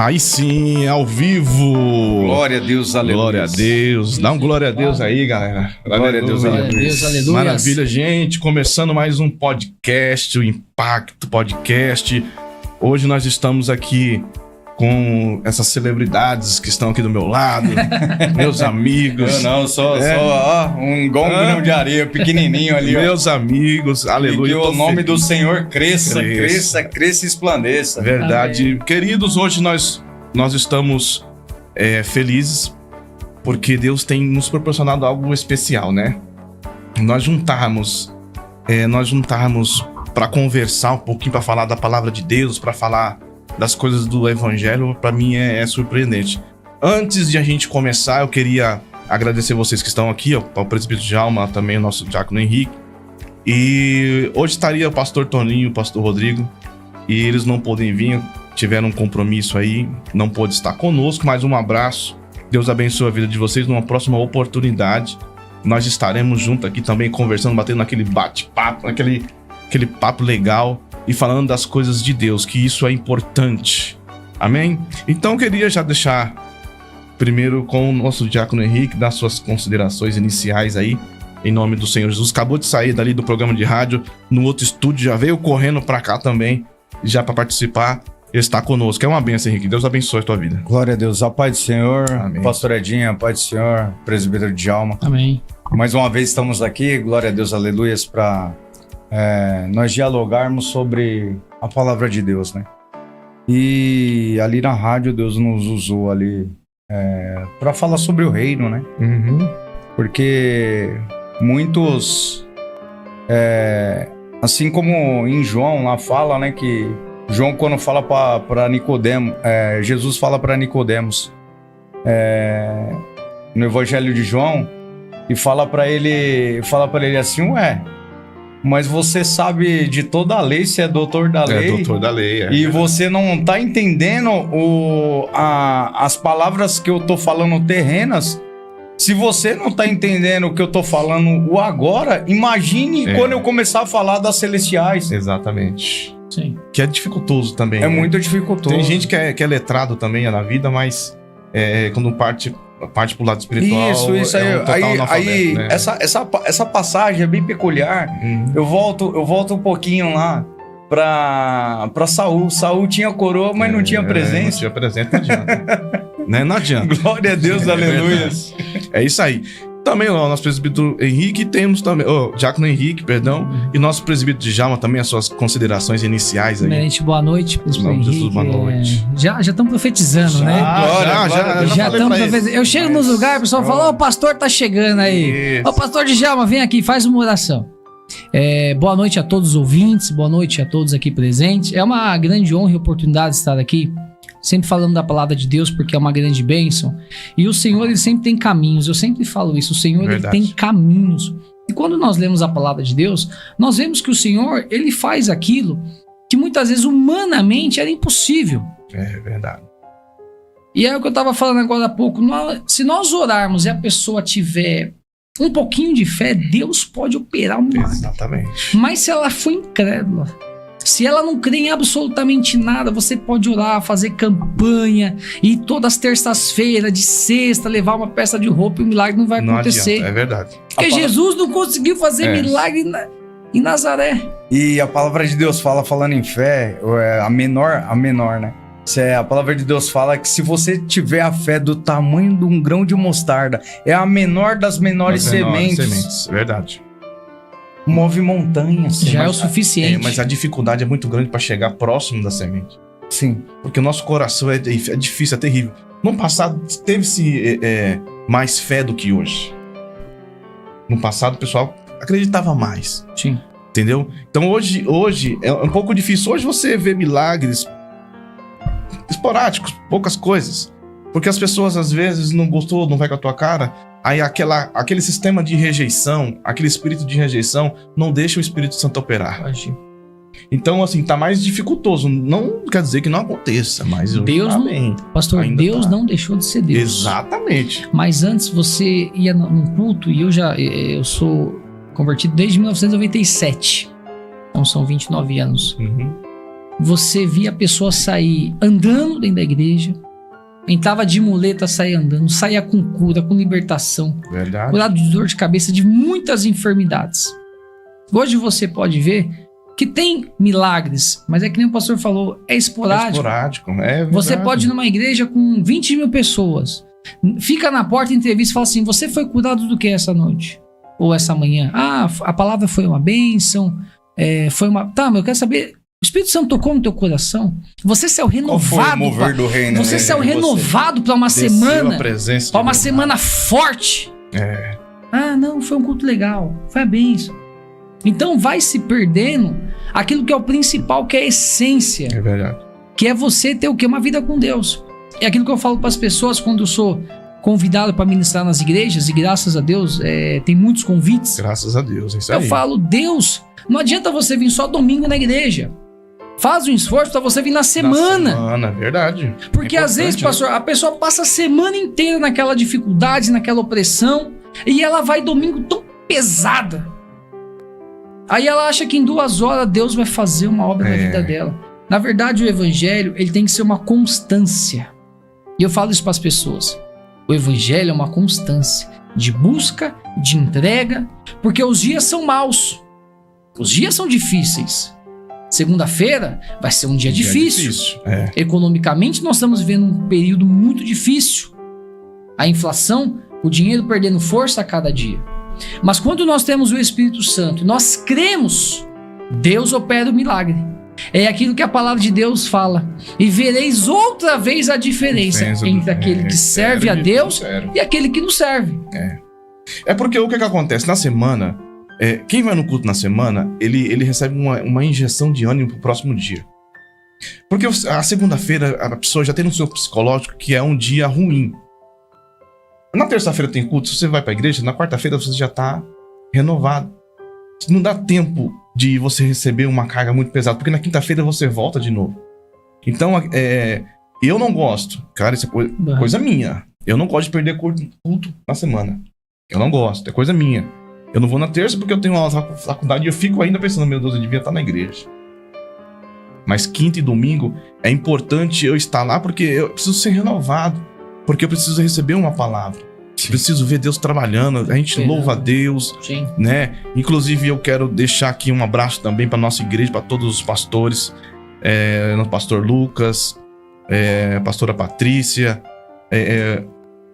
Aí sim, ao vivo. Glória a Deus, aleluia. Glória a Deus. Dá um glória a Deus aí, galera. Glória a Deus, aleluia. Maravilha, gente. Começando mais um podcast, o Impacto Podcast. Hoje nós estamos aqui com essas celebridades que estão aqui do meu lado, meus amigos. Eu não, só um gongo de areia pequenininho ali. Meus amigos, aleluia. E que o nome do Senhor cresça e esplandeça. Verdade. Amém. Queridos, hoje nós estamos felizes porque Deus tem nos proporcionado algo especial, né? Nós juntarmos para conversar um pouquinho, para falar da palavra de Deus, para falar das coisas do Evangelho, para mim é surpreendente. Antes de a gente começar, eu queria agradecer vocês que estão aqui, ao presbítero Djalma, também o nosso diácono Henrique. E hoje estaria o pastor Toninho, o pastor Rodrigo, e eles não podem vir, tiveram um compromisso aí, não pôde estar conosco, mas um abraço. Deus abençoe a vida de vocês. Numa próxima oportunidade, nós estaremos juntos aqui também, conversando, batendo aquele bate-papo, aquele papo legal, e falando das coisas de Deus, que isso é importante. Amém? Então eu queria já deixar primeiro com o nosso diácono Henrique, dar suas considerações iniciais aí, em nome do Senhor Jesus. Acabou de sair dali do programa de rádio, no outro estúdio, já veio correndo pra cá também, já para participar. Ele está conosco. É uma bênção, Henrique. Deus abençoe a tua vida. Glória a Deus. A paz do Senhor. Amém. Pastor Edinho, a paz do Senhor. Presbítero Djalma. Amém. Mais uma vez estamos aqui. Glória a Deus, aleluias, para nós dialogarmos sobre a palavra de Deus, né? E ali na rádio Deus nos usou ali para falar sobre o reino, né? Uhum. Porque muitos, assim como em João lá fala, né, que João quando fala para Nicodemo, Jesus fala para Nicodemos no Evangelho de João, e fala para ele assim, mas você sabe de toda a lei, você é doutor da lei. É doutor da lei. E você não tá entendendo as palavras que eu tô falando terrenas. Se você não tá entendendo o que eu tô falando o agora, imagine quando eu começar a falar das celestiais. Exatamente. Sim. Que é dificultoso também. É né? muito dificultoso. Tem gente que é letrado também na vida, mas quando parte pro lado espiritual. Isso aí. Um total analfabeto, né? Essa passagem é bem peculiar. Uhum. Eu volto um pouquinho lá pra Saul. Saul tinha coroa, mas não tinha presença. Não tinha presença, não adianta. Né? Não adianta. Glória a Deus, aleluia. É isso aí. Também o nosso presbítero Henrique, temos também, diácono Henrique, perdão, e nosso presbítero Djalma também, as suas considerações iniciais aí. Primeiramente, boa noite, presbítero Henrique. Boa noite. Já estamos profetizando, né? Já estamos profetizando. Eu chego nos lugares, o pessoal fala, o pastor tá chegando aí. Isso. Ô, pastor Djalma, vem aqui, faz uma oração. Boa noite a todos os ouvintes, boa noite a todos aqui presentes. É uma grande honra e oportunidade estar aqui, sempre falando da palavra de Deus, porque é uma grande bênção. E o Senhor, ele sempre tem caminhos. Eu sempre falo isso. O Senhor, ele tem caminhos. E quando nós lemos a palavra de Deus, nós vemos que o Senhor, ele faz aquilo que muitas vezes humanamente era impossível. É verdade. E é o que eu estava falando agora há pouco. Se nós orarmos e a pessoa tiver um pouquinho de fé, Deus pode operar um milagre. Exatamente. Mas se ela for incrédula, se ela não crê em absolutamente nada, você pode orar, fazer campanha, e todas as terças-feiras, de sexta, levar uma peça de roupa e o milagre não vai acontecer. Adianta, é verdade. Porque Jesus não conseguiu fazer milagre em Nazaré. E a palavra de Deus falando em fé, a menor, né? A palavra de Deus fala que se você tiver a fé do tamanho de um grão de mostarda, é a menor das menores sementes. Verdade. Move montanhas. Já é o suficiente. Mas a dificuldade é muito grande para chegar próximo da semente. Sim. Porque o nosso coração é difícil, é terrível. No passado, teve-se mais fé do que hoje. No passado, o pessoal acreditava mais. Sim. Entendeu? Então, hoje é um pouco difícil. Hoje você vê milagres esporádicos, poucas coisas. Porque as pessoas, às vezes, não gostou, não vai com a tua cara. Aí aquele sistema de rejeição, aquele espírito de rejeição, não deixa o Espírito Santo operar. Então, assim, tá mais dificultoso. Não quer dizer que não aconteça, mas Deus tá não, bem. Pastor, Ainda Deus tá. não deixou de ser Deus. Exatamente. Mas antes você ia num culto, e eu sou convertido desde 1997. Então são 29 anos. Uhum. você via a pessoa sair andando dentro da igreja, entrava de muleta, saía andando, saía com cura, com libertação, Verdade. curado de dor de cabeça, de muitas enfermidades. Hoje você pode ver que tem milagres, mas é que nem o pastor falou, é É esporádico. esporádico. É verdade. Você pode ir numa igreja com 20 mil pessoas, fica na porta, entrevista e fala assim, você foi curado do que essa noite? Ou essa manhã? Ah, a palavra foi uma bênção, foi uma... Tá, mas eu quero saber, o Espírito Santo tocou no teu coração? Você saiu Qual foi o renovado? mover do reino? Você né? saiu Você- renovado para uma Desceu semana? a presença Para de uma Deus. semana forte? É. Ah, não, foi um culto legal, foi a bênção. Então vai se perdendo aquilo que é o principal, que é a essência, É verdade. que é você ter o quê? Uma vida com Deus. É aquilo que eu falo para as pessoas quando eu sou convidado para ministrar nas igrejas, e graças a Deus tem muitos convites. Graças a Deus. É isso Eu aí. falo, Deus, não adianta você vir só domingo na igreja. Faz um esforço para você vir na semana. Na semana, verdade. Porque É às vezes, importante, pastor, a pessoa passa a semana inteira naquela dificuldade, naquela opressão, e ela vai domingo tão pesada. Aí ela acha que em 2 horas Deus vai fazer uma obra na vida dela. Na verdade, o evangelho, ele tem que ser uma constância. E eu falo isso para as pessoas. O evangelho é uma constância de busca, de entrega, porque os dias são maus. Os dias são difíceis. Segunda-feira vai ser um dia difícil. É. Economicamente, nós estamos vivendo um período muito difícil. A inflação, o dinheiro perdendo força a cada dia. Mas quando nós temos o Espírito Santo, nós cremos, Deus opera o milagre. É aquilo que a palavra de Deus fala. E vereis outra vez a diferença entre aquele que serve a Deus e aquele que não serve. É porque o que acontece? Na semana, quem vai no culto na semana, ele recebe uma injeção de ânimo pro próximo dia. Porque a segunda-feira, a pessoa já tem no seu psicológico que é um dia ruim. Na terça-feira tem culto, se você vai pra igreja, na quarta-feira você já tá renovado. Não dá tempo de você receber uma carga muito pesada, porque na quinta-feira você volta de novo. Então, eu não gosto. Cara, isso é coisa minha. Eu não gosto de perder culto na semana. Eu não gosto, é coisa minha. Eu não vou na terça porque eu tenho uma faculdade e eu fico ainda pensando, meu Deus, eu devia estar na igreja. Mas quinta e domingo é importante eu estar lá porque eu preciso ser renovado. Porque eu preciso receber uma palavra. Sim. Preciso ver Deus trabalhando. A gente louva a Deus, Sim. né? Inclusive eu quero deixar aqui um abraço também para nossa igreja, para todos os pastores, o pastor Lucas, a pastora Patrícia,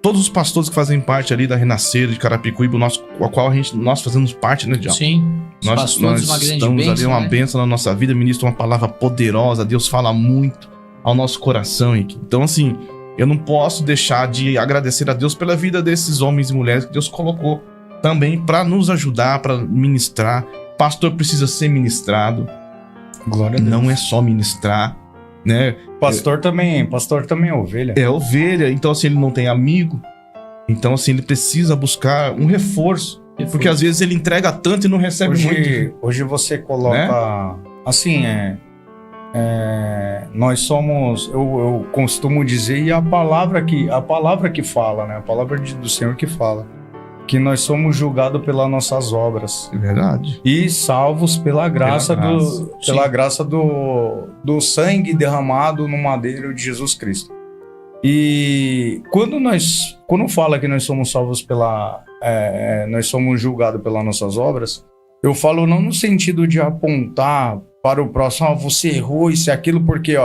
todos os pastores que fazem parte ali da Renascer de Carapicuíba, a qual nós fazemos parte, né, Diabo? Sim. Os Nós pastores, uma grande estamos ali, bênção, uma né? bênção na nossa vida, ministra uma palavra poderosa, Deus fala muito ao nosso coração. Então, assim, eu não posso deixar de agradecer a Deus pela vida desses homens e mulheres que Deus colocou também para nos ajudar, para ministrar. Pastor precisa ser ministrado. Glória a Deus. Não é só ministrar, né? Pastor também é ovelha. É ovelha, então assim, ele não tem amigo. Então assim, ele precisa buscar um reforço. Porque às vezes ele entrega tanto e não recebe muito. Hoje você coloca... Assim, nós somos... Eu costumo dizer, e a palavra que fala, né? A palavra do Senhor que fala. Que nós somos julgados pelas nossas obras. É verdade. E salvos pela graça do sangue derramado no madeiro de Jesus Cristo. E quando fala que nós somos salvos nós somos julgados pelas nossas obras, eu falo não no sentido de apontar para o próximo, você errou isso e aquilo, porque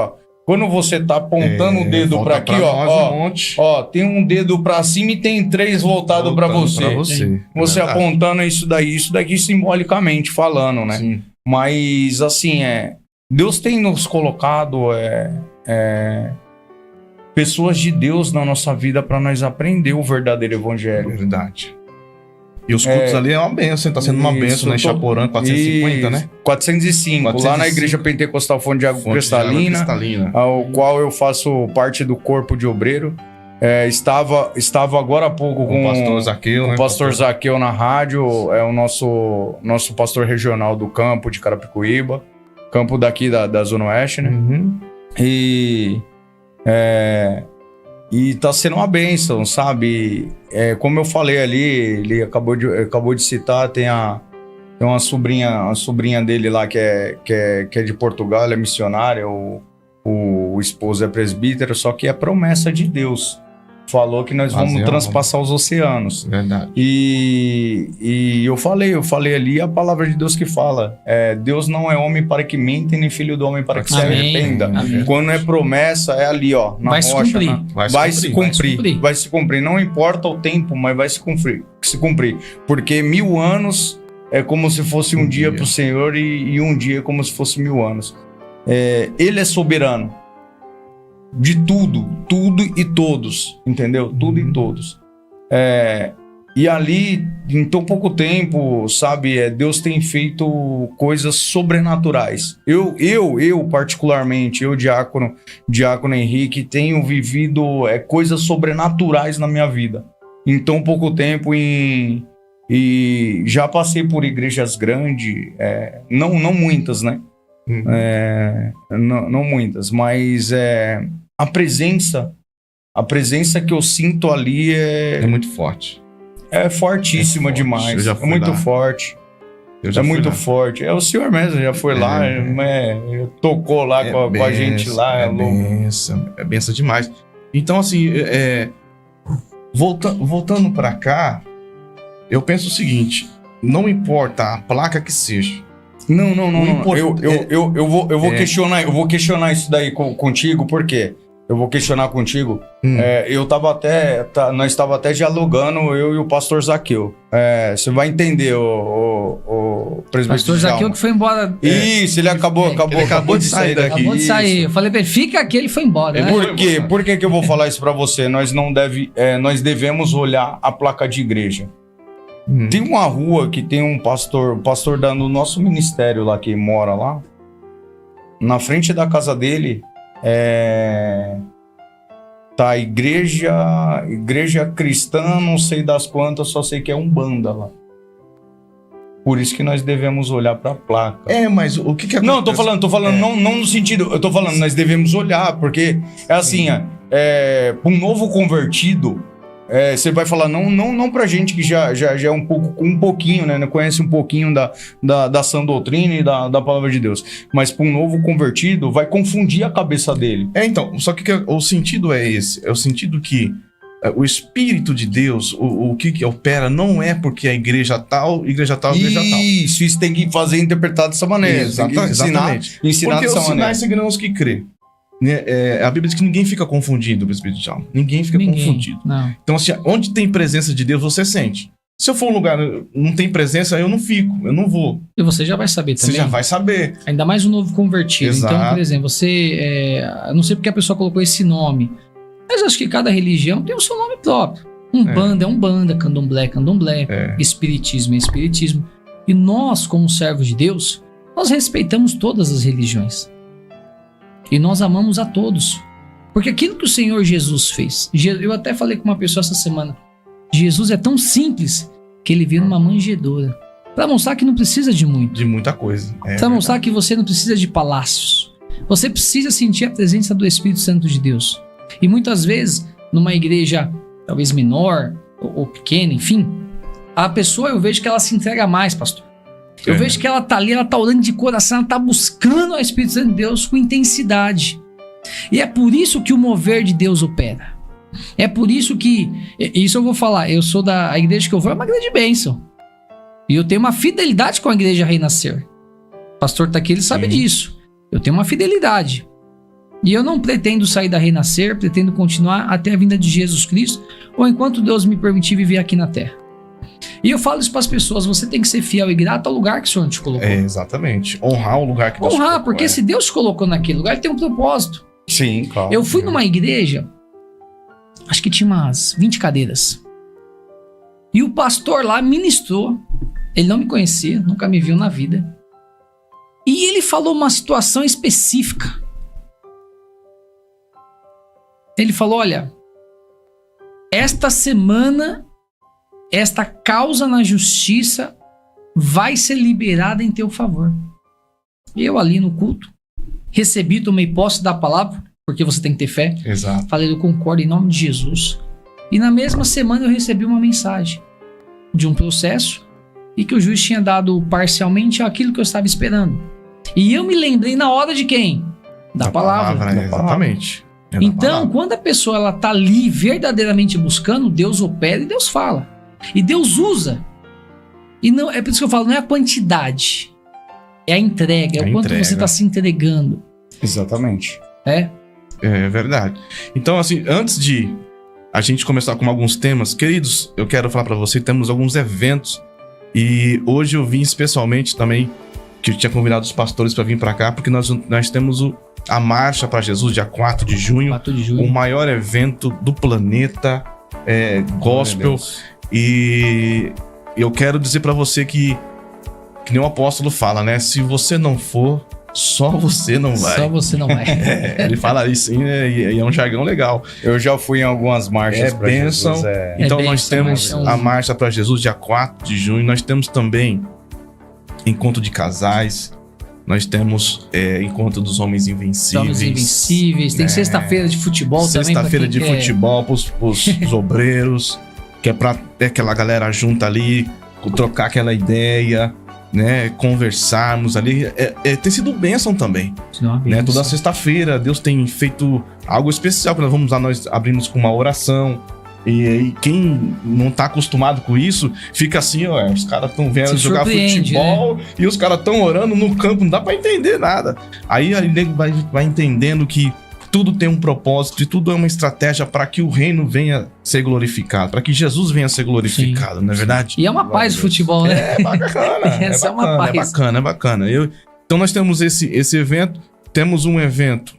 quando você tá apontando o dedo para aqui, tem um dedo para cima e tem 3 voltado para você. Você apontando isso daqui simbolicamente falando, né? Sim. Mas assim, Deus tem nos colocado pessoas de Deus na nossa vida para nós aprender o verdadeiro evangelho. Verdade. E os cultos ali é uma benção, tá sendo uma benção, né? Em Chaporã, 450, né? 405, lá na Igreja Pentecostal Fonte de Água Cristalina, ao qual eu faço parte do corpo de obreiro. Estava agora há pouco com o pastor Zaqueu, o pastor Zaqueu na rádio, é o nosso pastor regional do campo de Carapicuíba, campo daqui da Zona Oeste, né? Uhum. E tá sendo uma bênção, sabe? Como eu falei ali, ele acabou de citar, tem Tem uma sobrinha dele lá que é de Portugal, ela é missionária, o esposo é presbítero, só que é promessa de Deus. Falou que nós vamos transpassar os oceanos. Verdade. E eu falei ali a palavra de Deus que fala. Deus não é homem para que mente, nem filho do homem para que se arrependa. Amém. Quando é promessa, é ali, ó, na Vai rocha. se cumprir. Vai se cumprir. Não importa o tempo, mas vai se cumprir. Porque 1000 anos é como se fosse um dia para o Senhor e um dia como se fosse 1000 anos. Ele é soberano. De tudo e todos, entendeu? Tudo e todos. E ali, em tão pouco tempo, sabe, Deus tem feito coisas sobrenaturais. Eu particularmente, diácono Henrique, tenho vivido coisas sobrenaturais na minha vida. Em tão pouco tempo, e já passei por igrejas grandes, não muitas, né? Não muitas, mas a presença que eu sinto ali é muito forte. É fortíssima demais. É muito forte. É muito forte. O senhor mesmo já foi lá, tocou lá com a gente lá. É benção demais. Então, assim, voltando pra cá, eu penso o seguinte: não importa a placa que seja. Não. Eu vou questionar isso daí contigo, por quê? Eu vou questionar contigo. Nós estava até dialogando, eu e o pastor Zaqueu. Você vai entender, o presbítero. Pastor Zaqueu que foi embora. Isso, ele acabou de sair daqui. Acabou de sair. Eu falei pra ele, fica aqui, ele foi embora. Né? Por quê? Por que eu vou falar isso pra você? Nós devemos olhar a placa de igreja. Tem uma rua que tem um pastor do nosso ministério lá, que mora lá. Na frente da casa dele, tá a igreja cristã, não sei das quantas, só sei que é Umbanda lá. Por isso que nós devemos olhar pra placa. Mas o que acontece? Não, tô falando não no sentido, eu tô falando, nós devemos olhar, porque é assim, pra um novo convertido, você vai falar, não pra gente que já é um pouquinho, né? Conhece um pouquinho da sã doutrina e da palavra de Deus. Mas pra um novo convertido, vai confundir a cabeça dele. Então, só que o sentido é esse. É o sentido que o Espírito de Deus, o que opera, não é porque a igreja tal. Isso tem que fazer interpretado dessa maneira. Exatamente. Ensinar porque dessa os maneira. sinais seguirão os que crê. A Bíblia diz que ninguém fica confundido pelo Espírito de alma. Ninguém fica confundido. Não. Então, assim, onde tem presença de Deus, você sente. Se eu for um lugar não tem presença, eu não fico, eu não vou. E você já vai saber também. Você já vai saber. Ainda mais um novo convertido. Exato. Então, por exemplo, eu não sei porque a pessoa colocou esse nome, mas acho que cada religião tem o seu nome próprio. Umbanda é Umbanda, Candomblé é Candomblé, Espiritismo é Espiritismo. E nós, como servos de Deus, nós respeitamos todas as religiões. E nós amamos a todos. Porque aquilo que o Senhor Jesus fez, eu até falei com uma pessoa essa semana, Jesus é tão simples que ele veio numa manjedoura. Para mostrar que não precisa de muito. De muita coisa. Para mostrar que você não precisa de palácios. Você precisa sentir a presença do Espírito Santo de Deus. E muitas vezes, numa igreja talvez menor ou pequena, enfim, a pessoa, eu vejo que ela se entrega mais, pastor. Eu vejo que ela tá ali, ela tá orando de coração, ela tá buscando o Espírito Santo de Deus com intensidade. E é por isso que o mover de Deus opera. É por isso que, isso eu vou falar, eu sou a igreja que eu vou, é uma grande bênção. E eu tenho uma fidelidade com a igreja Renascer. O pastor tá aqui, ele sabe disso. Eu tenho uma fidelidade. E eu não pretendo sair da Renascer, pretendo continuar até a vinda de Jesus Cristo, ou enquanto Deus me permitir viver aqui na terra. E eu falo isso para as pessoas, você tem que ser fiel e grato ao lugar que o Senhor te colocou. Exatamente. Honrar o lugar que Deus te colocou. Porque se Deus te colocou naquele lugar, ele tem um propósito. Sim, claro. Eu fui numa igreja, acho que tinha umas 20 cadeiras. E o pastor lá ministrou. Ele não me conhecia, nunca me viu na vida. E ele falou uma situação específica. Ele falou, olha, esta semana, esta causa na justiça vai ser liberada em teu favor. E eu ali no culto, recebi, tomei posse da palavra, porque você tem que ter fé. Exato. Falei, eu concordo em nome de Jesus. E na mesma semana eu recebi uma mensagem de um processo e que o juiz tinha dado parcialmente aquilo que eu estava esperando. E eu me lembrei na hora de quem? Da palavra. Exatamente. É da Então, palavra. quando a pessoa ela tá ali verdadeiramente buscando, Deus opera e Deus fala. E Deus usa. E não, é por isso que eu falo, não é a quantidade. É a entrega, é o quanto você está se entregando. Exatamente. É. É verdade. Então, assim, antes de a gente começar com alguns temas, queridos, eu quero falar pra você, temos alguns eventos e hoje eu vim especialmente também, que eu tinha convidado os pastores pra vir pra cá, porque nós temos a Marcha pra Jesus, dia 4 de junho, 4 de junho. o maior evento do planeta, gospel, e eu quero dizer pra você que nem o apóstolo fala, né? Se você não for, só você não vai. Só você não vai. Ele fala isso sim, né? E é um jargão legal. Eu já fui em algumas marchas pra bênção. Jesus. Então É nós bênção, temos é um- a Marcha para Jesus, dia 4 de junho. Nós temos também encontro de casais. Nós temos encontro dos homens invencíveis. Homens invencíveis. Tem sexta-feira de futebol também. Sexta-feira pra de quem quer. futebol pros obreiros, que é pra ter aquela galera junta ali, trocar aquela ideia, né? Conversarmos ali. Tem sido bênção também, Senão é uma né? bênção. Toda sexta-feira Deus tem feito algo especial que nós vamos lá, nós abrimos com uma oração. E quem não tá acostumado com isso, fica assim, ó, os caras estão vendo Se jogar surpreende, futebol e os caras estão orando no campo, não dá pra entender nada. Aí nego vai entendendo que tudo tem um propósito e tudo é uma estratégia para que o reino venha ser glorificado, para que Jesus venha ser glorificado, não é verdade? E é uma paz o futebol, né? É bacana, Essa é uma paz. é bacana. Então nós temos esse evento, temos um evento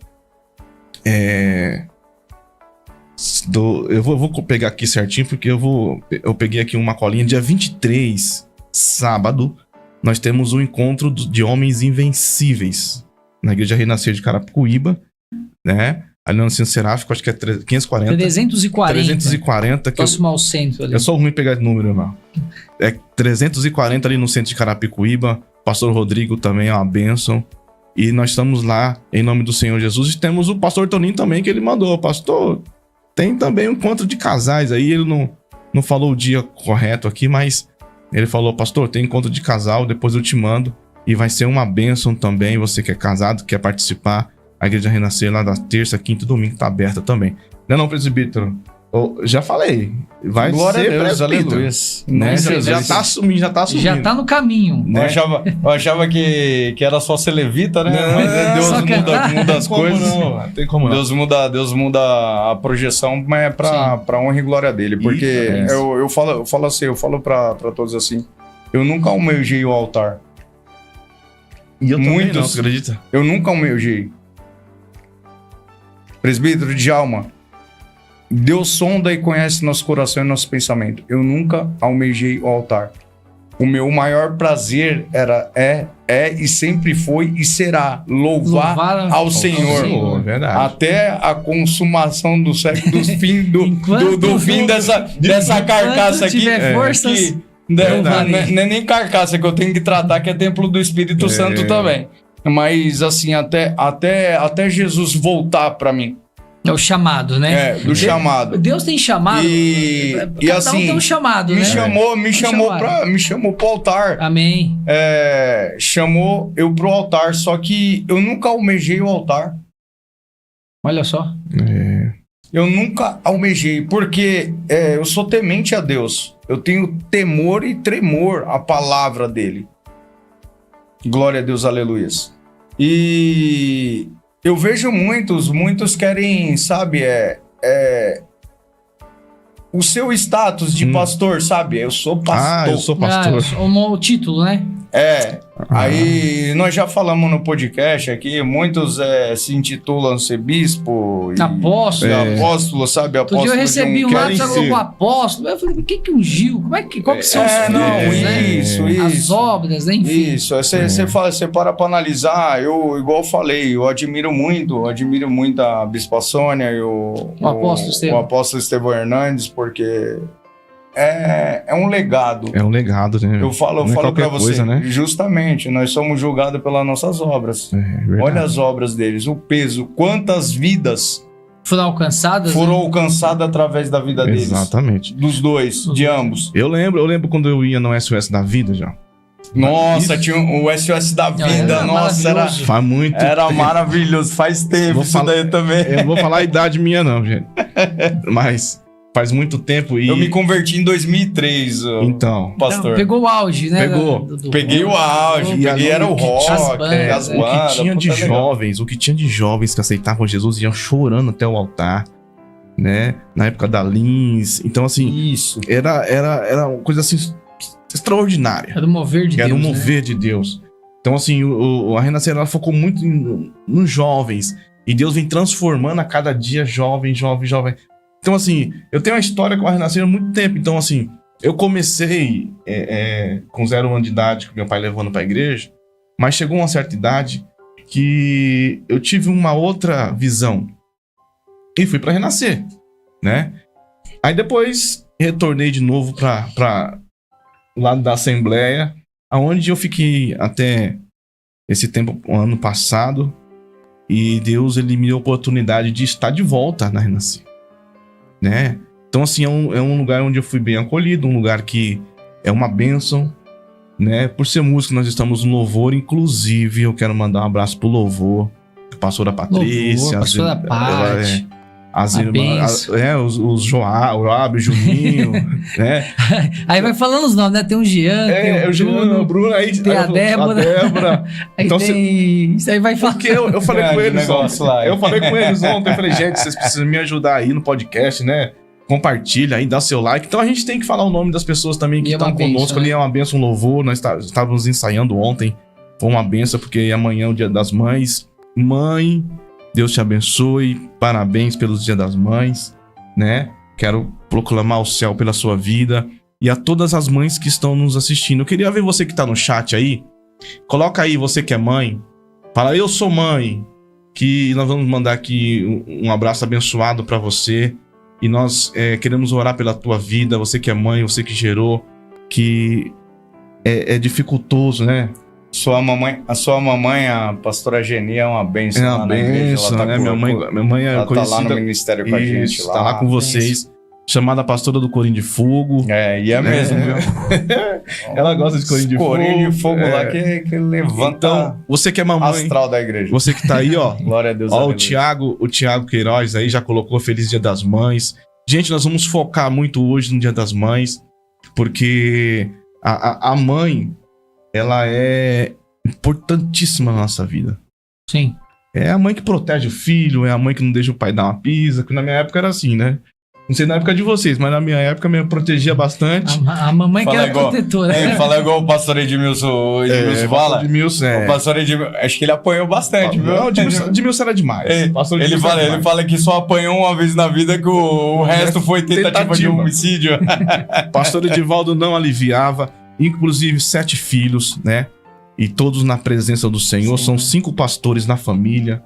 eu vou pegar aqui certinho, porque eu peguei aqui uma colinha, dia 23, sábado, nós temos um encontro de homens invencíveis, na Igreja Renascer de Carapicuíba, né? Ali no Centro Seráfico, acho que é 540. 340, que Próximo ao centro ali. eu sou ruim em pegar esse número, não. É 340 ali no centro de Carapicuíba. Pastor Rodrigo também é uma bênção. E nós estamos lá em nome do Senhor Jesus. E temos o pastor Toninho também, que ele mandou. Pastor, tem também um encontro de casais aí. Ele não falou o dia correto aqui, mas ele falou, pastor, tem encontro de casal, depois eu te mando. E vai ser uma bênção também. Você que é casado, quer participar. A Igreja Renascer lá da terça, quinta e domingo tá aberta também. Não, presbítero? Eu já falei. Vai Glória ser a Deus, presbítero. aleluia. Né? Jesus. Já tá assumindo. Já tá no caminho. Né? Eu achava que era só ser levita, né? Não, Mas Deus só cantar. muda as coisas. Não tem como não. Deus muda a projeção, mas é pra honra e glória dele. Porque Isso. eu falo assim, eu falo pra todos assim, eu nunca almejei o altar. E eu também Muitos- não, você acredita? Eu nunca almejei. Presbítero Djalma, Deus sonda e conhece nosso coração e nosso pensamento. Eu nunca almejei o altar. O meu maior prazer é e sempre foi e será louvar ao Senhor. Verdade. Até a consumação do século, do fim, Enquanto- do fim dessa carcaça aqui. tiver forças, que não louvarei. é nem carcaça que eu tenho que tratar, que é templo do Espírito Santo também. Mas assim, até Jesus voltar pra mim. É o chamado, né? Do chamado. Deus tem chamado. E Cada assim, um tem um chamado, Me né? chamou pro altar. Amém. Chamou eu pro altar, só que eu nunca almejei o altar. Olha só. Eu nunca almejei, porque eu sou temente a Deus. Eu tenho temor e tremor à palavra dele. Glória a Deus, aleluias. E eu vejo muitos querem, sabe, o seu status de pastor, sabe? Eu sou pastor. eu sou pastor. O título, né? Aí nós já falamos no podcast aqui, muitos se intitulam ser bispo e Apóstolo. apóstolo, sabe? Outro Apóstolo dia eu recebi um querem WhatsApp ser. com o apóstolo. Eu falei, o que ungiu? Qual que são os frutos, né? Isso. As obras, né? Enfim. Isso, você para pra analisar, igual eu falei, eu admiro muito a Bispa Sônia e o apóstolo Estevão Hernandes, porque é um legado. É um legado, né? Eu falo Não é pra qualquer você, coisa, né? justamente, nós somos julgados pelas nossas obras. Verdade. Olha as obras deles, o peso, quantas vidas Foram alcançadas. foram né? alcançadas através da vida deles. Exatamente. Dos dois, de ambos. Eu lembro quando eu ia no SOS da Vida já. Nossa, Isso. tinha o SOS da Vida. Era Nossa, maravilhoso. Faz muito era tempo. maravilhoso. Faz tempo Vou isso falar- daí também. Eu não vou falar a idade minha não, gente. Mas faz muito tempo e... Eu me converti em 2003, Então, pastor. Não, pegou o auge, né? Pegou. Peguei o auge, E peguei ali era o o que rock, tinha- as o o bandas. que tinha de puta, legal. jovens, o que tinha de jovens que aceitavam Jesus iam chorando até o altar, né? Na época da Lins. Então, assim, Isso. era uma coisa assim extraordinária. Era o mover de Era Deus. um né? mover de Deus. Então, assim, a Renascer ela focou muito nos jovens. E Deus vem transformando a cada dia jovem. Então, assim, eu tenho uma história com a Renascer há muito tempo. Então, assim, eu comecei com 0 ano de idade, com meu pai levando para a igreja. Mas chegou uma certa idade que eu tive uma outra visão. E fui para Renascer, né? Aí depois retornei de novo para lado da Assembleia, aonde eu fiquei até esse tempo, ano passado, e Deus ele me deu a oportunidade de estar de volta na Renascer, né? Então assim, é um lugar onde eu fui bem acolhido, um lugar que é uma bênção, né? Por ser músico, nós estamos no louvor, inclusive eu quero mandar um abraço pro louvor, pastora Patrícia, Pastora Paty. as A irmãs, benção. os Joab, Juninho, né? Aí vai falando os nomes, né? Tem o Jean, tem o Juninho, o Bruno, aí tem a Débora. Aí Então, tem... Isso aí vai falando. Porque eu falei com Grande eles negócio ontem. lá. Eu falei com eles ontem. Eu falei, gente, vocês precisam me ajudar aí no podcast, né? Compartilha aí, dá seu like. Então a gente tem que falar o nome das pessoas também que E é estão uma bênção, conosco né? ali. É uma benção, um louvor. Nós estávamos ensaiando ontem. Foi uma benção, porque amanhã é o Dia das Mães. Mãe, Deus te abençoe. Parabéns pelos Dia das Mães, né? Quero proclamar o céu pela sua vida. E a todas as mães que estão nos assistindo. Eu queria ver você que tá no chat aí. Coloca aí, você que é mãe. Fala, eu sou mãe. Que nós vamos mandar aqui um abraço abençoado pra você. E nós queremos orar pela tua vida. Você que é mãe, você que gerou. Que é dificultoso, né? A sua mamãe, a pastora Geni, é uma bênção. É lá uma na igreja, bênção, ela tá né? com- Minha mãe é ela tá lá conhecida. no ministério com a gente. Isso, tá lá com vocês. Chamada pastora do Corinho de Fogo. E é mesmo, viu? Ela gosta de Corinho de Fogo. Corinho de Fogo É. lá que levanta Então, você que é mamãe, astral da igreja. você que tá aí, ó. Glória a Deus. Ó, o aleluia. Thiago Queiroz aí já colocou Feliz Dia das Mães. Gente, nós vamos focar muito hoje no Dia das Mães, porque a mãe, ela é importantíssima na nossa vida. Sim. É a mãe que protege o filho, é a mãe que não deixa o pai dar uma pisa, que na minha época era assim, né? Não sei na época de vocês, mas na minha época me protegia bastante. A mamãe que Fala era igual- protetora. Fala igual o pastor Edmilson fala. Edmilson, O pastor Edmilson, acho que ele apanhou bastante, viu? Não, Edmilson era demais. Pastor Ele Edmilson era fala, demais. ele fala que só apanhou uma vez na vida, que o resto foi tentativa de Tentativa. homicídio. Pastor Edivaldo não aliviava, inclusive 7 filhos, né? E todos na presença do Senhor. Sim. São 5 pastores na família.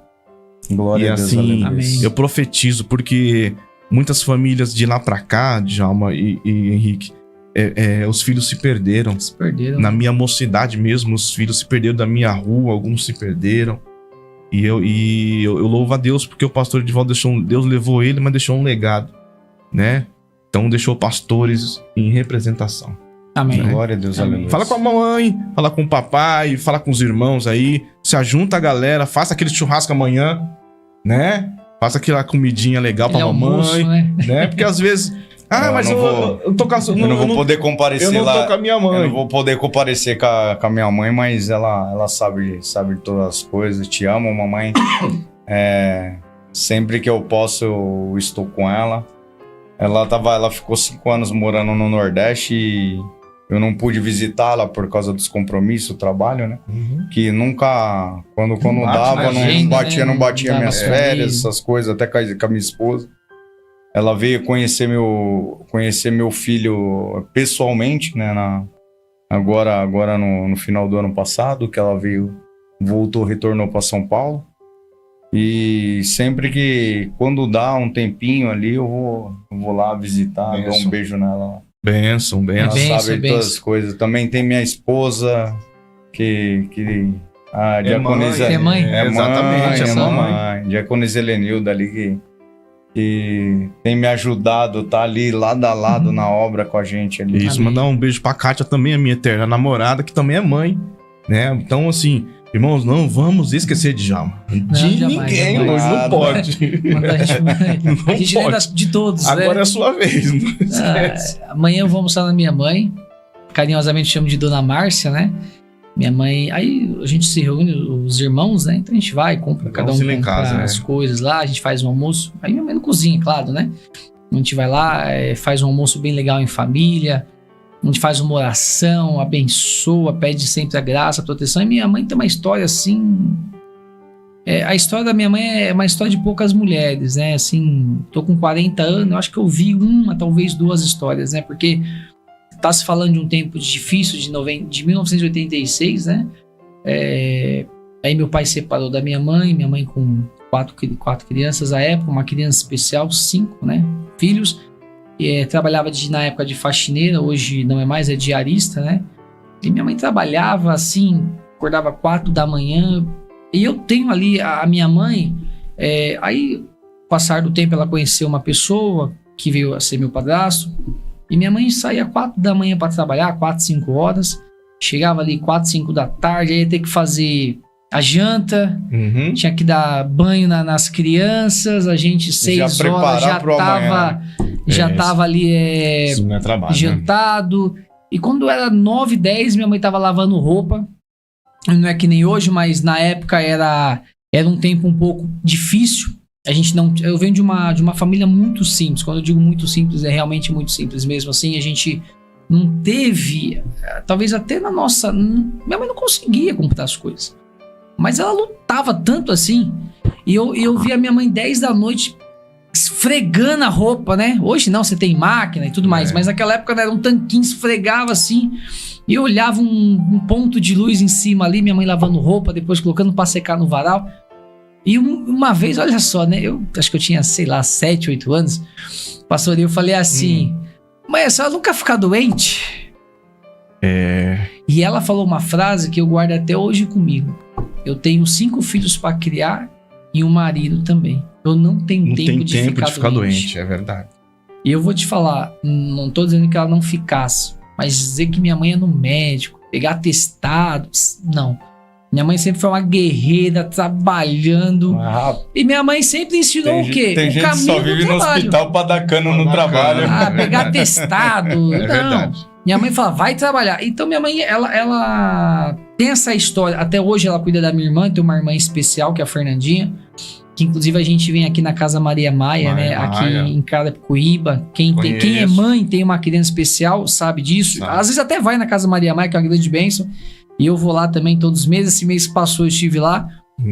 Glória E a Deus, assim, aleluia. Amém. Eu profetizo, porque muitas famílias de lá pra cá, Djalma e Henrique, os filhos se perderam. Se perderam. Na minha mocidade mesmo, os filhos se perderam da minha rua, alguns se perderam. E eu louvo a Deus, porque o pastor Edivaldo Deus levou ele, mas deixou um legado, né? Então deixou pastores em representação. Amém. Glória a Deus, Amém. aleluia. Fala com a mamãe, fala com o papai, fala com os irmãos aí. Se ajunta a galera, faça aquele churrasco amanhã, né? Faça aquela comidinha legal pra Ele é almoço, mamãe, né? né? Porque às vezes... Eu mas não eu tô com a... Eu não vou poder eu comparecer não lá. tô com a minha Eu mãe. não vou poder comparecer com a minha mãe, mas ela sabe de todas as coisas. Te amo, mamãe. Sempre que eu posso, eu estou com ela. Ela ficou 5 anos morando no Nordeste e eu não pude visitá-la por causa dos compromissos, o trabalho, né? Uhum. Que nunca, quando bate dava, na não agenda, batia, né? não batia Dava minhas pra férias, ir. essas coisas, até com a minha esposa. Ela veio conhecer meu filho pessoalmente, né? Agora no final do ano passado, que ela retornou para São Paulo. E sempre quando dá um tempinho ali, eu vou lá visitar, dou um beijo nela. Benção. Ela benção, sabe benção. todas as coisas. Também tem minha esposa, que a diaconisa... Que é mãe? É Exatamente, mãe, é é mamãe. mamãe. Diaconisa Helenilda ali, que tem me ajudado, tá ali lado a lado na obra com a gente ali. Isso, Amém. mandar um beijo pra Kátia também, a minha eterna namorada, que também é mãe, né? Então, assim, irmãos, não vamos esquecer de Djalma. De jamais, ninguém jamais. hoje, não pode. Manda a gente lembra de todos, Agora né? é a sua vez, não esquece. Amanhã eu vou almoçar na minha mãe. Carinhosamente chamo de Dona Márcia, né? Minha mãe... Aí a gente se reúne, os irmãos, né? Então a gente vai, compra, cada um Vamos lá em compra casa, né? as coisas lá. A gente faz um almoço. Aí minha mãe não cozinha, claro, né? A gente vai lá, faz um almoço bem legal em família. A gente faz uma oração, abençoa, pede sempre a graça, a proteção. E minha mãe tem uma história assim... a história da minha mãe é uma história de poucas mulheres, né? Assim, tô com 40 anos, eu acho que eu vi uma, talvez duas histórias, né? Porque tá se falando de um tempo difícil de 1986, né? Aí meu pai separou da minha mãe com quatro crianças à época, uma criança especial, 5, né? Filhos. Trabalhava na época de faxineira, hoje não é mais, é diarista, né? E minha mãe trabalhava assim, acordava 4 da manhã. E eu tenho ali a minha mãe, aí, passar do tempo, ela conheceu uma pessoa que veio a ser meu padrasto. E minha mãe saía 4 da manhã para trabalhar, 4, 5 horas. Chegava ali 4, 5 da tarde, aí ia ter que fazer a janta, Uhum. tinha que dar banho nas crianças. A gente, 6 horas, já tava ali Isso não é trabalho, né? jantado. E quando era 9, 10, minha mãe tava lavando roupa. Não é que nem hoje, mas na época era um tempo um pouco difícil. Eu venho de uma família muito simples. Quando eu digo muito simples, é realmente muito simples mesmo. Assim, a gente não teve, talvez até na nossa... Minha mãe não conseguia comprar as coisas. Mas ela lutava tanto assim. E eu via minha mãe 10 da noite esfregando a roupa, né? Hoje não, você tem máquina e tudo mais. Mas naquela época, né, era um tanquinho, esfregava assim. E eu olhava um ponto de luz em cima ali, minha mãe lavando roupa, depois colocando pra secar no varal. E uma vez, olha só, né? Eu acho que eu tinha, sei lá, 7, 8 anos. Pastor, eu falei assim: mãe, a senhora nunca fica doente? E ela falou uma frase que eu guardo até hoje comigo. Eu tenho 5 filhos pra criar e um marido também. Eu não tenho tempo de ficar doente. É verdade. E eu vou te falar, não tô dizendo que ela não ficasse, mas dizer que minha mãe ia no médico, pegar atestado, não. Minha mãe sempre foi uma guerreira, trabalhando. E minha mãe sempre ensinou o quê? Tem gente que só vive no hospital pra dar cano no trabalho. Pegar atestado. É verdade. Minha mãe fala, vai trabalhar. Então minha mãe, ela tem essa história. Até hoje ela cuida da minha irmã, tem uma irmã especial, que é a Fernandinha. Que inclusive a gente vem aqui na Casa Maria Maia, né? Aqui em Carapicuíba. Quem é mãe, tem uma criança especial, sabe disso. Sabe. Às vezes até vai na Casa Maria Maia, que é uma grande bênção. E eu vou lá também todos os meses. Esse mês que passou eu estive lá.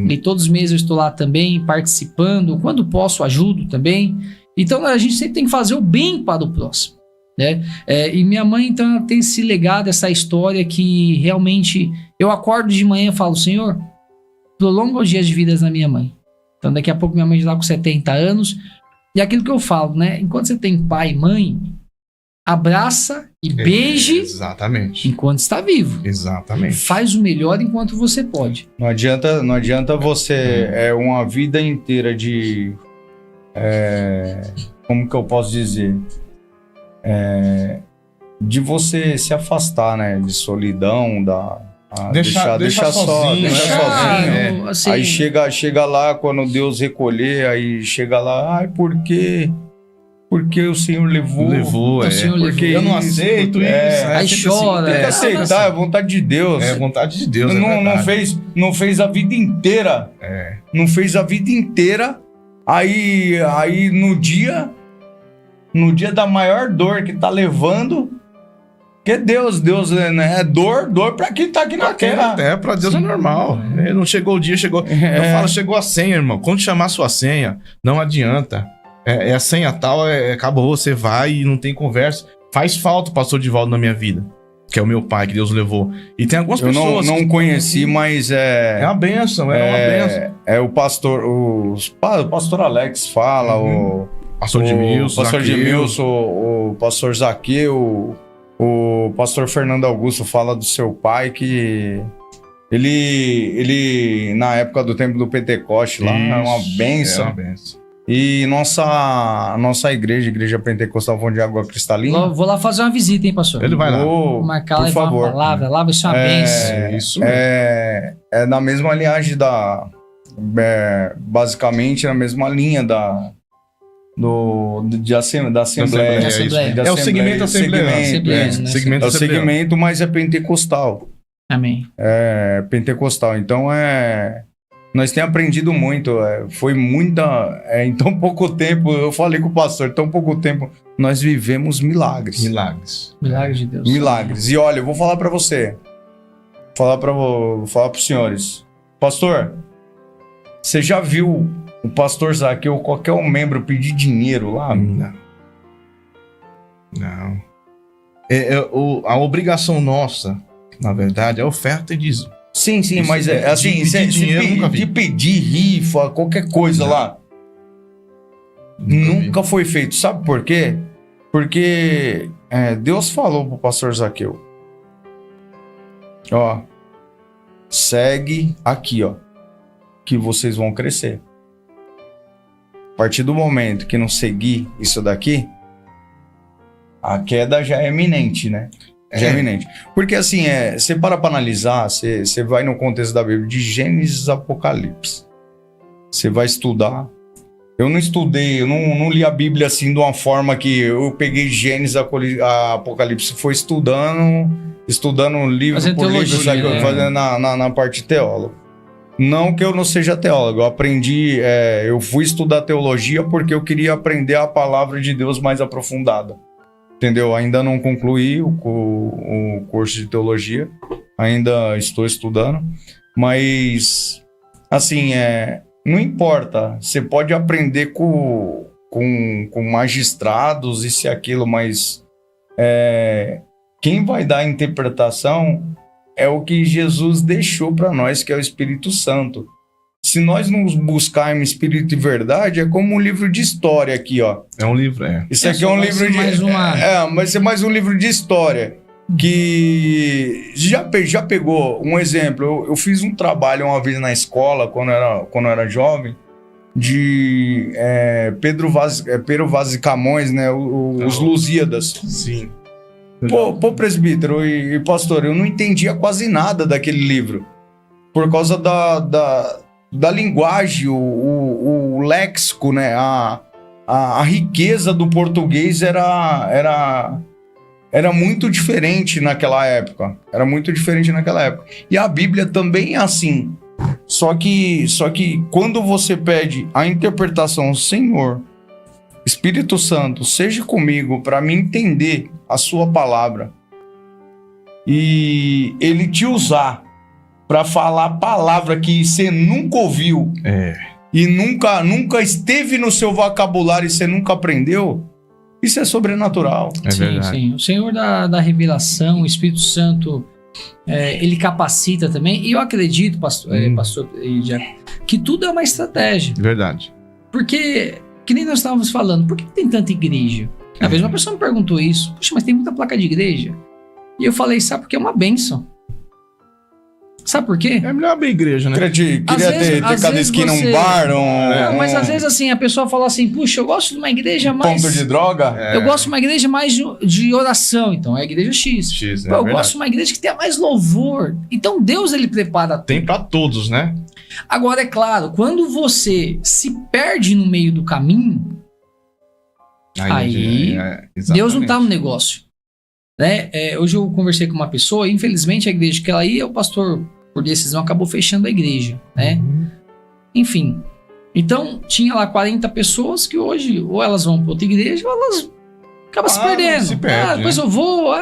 E todos os meses eu estou lá também, participando. Quando posso, ajudo também. Então a gente sempre tem que fazer o bem para o próximo, né? E minha mãe, então, ela tem esse legado, essa história que realmente... Eu acordo de manhã e falo, Senhor, prolonga os dias de vida da minha mãe. Então daqui a pouco minha mãe já está com 70 anos. E aquilo que eu falo, né? Enquanto você tem pai e mãe, abraça e beije Exatamente. enquanto está vivo. Exatamente. Faz o melhor enquanto você pode. Não adianta você... uma vida inteira de... como que eu posso dizer? De você se afastar, né? De solidão, deixar sozinho. Assim, Aí chega lá, quando Deus recolher, aí chega lá, ai, por quê? Porque o Senhor levou. O Senhor porque levou. Eu não aceito isso. Aí chora. Tem que aceitar, é vontade de Deus. É vontade de Deus. Não fez a vida inteira. Não fez a vida inteira. Aí no dia da maior dor que tá levando, que Deus, né? É dor pra quem tá aqui na terra. Pra Deus é normal. Não chegou o dia, chegou. Eu falo, chegou a senha, irmão. Quando chamar sua senha, não adianta. A senha tal, acabou, você vai e não tem conversa. Faz falta o pastor Divaldo na minha vida, que é o meu pai, que Deus levou. E tem algumas pessoas. Eu não conheci, mas é uma bênção, uma bênção. É o pastor Alex fala, o pastor Edmilson, o pastor Zaqueu, o pastor Fernando Augusto fala do seu pai, que ele na época do tempo do Pentecoste lá, é uma bênção. E nossa igreja Pentecostal Fonte de Água Cristalina. Vou lá fazer uma visita, hein, pastor? Ele vai lá. Vou marcar, por levar favor. uma palavra lá, vai ser uma bênção. Isso. É na mesma linhagem basicamente na mesma linha da Assembleia. Da Assembleia. É o segmento assembleia. Assembleia, né? Segmento É o assembleia. segmento, mas é pentecostal. Amém. É pentecostal. Então nós temos aprendido muito. Foi muita. Em tão pouco tempo, eu falei com o pastor, em tão pouco tempo, nós vivemos milagres. Milagres. Milagre de Deus. Milagres. E olha, eu vou falar pra você. Vou falar pros senhores. Pastor, você já viu o pastor Zaqueu ou qualquer um membro pedir dinheiro lá? Não. A obrigação nossa, na verdade, é oferta e dízimo. Sim, Isso mas assim, de pedir dinheiro, nunca vi. de pedir rifa, qualquer coisa Não. lá, nunca foi feito. Sabe por quê? Porque Deus falou pro pastor Zaqueu, ó, segue aqui, ó, que vocês vão crescer. A partir do momento que não seguir isso daqui, a queda já é iminente, né? Já é iminente. Porque assim, você para analisar, você vai no contexto da Bíblia, de Gênesis a Apocalipse. Você vai estudar. Eu não estudei, eu não li a Bíblia assim de uma forma que eu peguei Gênesis a Apocalipse. Foi estudando livro Fazendo por livro, teologia, sabe? né? Fazendo na parte teóloga. Não que eu não seja teólogo, eu aprendi, eu fui estudar teologia porque eu queria aprender a palavra de Deus mais aprofundada. Entendeu? Ainda não concluí o curso de teologia, ainda estou estudando, mas, assim, não importa, você pode aprender com magistrados, isso e aquilo, mas quem vai dar a interpretação é o que Jesus deixou para nós, que é o Espírito Santo. Se nós não buscarmos Espírito e Verdade, é como um livro de história aqui, ó. É um livro, Isso aqui é um livro de... vai ser mais um livro de história. Que já pegou um exemplo. Eu fiz um trabalho uma vez na escola, quando eu era jovem, de Pedro Vaz e Camões, né? Os Lusíadas. Sim. Pô, presbítero e pastor, eu não entendia quase nada daquele livro. Por causa da linguagem, o léxico, né? A riqueza do português era muito diferente naquela época. Era muito diferente naquela época. E a Bíblia também é assim. Só que quando você pede a interpretação, Senhor, Espírito Santo, seja comigo para me entender a sua palavra e ele te usar para falar a palavra que você nunca ouviu e nunca esteve no seu vocabulário e você nunca aprendeu, isso é sobrenatural. É verdade. Sim. O Senhor da revelação, o Espírito Santo, ele capacita também. E eu acredito, pastor e diácono, que tudo é uma estratégia. Verdade. Porque, que nem nós estávamos falando, por que tem tanta igreja? Uma vez uma pessoa me perguntou isso. Puxa, mas tem muita placa de igreja. E eu falei, sabe, porque é uma bênção. Sabe por quê? É melhor abrir igreja, né? Queria ter cada esquina um bar, mas às vezes assim, a pessoa fala assim, puxa, eu gosto de uma igreja mais... ponto de droga? Eu gosto de uma igreja mais de oração, então é a igreja X. X, Pô, eu gosto de uma igreja que tenha mais louvor. Então Deus, ele prepara tudo. Tem pra todos, né? Agora, é claro, quando você se perde no meio do caminho, aí Deus não tá no negócio. Né? Hoje eu conversei com uma pessoa, e infelizmente a igreja que ela ia, o pastor, por decisão, acabou fechando a igreja, né? Enfim, então tinha lá 40 pessoas que hoje ou elas vão para outra igreja ou elas acabam se perdendo. Se perde, depois eu vou,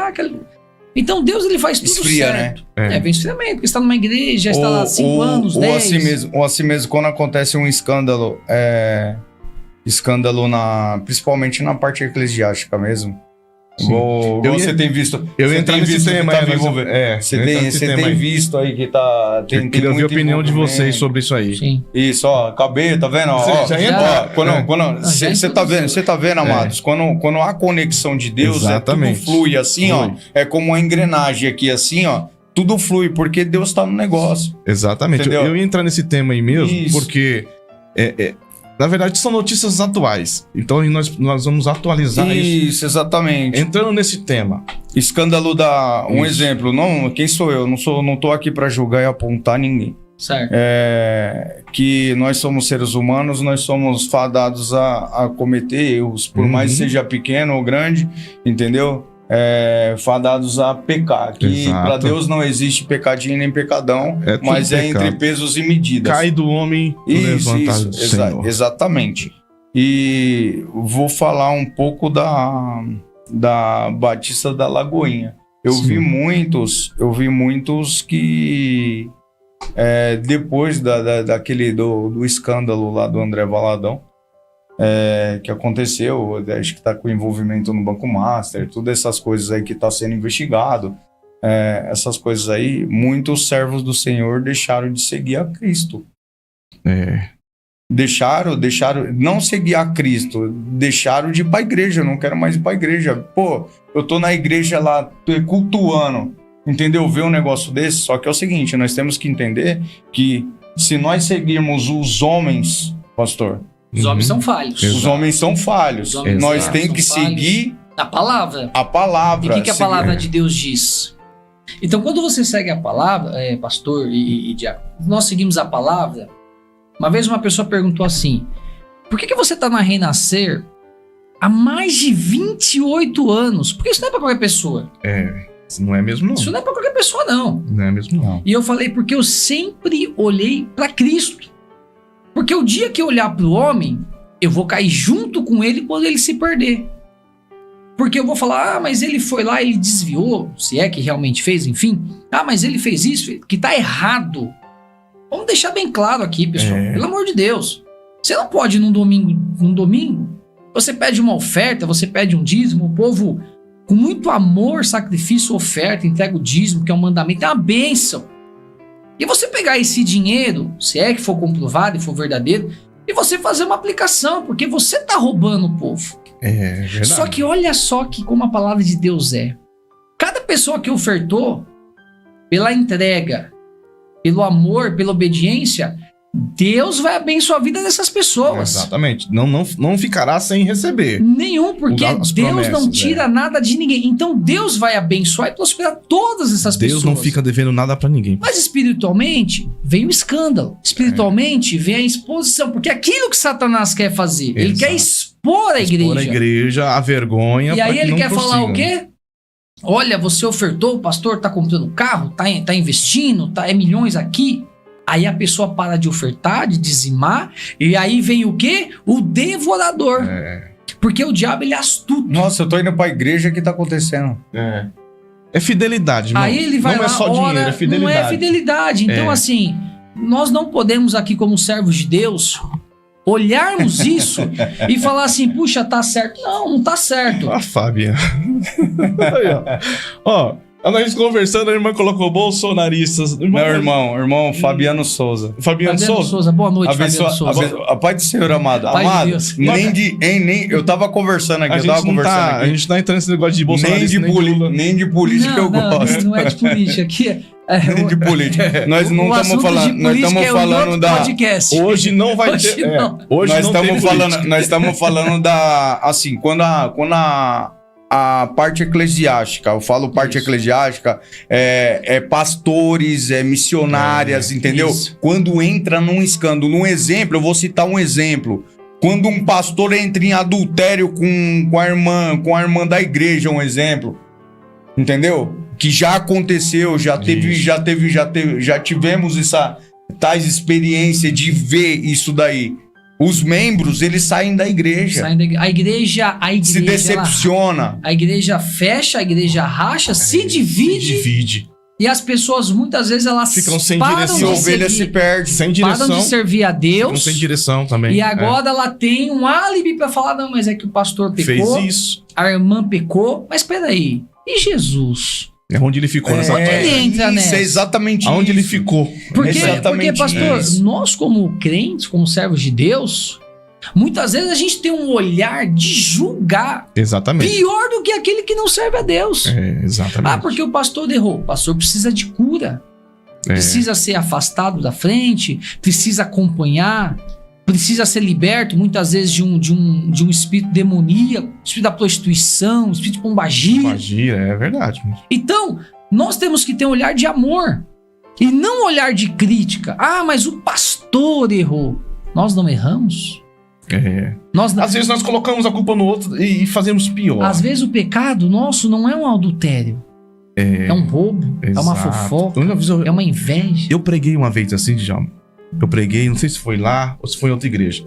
Então Deus, ele faz tudo Esfria, certo. né? Vem esfriamento, porque está numa igreja, já está lá 5 anos, 10. Ou assim mesmo, quando acontece um escândalo, principalmente na parte eclesiástica mesmo. Você tem visto. Eu ia entrar nesse tema aí. Você tem visto aí que tá. Eu queria ouvir a opinião de vocês sobre isso aí. Sim. Isso, ó, acabei, tá vendo? Você tá vendo, amados? Quando há conexão de Deus, tudo flui assim, ó. É como uma engrenagem aqui, assim, ó. Tudo flui, porque Deus tá no negócio. Exatamente. Entendeu? Eu ia entrar nesse tema aí mesmo, porque Na verdade, são notícias atuais. Então nós vamos atualizar isso. Isso, exatamente. Entrando nesse tema. Escândalo da... Um Isso. exemplo. Não, quem sou eu? Não tô aqui para julgar e apontar ninguém. Certo. Que nós somos seres humanos, nós somos fadados a cometer erros, por mais seja pequeno ou grande, entendeu? Fadados a pecar. Que Exato. para Deus não existe pecadinho nem pecadão, É tudo mas é pecado. entre pesos e medidas. Cai do homem e levanta do Senhor. Exatamente. E vou falar um pouco da Batista da Lagoinha. Eu Sim. vi muitos que depois daquele do escândalo lá do André Valadão, que aconteceu, acho que está com envolvimento no Banco Master, todas essas coisas aí que está sendo investigado, essas coisas aí, muitos servos do Senhor deixaram de seguir a Cristo. Deixaram, não seguir a Cristo, deixaram de ir para a igreja, eu não quero mais ir para a igreja. Pô, eu tô na igreja lá, cultuando, entendeu? Ver um negócio desse, só que é o seguinte, nós temos que entender que se nós seguirmos os homens, pastor, Os homens são falhos. os homens são falhos. Os homens Nós são temos que falhos. seguir A palavra. a palavra. E o que a palavra de Deus diz? Então, quando você segue a palavra, pastor e diácono, nós seguimos a palavra. Uma vez uma pessoa perguntou assim: por que você está na Renascer há mais de 28 anos? Porque isso não é para qualquer pessoa. Isso não é mesmo, não. Isso não é para qualquer pessoa, não. Não é mesmo, não. E eu falei porque eu sempre olhei para Cristo. Porque o dia que eu olhar para o homem, eu vou cair junto com ele quando ele se perder. Porque eu vou falar, mas ele foi lá, ele desviou, se é que realmente fez, enfim. Mas ele fez isso, que tá errado. Vamos deixar bem claro aqui, pessoal. Pelo amor de Deus. Você não pode num domingo, você pede uma oferta, você pede um dízimo, o povo, com muito amor, sacrifício, oferta, entrega o dízimo, que é um mandamento, é uma bênção. E você pegar esse dinheiro, se é que for comprovado e for verdadeiro, e você fazer uma aplicação, porque você tá roubando o povo. É verdade. Só que olha só que como a palavra de Deus é. Cada pessoa que ofertou, pela entrega, pelo amor, pela obediência, Deus vai abençoar a vida dessas pessoas. Exatamente. Não ficará sem receber. Nenhum, porque As Deus promessas, não tira nada de ninguém. Então Deus vai abençoar e prosperar todas essas pessoas. Deus não fica devendo nada pra ninguém. Mas espiritualmente vem o escândalo. Espiritualmente vem a exposição. Porque é aquilo que Satanás quer fazer. Ele Exato. quer expor a igreja. Expor a igreja, a vergonha. E pra aí que ele não quer falar o prossiga. quê? Olha, você ofertou, o pastor tá comprando carro, tá investindo, é milhões aqui. Aí a pessoa para de ofertar, de dizimar, e aí vem o quê? O devorador. Porque o diabo, ele é astuto. Nossa, eu tô indo pra igreja, o que tá acontecendo? É fidelidade, irmão. Aí ele vai não lá, é só ora, dinheiro, é fidelidade. não é fidelidade. Então, assim, nós não podemos aqui como servos de Deus olharmos isso e falar assim, puxa, tá certo. Não tá certo. A Fábia. Aí, ó, nós conversando, a irmã colocou bolsonaristas. Meu irmão Fabiano Souza. Fabiano Souza. Boa noite, Fabiano Souza. A paz do Senhor, amado. Paz de Amado, Deus. nem eu tava conversando aqui, A gente tá entrando nesse negócio de bolsonarista. Nem de política eu gosto. Não é de política. Aqui Nem de política. Nós não estamos falando, nós estamos falando da... podcast. Hoje não vai Hoje ter. não. Hoje nós não estamos tem falando, política. nós estamos falando da, assim, quando a parte eclesiástica, eu falo parte eclesiástica, pastores, missionárias, entendeu? isso. Quando entra num escândalo, um exemplo, eu vou citar um exemplo. Quando um pastor entra em adultério com a irmã da igreja, um exemplo, entendeu? Que já aconteceu, já tivemos tais experiência de ver isso daí. Os membros, eles saem da igreja. A igreja Se decepciona. A igreja fecha, a igreja racha, se divide. E as pessoas, muitas vezes, elas Ficam sem param direção. E de a ovelha seguir, se perde. Sem param direção. de servir a Ficam Deus. sem direção também. E agora ela tem um álibi para falar, não, mas é que o pastor pecou, Fez isso. a irmã pecou. Mas peraí, e Jesus? É onde ele ficou nessa Ele entra isso, nessa. é exatamente Aonde ele isso. ficou. Porque, Exatamente pastor, isso. nós como crentes, como servos de Deus, muitas vezes a gente tem um olhar de julgar Exatamente. pior do que aquele que não serve a Deus. Exatamente. Porque o pastor errou. O pastor precisa de cura. Precisa ser afastado da frente, precisa acompanhar. precisa ser liberto, muitas vezes, de um espírito demoníaco, espírito da prostituição, espírito de pombagira. Magia, é verdade. Então, nós temos que ter um olhar de amor e não um olhar de crítica. Ah, mas o pastor errou. Nós não erramos? É. Nós, Às vezes nós colocamos a culpa no outro e fazemos pior. às vezes o pecado nosso não é um adultério. É um roubo, é uma Exato. fofoca, Uma vez é uma inveja. eu preguei uma vez assim, Djalma. Eu preguei, não sei se foi lá ou se foi em outra igreja.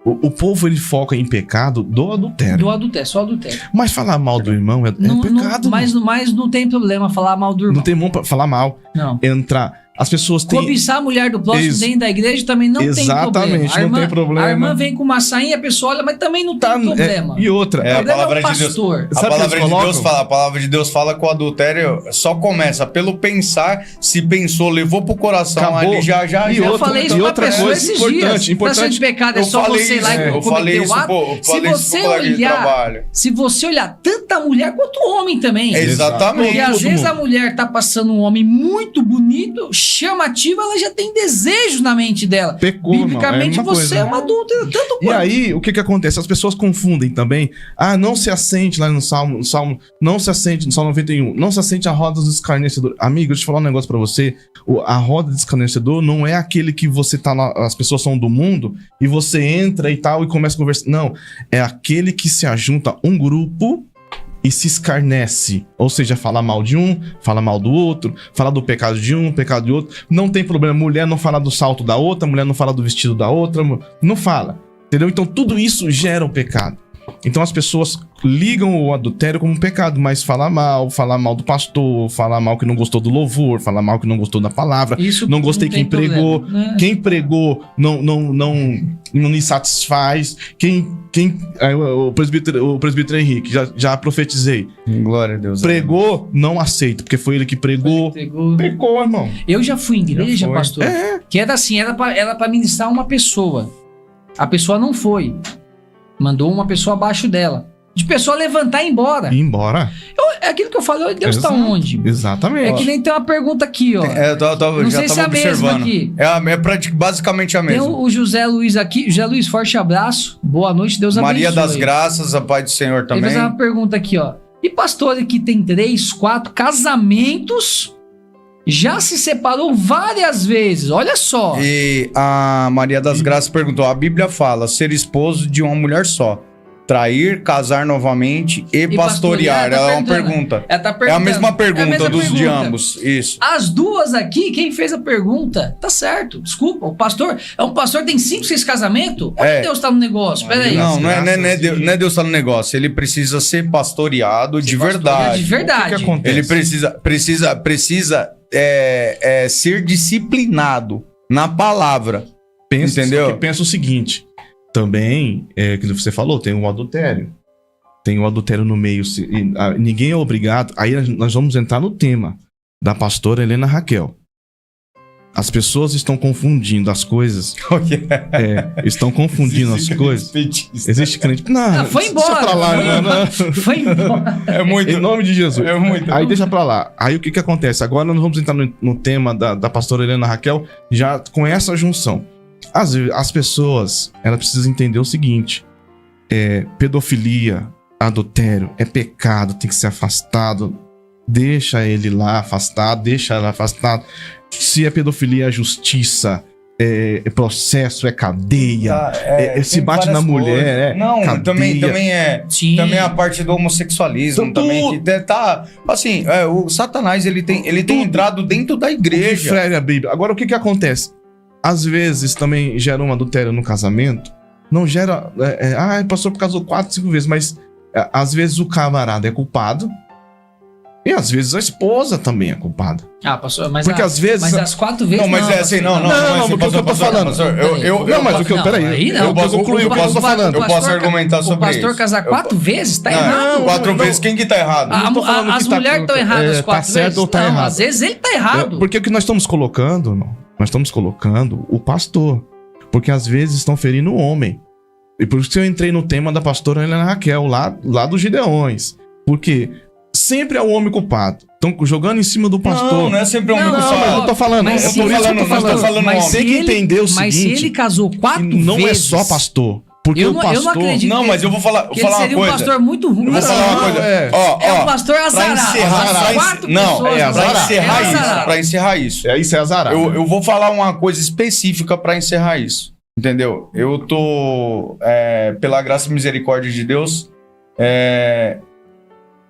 O povo, ele foca em pecado do adultério. Do adultério, só adultério. Mas falar mal do irmão é pecado. Mas não tem problema falar mal do irmão. Não tem mão pra falar mal. Não. Entrar. As pessoas têm... Cobiçar a mulher do próximo Ex- dentro da igreja também não tem problema. Exatamente, A não irmã- tem problema. A irmã vem com uma sainha, a pessoa olha, mas também não tem problema. E outra. É, a O problema palavra é o de Deus. pastor. A Sabe o que palavra eles de Deus colocam? fala, a palavra de Deus fala que o adultério só começa pelo pensar, se pensou, levou pro coração, Acabou. ali já. E Eu outra- falei isso e pra outra pessoa coisa esses importante, dias. Taxa de pecado é Eu só falei você ir lá isso, e eu cometer falei o isso, ato. pô, eu Se falei isso você pro colega de olhar, trabalho. se você olhar tanto a mulher quanto o homem também. Exatamente. Porque às Todo vezes mundo. a mulher tá passando um homem muito bonito, chamativo, ela já tem desejo na mente dela. Pecou, irmão. Biblicamente, É a mesma você coisa. é uma adulta, tanto E quanto. aí, o que que acontece? As pessoas confundem também. Ah, não se assente lá no Salmo, não se assente no Salmo 91, não se assente a roda dos escarnecedores. Amigo, deixa eu falar um negócio pra você. A roda do escarnecedor não é aquele que você tá lá, as pessoas são do mundo e você entra e tal e começa a conversar. Não, é aquele que se ajunta um grupo e se escarnece. Ou seja, fala mal de um, fala mal do outro, fala do pecado de um, pecado de outro. Não tem problema, mulher não fala do salto da outra, mulher não fala do vestido da outra, não fala. Entendeu? Então tudo isso gera o pecado. Então as pessoas ligam o adultério como um pecado, mas falar mal do pastor, falar mal que não gostou do louvor, falar mal que não gostou da palavra, Isso não gostei tem quem pregou, problema, né? quem pregou não me satisfaz, o presbítero Henrique, já profetizei, Glória a Deus. pregou, não aceito, porque foi ele que pregou, pecou, irmão. Eu já fui em igreja, Já foi. pastor, que era assim, era pra ministrar uma pessoa. A pessoa não foi. Mandou uma pessoa abaixo dela. De pessoa levantar e ir embora. E embora. É aquilo que eu falei, Deus tá Exato. onde? Exatamente. É que nem tem uma pergunta aqui, ó. Eu Não já sei se é tava a mesma observando. aqui. Basicamente a Tem mesma. o José Luiz aqui. José Luiz, forte abraço. Boa noite, Deus abençoe. Maria das Graças, a paz do Senhor Ele também. fez uma pergunta aqui, ó. E pastor que tem 3, 4 casamentos, já se separou várias vezes. Olha só. E a Maria das Graças perguntou: a Bíblia fala ser esposo de uma mulher só, trair, casar novamente e pastorear. pastorear, tá Ela é uma perguntando. pergunta. Ela tá É a perguntando. mesma pergunta É a mesma dos de pergunta. ambos. Isso. As duas aqui, quem fez a pergunta, tá certo. Desculpa, o pastor tem 5, 6 casamentos? Onde É. Deus tá no negócio? Pera aí. Não, não é graças Deus, de- não é Deus tá no negócio. Ele precisa ser pastoreado de É verdade. de verdade. O que acontece? Ele precisa ser disciplinado na palavra. Pensa, Entendeu? só que pensa o seguinte, também, que você falou, tem um adultério. Tem o adultério no meio. Ninguém é obrigado. Aí nós vamos entrar no tema da pastora Helena Raquel. As pessoas estão confundindo as coisas. Estão confundindo as coisas. Existe crente. Não, Foi embora. Deixa pra lá, não. Foi embora. É muito. Em nome de Jesus. É muito. Aí deixa pra lá. Aí o que acontece? Agora nós vamos entrar no tema da pastora Helena Raquel, já com essa junção. As pessoas, elas precisam entender o seguinte: pedofilia, adultério, é pecado, tem que ser afastado. Deixa ele lá afastado, deixa ela afastado. Se é pedofilia, é justiça, é processo, é cadeia. Se tem bate várias na mulher, coisas. Não, cadeia. também é. Sim. Também a parte do homossexualismo Então, também. Que tá. Assim, o Satanás ele tem entrado dentro da igreja. Frega a Bíblia. Agora, o que acontece? Às vezes também gera um adultério no casamento. Não gera. Pastor casou 4, 5 vezes, mas às vezes o camarada é culpado. E às vezes a esposa também é culpada. Pastor, mas Porque às vezes- Mas as 4 vezes. Não, mas é assim, não, porque o que eu tô falando. Não, mas o que eu. Peraí. Aí não. Eu posso concluir o que eu tô falando. Eu posso argumentar sobre O pastor isso. casar 4 vezes, tá errado. Não, 4 não. vezes, quem que tá errado? não tô falando As que tá- mulheres estão erradas tá 4 certo vezes. ou tá Não, errado. às vezes ele tá errado. Porque o que nós estamos colocando, nós estamos colocando o pastor. Porque às vezes estão ferindo o homem. E por isso que eu entrei no tema da pastora Helena Raquel, lá dos Gideões. Porque sempre é o homem culpado. Estão jogando em cima do pastor. Não é sempre um Não, único não, só. Mas eu tô falando, Mas eu se tô ele- falando, eu tô falando, falando mas tem que entender o seguinte, Mas se ele casou 4 que não vezes... é só pastor. Porque Eu o não pastor... acredito. Não, mas eu vou falar, que ele seria uma um coisa. pastor muito ruim. Eu vou falar uma Não, coisa. é. É um pastor azarado. Pra encerrar isso. Isso é azarado. Eu vou falar uma coisa específica pra encerrar isso. Entendeu? Eu tô, pela graça e misericórdia de Deus,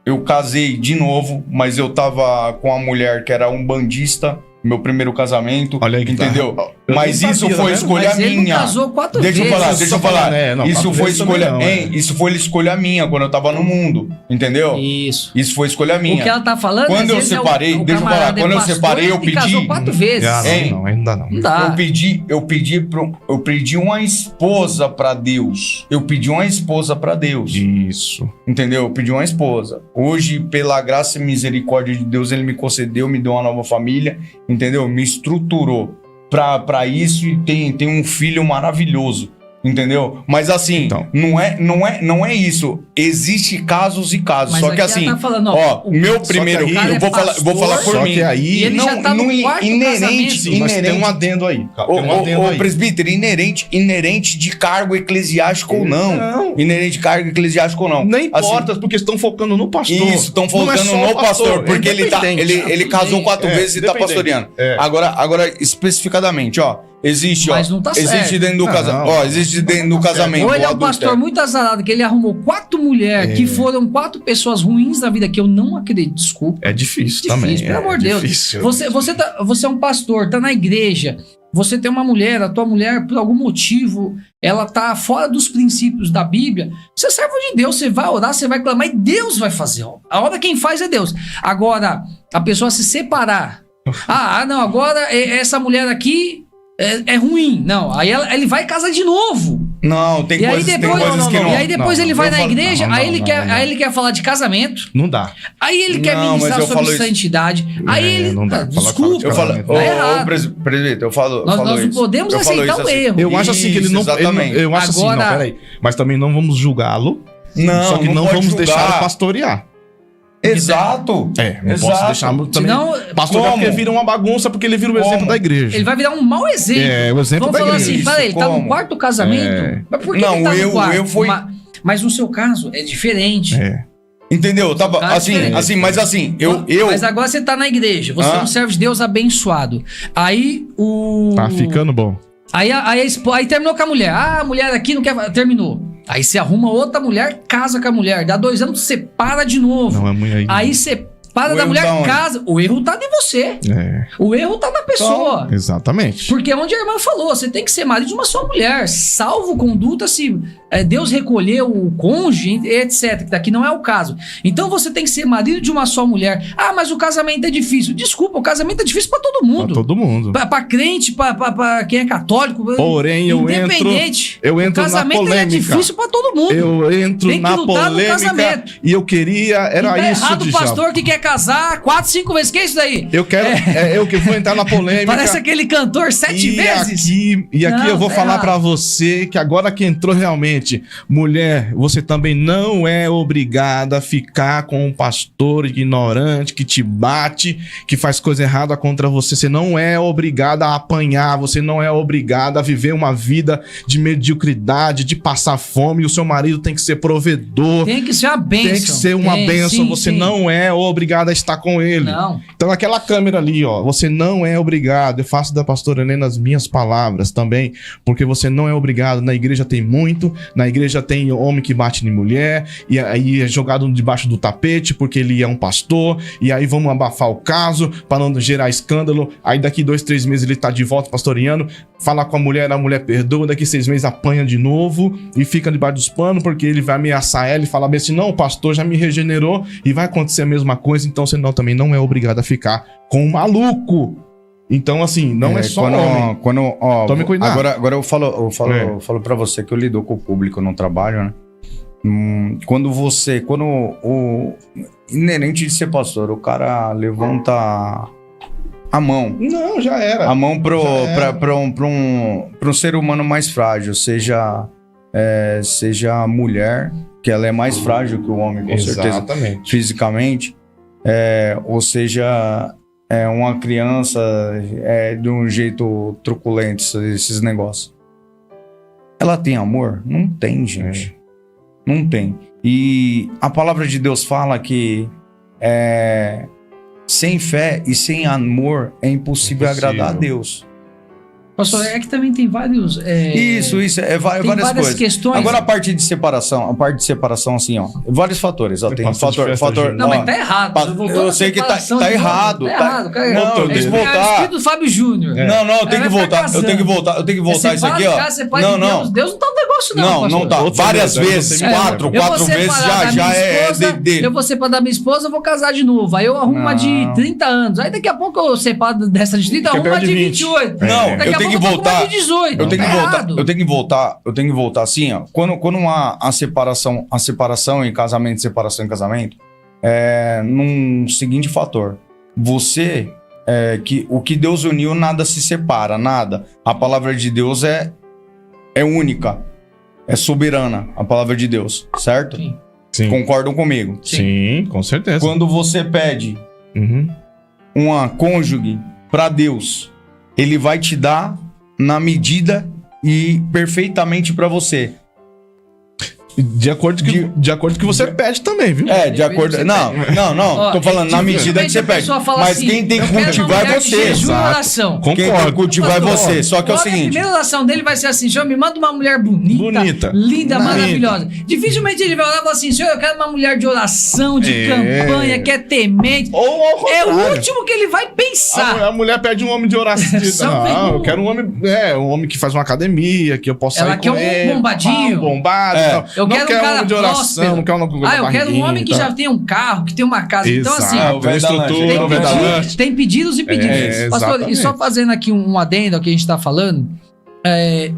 eu casei de novo, mas eu tava com uma mulher que era umbandista, meu primeiro casamento. Olha aí que entendeu? tá. Eu Mas não isso sabia, foi né? escolha Mas ele não minha. casou 4 Deixa vezes. eu falar, deixa eu falar. Não, Isso 4 foi vezes também escolha, não, isso foi escolha minha quando eu tava no mundo, entendeu? Isso. Isso foi escolha O minha. que ela tá falando, Quando às eu vezes, separei, o deixa eu falar, camarada quando eu pastor, separei, eu ele casou pedi- 4 vezes. Ah, não, ainda não. Não dá. Eu pedi uma esposa pra Deus. Eu pedi uma esposa pra Deus. Isso. Entendeu? Eu pedi uma esposa. Hoje, pela graça e misericórdia de Deus, ele me concedeu, me deu uma nova família, entendeu? Me estruturou pra isso e tem um filho maravilhoso. Entendeu? Mas assim, Então. não é isso. Existe casos e casos. Mas só que aqui assim, ela tá falando, o meu primeiro, aí, eu vou falar por Só mim. que aí... E ele já tá no quarto casamento. Sim, mas tem um adendo aí. Tem um adendo aí. Presbítero, inerente de cargo eclesiástico ou não. Não. Inerente de cargo eclesiástico ou não. Nem importa, porque estão focando no pastor. Isso, estão Não é focando só no o pastor, porque ele independente. casou 4 vezes e tá independente. pastoreando. É. Agora, especificadamente, ó, existe, Mas ó, não tá existe certo. dentro do Não, casamento, ó, existe dentro do casamento. Ou ele é o um pastor adultério. muito azarado, que ele arrumou 4 mulheres, que foram 4 pessoas ruins na vida, que eu não acredito, desculpa. É difícil também. Pelo amor de Deus. Difícil. Você é um pastor, tá na igreja, você tem uma mulher, a tua mulher, por algum motivo, ela tá fora dos princípios da Bíblia, você é servo de Deus, você vai orar, você vai clamar e Deus vai fazer. A obra quem faz é Deus. Agora, a pessoa se separar. Não, agora essa mulher aqui é ruim. Não, aí ele vai casar de novo. Não, tem E aí coisas, depois, tem coisas que não. e aí depois não, ele vai eu na falo- igreja, não, aí não, ele não, quer, não. aí ele quer falar de casamento. Não dá. Aí ele quer Não, ministrar mas eu sobre falo isso. santidade. Aí ele. não dá. Desculpa. Eu falo, Tá errado. presbítero, eu falo Nós não isso. podemos Eu falo aceitar isso o assim. erro. Eu acho assim que ele não... Exatamente. Eu acho assim, Agora- não, peraí. Mas também não vamos julgá-lo. Não, só que não pode vamos julgar. deixar pastorear. Exato. Não Exato. posso deixar também Senão, pastorear como? porque vira uma bagunça, porque ele vira o exemplo Como? da igreja. ele vai virar um mau exemplo. O exemplo Vamos da falar igreja. assim, Isso, peraí, ele tá no como? quarto casamento. Mas por que Não, ele tá no eu quarto? fui- Mas no seu caso é diferente. Entendeu? Tava Tá assim, diferente. mas assim, eu Mas agora você tá na igreja, você é um servo de Deus abençoado. Aí o. Tá ficando bom. Aí terminou com a mulher. A mulher aqui não quer. Terminou. Aí você arruma outra mulher, casa com a mulher. Dá 2 anos, separa de novo. Não é muito aí. Aí separa O da erro mulher, tá onde? casa. O erro tá em você. O erro tá na pessoa. Exatamente. Porque é onde a irmã falou, você tem que ser marido de uma só mulher, salvo conduta se Deus recolheu o cônjuge, etc. Que daqui não é o caso. Então você tem que ser marido de uma só mulher. Mas o casamento é difícil. Desculpa, o casamento é difícil pra todo mundo. Pra todo mundo. Pra crente, pra quem é católico. Porém, eu independente. entro O casamento na polêmica. é difícil pra todo mundo. Eu entro Tem que na lutar no polêmica casamento. e eu queria... Era E tá isso, errado o Djalma. pastor que quer casar 4, 5 vezes. Que é isso daí? Eu quero... eu que vou entrar na polêmica. Parece aquele cantor 7 vezes. Aqui Não, eu vou tá falar errado. pra você que agora que entrou realmente, mulher, você também não é obrigada a ficar com um pastor ignorante que te bate, que faz coisa errada contra você. Você não é obrigada a apanhar, você não é obrigada a viver uma vida de mediocridade, de passar fome. E o seu marido tem que ser provedor. Tem que ser uma bênção. Tem que ser uma bênção, sim, você sim. não é obrigado a estar com ele. Não. Então, aquela câmera ali, ó, você não é obrigado. Eu faço da pastora Helena as minhas palavras também, porque você não é obrigado. Na igreja tem muito, na igreja tem homem que bate em mulher, e aí é jogado debaixo do tapete porque ele é um pastor, e aí vamos abafar o caso para não gerar escândalo. Aí daqui 2, 3 meses ele tá de volta pastoreando, fala com a mulher perdoa, daqui 6 meses apanha de novo e fica debaixo dos panos porque ele vai ameaçar ela e falar bem assim, não, o pastor já me regenerou e vai acontecer a mesma coisa, então você também não é obrigado a ficar com um maluco. Então, assim, não é só homem. Tome cuidado. Agora eu falo para você que eu lido com o público no trabalho, né? Quando o inerente de ser pastor, o cara levanta a mão. Não, já era. A mão para um ser humano mais frágil, seja a mulher, que ela é mais frágil que o homem, com certeza, Exatamente. fisicamente. ou seja, uma criança de um jeito truculento, esses negócios. Ela tem amor? Não tem, gente. Não tem. E a palavra de Deus fala que sem fé e sem amor é impossível agradar a Deus. Pastor, é que também tem vários... Isso, várias coisas. Questões. Agora a parte de separação assim, ó, vários fatores. Ó, tem um fator... Não, mas tá errado. Eu sei que tá errado. Tá errado, cara. Não, tem que voltar. Do Fábio Júnior. Não, eu tenho que voltar. Eu tenho que voltar isso aqui, ó. Não. Deus não tá um negócio, não. Não tá. Várias vezes, quatro vezes já é dele. Eu vou separar da minha esposa, eu vou casar de novo. Aí eu arrumo uma de 30 anos. Aí daqui a pouco eu separo dessa de 30, arrumo uma de 28. Não, eu tenho que voltar. Eu tenho que voltar assim, ó. Quando há a separação em casamento, num seguinte fator. Você, o que Deus uniu, nada se separa, nada. A palavra de Deus é única, é soberana, a palavra de Deus, certo? Sim. Concordam comigo? Sim, com certeza. Quando você pede uma cônjuge para Deus, Ele vai te dar na medida e perfeitamente para você. De acordo com que você pede também, viu? De acordo... Não. Tô falando na medida que você pede. Mas assim, quem tem que cultivar é você. Oração. Quem tem que cultivar é você. Só que é o seguinte... A primeira oração dele vai ser assim: Senhor, me manda uma mulher bonita. Linda, maravilhosa. Dificilmente ele vai orar e falar assim: Senhor, eu quero uma mulher de oração, de campanha, que é temente. É o último que ele vai pensar. A mulher pede um homem de oração. Não, eu quero um homem que faz uma academia, que eu possa sair com ele. Ela quer um bombadinho. Bombado. Eu quero um cara de oração, não quero eu quero um homem que já tem um carro, que tem uma casa. Exato. Então, assim, tem pedidos e pedidos. Pastor, e só fazendo aqui um adendo ao que a gente tá falando,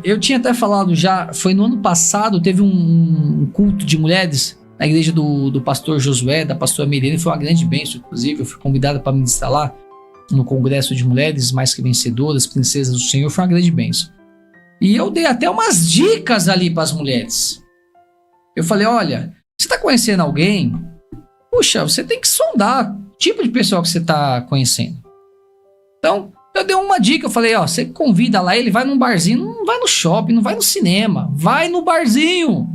eu tinha até falado já, foi no ano passado, teve um culto de mulheres na igreja do pastor Josué, da pastora Mirene, foi uma grande bênção, inclusive, eu fui convidado para ministrar lá, no congresso de mulheres mais que vencedoras, princesas do Senhor, foi uma grande bênção. E eu dei até umas dicas ali para as mulheres. Eu falei, olha, você tá conhecendo alguém? Puxa, você tem que sondar o tipo de pessoa que você tá conhecendo. Então, eu dei uma dica, eu falei, você convida lá ele, vai num barzinho, não vai no shopping, não vai no cinema, vai no barzinho.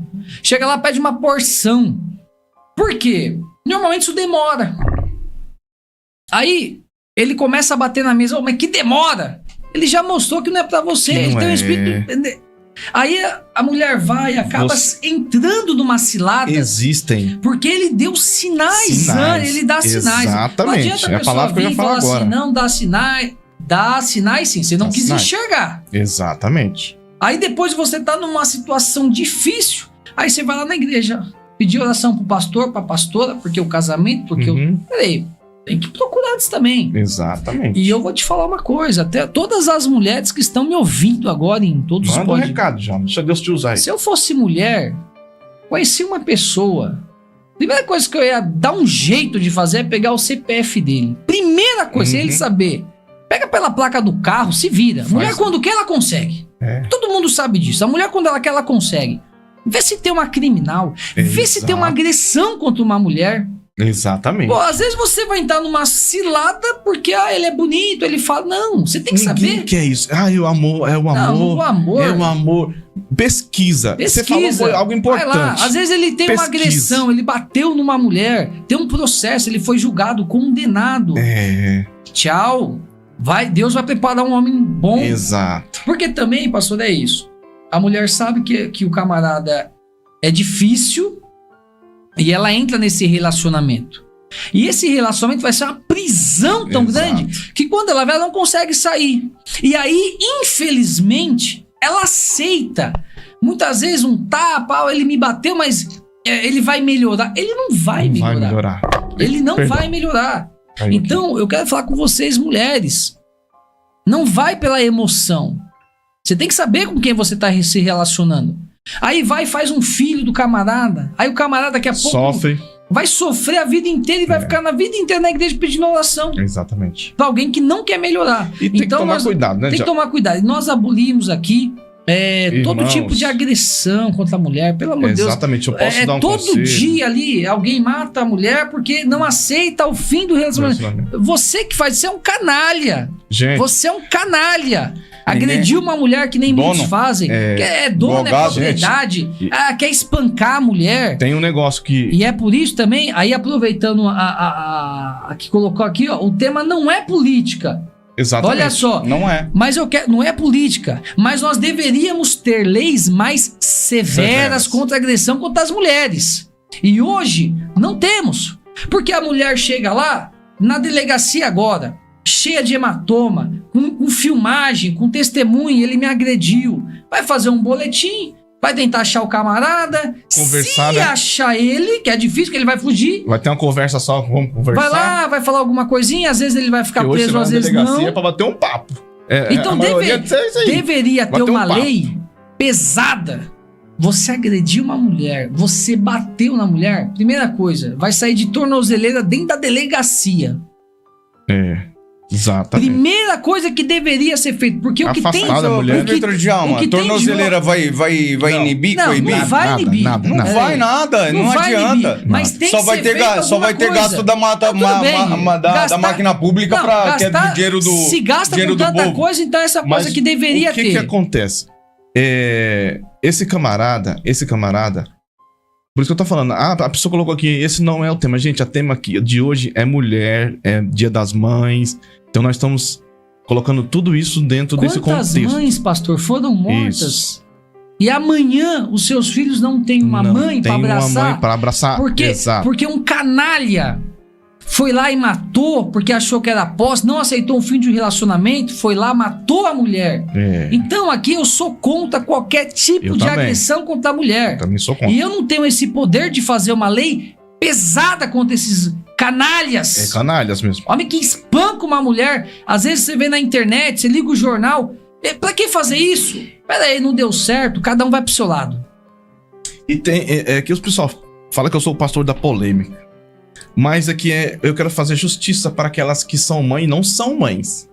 Chega lá, pede uma porção. Por quê? Normalmente isso demora. Aí, ele começa a bater na mesa, mas que demora? Ele já mostrou que não é pra você, ele tem um espírito... Aí a mulher vai e acaba entrando numa cilada. Existem. Porque ele deu sinais. Ele dá sinais. Exatamente. Não adianta a pessoa vir e falar assim, não dá sinais. Dá sinais sim, você não quis enxergar. Exatamente. Aí depois você tá numa situação difícil, aí você vai lá na igreja, pedir oração pro pastor, pra pastora, porque o casamento, porque Peraí, tem que procurar isso também. Exatamente. E eu vou te falar uma coisa, até todas as mulheres que estão me ouvindo agora em todos os podcasts. Manda um recado, João. Deixa Deus te usar aí. Se eu fosse mulher, conheci uma pessoa, primeira coisa que eu ia dar um jeito de fazer é pegar o CPF dele. Primeira coisa, ele saber. Pega pela placa do carro, se vira. Mulher quando quer, ela consegue. Todo mundo sabe disso. A mulher quando ela quer, ela consegue. Vê se tem uma criminal. Vê se tem uma agressão contra uma mulher. Exatamente. Pô, às vezes você vai entrar numa cilada porque ele é bonito, ele fala, não, você tem que saber. O que é isso? O amor, é o amor. Não, o amor. É o amor. Pesquisa. Você falou algo importante. Vai lá. Às vezes ele tem uma agressão, ele bateu numa mulher, tem um processo, ele foi julgado, condenado. Tchau. Deus vai preparar um homem bom. Exato. Porque também, pastor, é isso. A mulher sabe que o camarada é difícil. E ela entra nesse relacionamento. E esse relacionamento vai ser uma prisão tão grande que quando ela vê, ela não consegue sair. E aí, infelizmente, ela aceita. Muitas vezes um tapa, ele me bateu, mas ele vai melhorar. Ele não vai melhorar. Ele não vai melhorar. Então, eu quero falar com vocês, mulheres. Não vai pela emoção. Você tem que saber com quem você está se relacionando. Aí vai e faz um filho do camarada. Aí o camarada daqui a pouco vai sofrer a vida inteira e vai ficar na vida inteira na igreja pedindo oração. Exatamente. Pra alguém que não quer melhorar. E tem que tomar cuidado, né? Tem que tomar cuidado. E nós abolimos aqui todo Irmãos. tipo de agressão contra a mulher, pelo amor de Deus. Exatamente, eu posso dar um todo conselho. dia ali alguém mata a mulher porque não aceita o fim do relacionamento. Você que faz isso é um canalha. Gente, Você é um canalha. Agrediu uma mulher que nem Dono. muitos fazem. É dono, é Drogado, propriedade. gente. Quer espancar a mulher. tem um negócio que... E é por isso também, aí aproveitando a que colocou aqui, ó, o tema não é política. Exatamente. Olha só. Não é. Mas não é política, mas nós deveríamos ter leis mais severas contra a agressão contra as mulheres. E hoje não temos. Porque a mulher chega lá, na delegacia agora, cheia de hematoma, com filmagem, com testemunha, ele me agrediu. Vai fazer um boletim, vai tentar achar o camarada. Conversar, Se né? achar ele, que é difícil, que ele vai fugir, Vai ter uma conversa só, vamos conversar. vai lá, vai falar alguma coisinha, às vezes ele vai ficar Porque hoje preso, você às vai na vezes delegacia não. pra bater um papo. Então a maioria disso é isso aí. deveria ter Bater um uma papo. lei pesada. Você agrediu uma mulher, você bateu na mulher, primeira coisa, vai sair de tornozeleira dentro da delegacia. Exatamente. Primeira coisa que deveria ser feito, porque o que tem... Afastada a mulher. o que- Pedro Djalma, o que tem de tornozeleira vai Não. inibir, Não, coibir? não vai Nada, inibir. nada, Não nada. vai nada, não vai adianta. inibir, mas tem Só que vai ser ter feito gasto, só vai ter alguma gasto coisa. da Tá tudo bem. Gastar- máquina pública Não, que é do dinheiro do se gasta dinheiro com do tanta povo. coisa, então essa coisa Mas que deveria o que ter. que acontece? Esse camarada, por isso que eu tô falando, a pessoa colocou aqui, esse não é o tema. Gente, o tema aqui de hoje é mulher, é Dia das Mães. Então nós estamos colocando tudo isso dentro desse Quantas contexto. mães, pastor, foram mortas? Isso. E amanhã os seus filhos não têm uma Não mãe tem para abraçar? uma mãe para abraçar. Porque, Exato. porque um canalha foi lá e matou porque achou que era posse, não aceitou o fim de um relacionamento, foi lá, matou a mulher. Então aqui eu sou contra qualquer tipo Eu de também. agressão contra a mulher. Também sou contra. E eu não tenho esse poder de fazer uma lei pesada contra esses canalhas. É canalhas mesmo. Homem que espanca uma mulher. Às vezes você vê na internet, você liga o jornal. Pra que fazer isso? Pera aí, não deu certo, cada um vai pro seu lado. E tem que os pessoal fala que eu sou o pastor da polêmica. Mas aqui eu quero fazer justiça para aquelas que são mães e não são mães.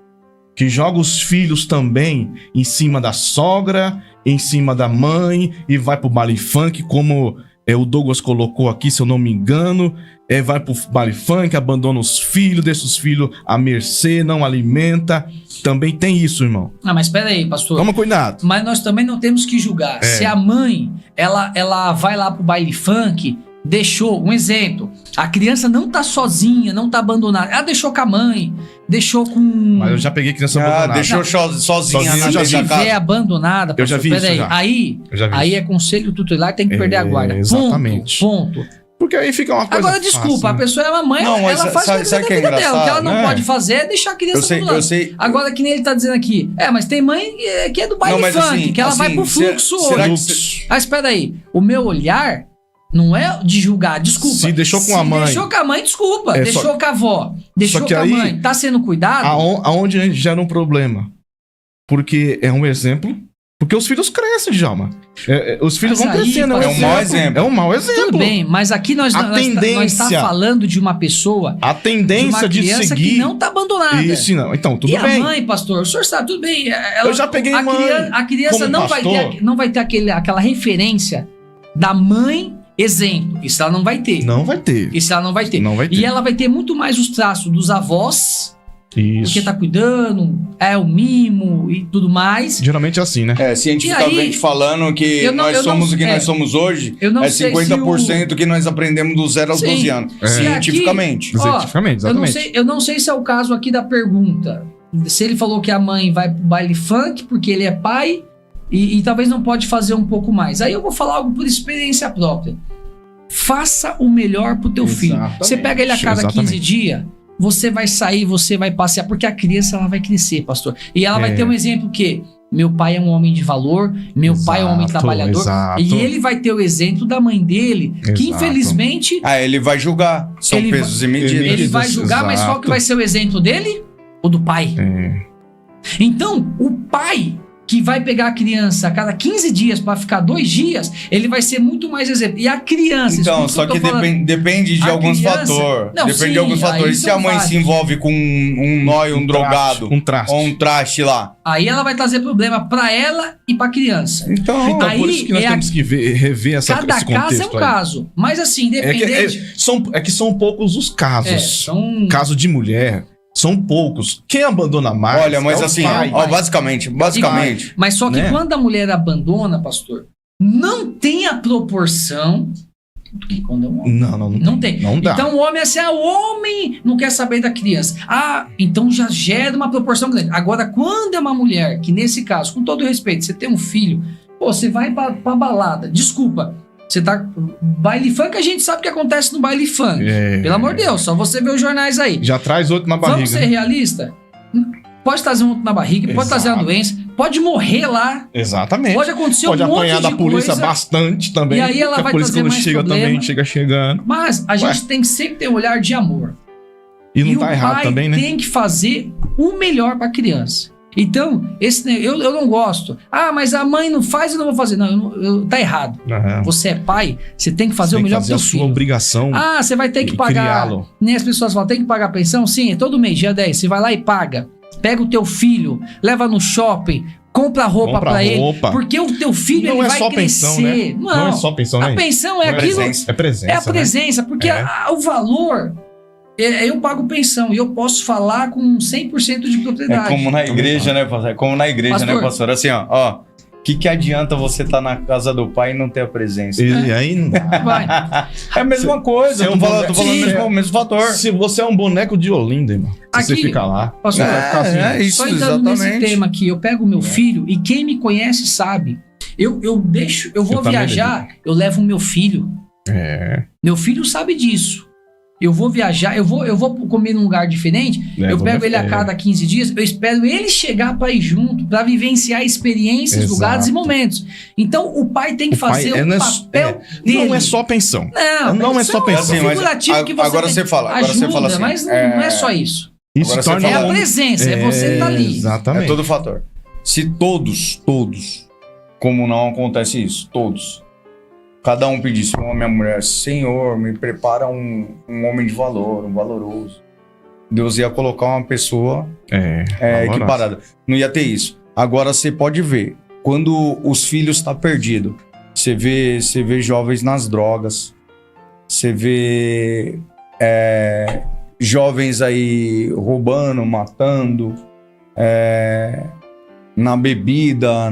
Que jogam os filhos também em cima da sogra, em cima da mãe, e vai pro baile funk, como o Douglas colocou aqui, se eu não me engano. Vai pro baile funk, abandona os filhos, deixa os filhos à mercê, não alimenta. Também tem isso, irmão. Ah, mas pera aí, pastor. Toma cuidado. Mas nós também não temos que julgar. Se a mãe, ela vai lá pro baile funk, deixou, um exemplo, a criança não tá sozinha, não tá abandonada. Ela deixou com a mãe, deixou com... Mas eu já peguei criança abandonada. Deixou sozinha Sozinha, na eu já frente vi. da Se casa. tiver abandonada, Eu já vi pera isso aí, já. aí, Eu já vi aí isso. é conselho tutelar, tem que perder a guarda. Exatamente. Ponto. Porque aí fica uma coisa Agora, desculpa, fácil, a né? pessoa é uma mãe, Não, mas ela faz sabe- a sabe que é vida dela. O que ela engraçado, não né? pode fazer é deixar a criança Eu sei. Agora, que nem ele tá dizendo aqui. Mas tem mãe que é do baile Não, mas funk, assim, que ela vai pro fluxo será hoje. que Mas espera aí, o meu olhar não é de julgar, desculpa. Se deixou com a mãe. Deixou com a mãe, desculpa. É, Deixou só- com a avó. Deixou só que com a aí- mãe. Tá sendo cuidado? Aonde a gente gera um problema? Porque é um exemplo. Porque os filhos crescem, Djalma. Os filhos Mas vão aí, crescendo. é um mau exemplo. É um mau exemplo. Tudo bem, mas aqui nós tá tendência- falando de uma pessoa, A de tendência uma de criança seguir. que não tá abandonada. Isso, não. Então, tudo e bem. a mãe, pastor, o senhor sabe, tudo bem. Eu já peguei mãe A criança como não pastor. não vai ter aquela referência da mãe exemplo. Isso ela não vai ter. Não vai ter. Isso ela não vai ter. Não vai ter. E ela vai ter muito mais os traços dos avós, Isso. porque tá cuidando, o mimo e tudo mais. Geralmente é assim, né? Cientificamente E aí, falando que eu não- nós eu não- somos o que nós somos hoje, Eu não é sei 50% que nós aprendemos do 0 aos Sim. 12 anos. É. Cientificamente. Ó, Cientificamente, Eu não, exatamente. eu não sei se é o caso aqui da pergunta. Se ele falou que a mãe vai pro baile funk porque ele é pai e talvez não pode fazer um pouco mais. Aí eu vou falar algo por experiência própria. Faça o melhor pro teu filho. Exatamente. Você pega ele a cada 15 Exatamente. dias, você vai sair, você vai passear, porque a criança ela vai crescer, pastor. E ela vai ter um exemplo que meu pai é um homem de valor, meu pai é um homem Exato, trabalhador. exato. E ele vai ter o exemplo da mãe dele, que Exato. infelizmente Ele vai julgar. São Ele pesos e medidas. ele vai julgar, mas qual que Exato. vai ser o exemplo dele? O do pai. É. Então, o pai que vai pegar a criança a cada 15 dias para ficar 2 dias, ele vai ser muito mais exemplo. E a criança... Então, só que depende de alguns fatores. Depende de alguns fatores. Se a mãe se envolve com um nóio, um drogado, ou um traste lá. Aí ela vai trazer problema para ela e para a criança. Então aí por isso que nós temos que rever esse contexto. Cada caso é um caso. Mas assim, independente... É que são poucos os casos. Caso de mulher... São poucos. Quem abandona mais... Olha, mas assim, basicamente. Mas só que quando a mulher abandona, pastor, não tem a proporção do que quando é um homem. Não tem. Não dá. Então o homem é assim, o homem não quer saber da criança. Então já gera uma proporção grande. Agora, quando é uma mulher, que nesse caso, com todo respeito, você tem um filho, você vai pra balada, desculpa, você tá... Baile funk, a gente sabe o que acontece no baile funk. Pelo amor de Deus, só você vê os jornais aí. Já traz outro na barriga. Vamos ser realista? Pode trazer um outro na barriga, pode trazer uma doença, pode morrer lá. Exatamente. Pode acontecer um monte de coisa. Pode apanhar da polícia bastante também. E aí ela vai trazer mais problema. Também chega chegando. Mas a gente tem que sempre ter um olhar de amor. E não tá errado também, né? Tem que fazer o melhor pra criança. Então, eu não gosto. Mas a mãe não faz, eu não vou fazer. Não, tá errado. Você é pai, você tem que fazer o melhor pro seu filho. Sua obrigação. Você vai ter que pagar. Nem as pessoas falam, tem que pagar a pensão? Sim, é todo mês, dia 10. Você vai lá e paga. Pega o teu filho, leva no shopping, compra roupa pra ele. Porque o teu filho ele vai crescer. Pensão, né? Não é só pensão, né? A pensão é aquilo. É presença. É a presença, né? Porque o valor. Eu pago pensão e eu posso falar com 100% de propriedade. É como na igreja, né, pastor? Assim, ó. O que adianta você estar na casa do pai e não ter a presença? E aí não vai. É a mesma coisa. Tô falando o mesmo fator. Se você é um boneco de Olinda, irmão. Você fica lá. Pastor, vai ficar assim. Isso, só entrando nesse tema aqui, eu pego o meu filho e quem me conhece sabe. Eu vou viajar, eu levo o meu filho. Meu filho sabe disso. Eu vou viajar, eu vou comer num lugar diferente, eu pego ele a cada 15 dias, eu espero ele chegar para ir junto, para vivenciar experiências, lugares e momentos. Então, o pai tem que fazer o papel dele. Não é só pensão. Não é só pensão. É figurativo que você agora você fala assim. Mas não é só isso. Isso torna a presença, é você estar ali. Exatamente. É todo fator. Se todos, como não acontece isso, todos... Cada um pedisse uma minha mulher, Senhor, me prepara um homem de valor, um valoroso. Deus ia colocar uma pessoa equiparada. Não ia ter isso. Agora você pode ver, quando os filhos estão perdidos, você vê jovens nas drogas, você vê jovens aí roubando, matando, na bebida,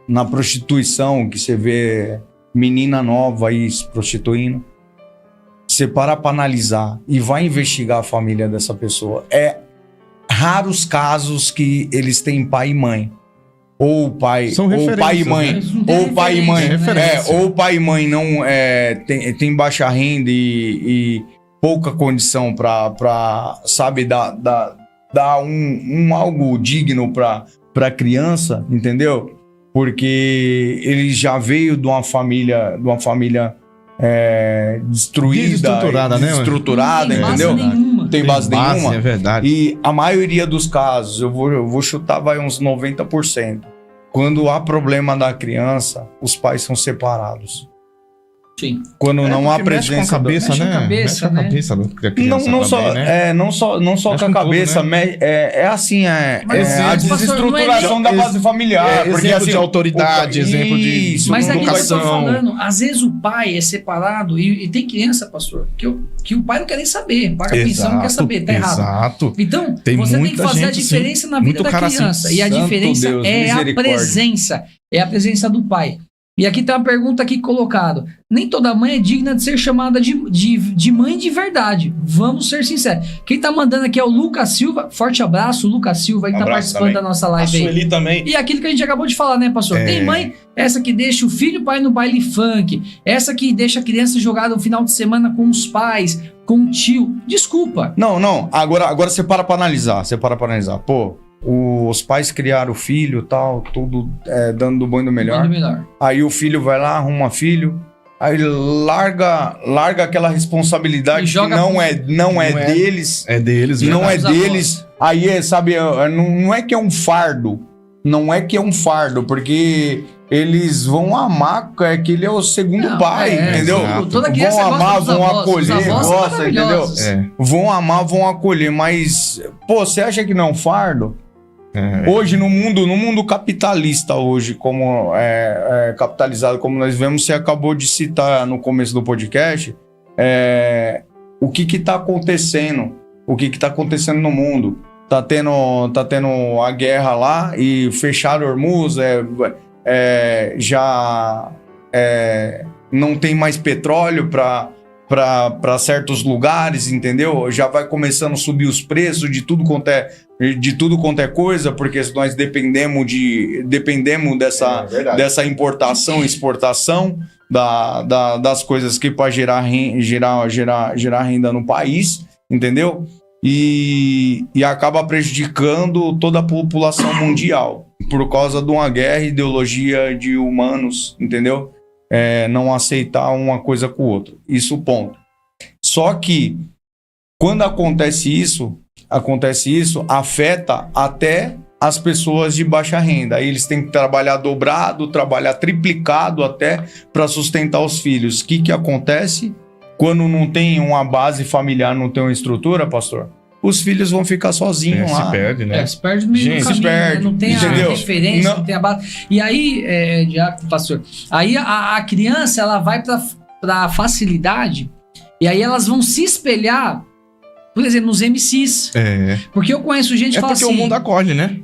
na prostituição, que você vê... menina nova aí se prostituindo, você para pra analisar e vai investigar a família dessa pessoa. É raros casos que eles têm pai e mãe. Ou pai, ou pai e mãe. Ou pai e mãe. Ou pai e mãe não tem baixa renda e pouca condição pra sabe, dar um algo digno pra criança, entendeu? Porque ele já veio de uma família destruída, desestruturada, entendeu? Não tem base nenhuma. É verdade. E a maioria dos casos, eu vou chutar, vai uns 90%. Quando há problema da criança, os pais são separados. Sim. Quando não há presença... Mexe com a cabeça, né? Mexe com a cabeça da criança não só, né? não só com a cabeça, tudo, né? é assim, a desestruturação pastor, da base familiar. Porque, exemplo de autoridade, exemplo de mas é educação. que eu tô falando, às vezes o pai é separado e tem criança, pastor, que o pai não quer nem saber, paga a pensão, não quer saber, tá errado. Exato. Então, você tem que fazer a diferença na vida da criança. Assim, e a diferença é a presença. É a presença do pai. E aqui tem uma pergunta aqui colocado. Nem toda mãe é digna de ser chamada de mãe de verdade. Vamos ser sinceros. Quem tá mandando aqui é o Lucas Silva. Forte abraço, Lucas Silva, aí que tá participando também da nossa live aí. A Sueli também. E aquilo que a gente acabou de falar, né, pastor? Tem mãe, essa que deixa o filho e o pai no baile funk. Essa que deixa a criança jogada no final de semana com os pais, com o tio. Desculpa. Não. Agora você para pra analisar. Pô... Os pais criaram o filho, tal, tudo dando do bom e do melhor. Aí o filho vai lá, arruma filho, aí larga aquela responsabilidade que não é deles. É deles, não é deles. Aí, sabe, não é que é um fardo, não é que é um fardo, porque eles vão amar, que ele é o segundo pai, entendeu? Toda criança vão amar, gosta dos vão avós, acolher, os avós gosta, entendeu? são Vão amar, vão acolher, mas, pô, você acha que não é um fardo? Hoje, no mundo capitalista, hoje, como capitalizado, como nós vemos, você acabou de citar no começo do podcast, o que está acontecendo? O que está acontecendo no mundo? Tá tendo a guerra lá e fecharam Hormuz, já não tem mais petróleo para certos lugares, entendeu? Já vai começando a subir os preços de tudo quanto é coisa, porque nós dependemos dessa importação e exportação das coisas que para gerar renda no país, entendeu? E acaba prejudicando toda a população mundial por causa de uma guerra, ideologia de humanos, entendeu? Não aceitar uma coisa com o outro. Isso, ponto. Só que quando acontece isso, afeta até as pessoas de baixa renda. Aí eles têm que trabalhar dobrado, trabalhar triplicado até para sustentar os filhos. O que acontece? Quando não tem uma base familiar, não tem uma estrutura, pastor, os filhos vão ficar sozinhos lá. Se perde, né? Se perde no meio do caminho, né? Não tem a referência, não tem a base. E aí, pastor, aí a criança, ela vai pra facilidade, e aí elas vão se espelhar, por exemplo, nos MCs. Porque eu conheço gente que fala assim... É porque o mundo acolhe, né?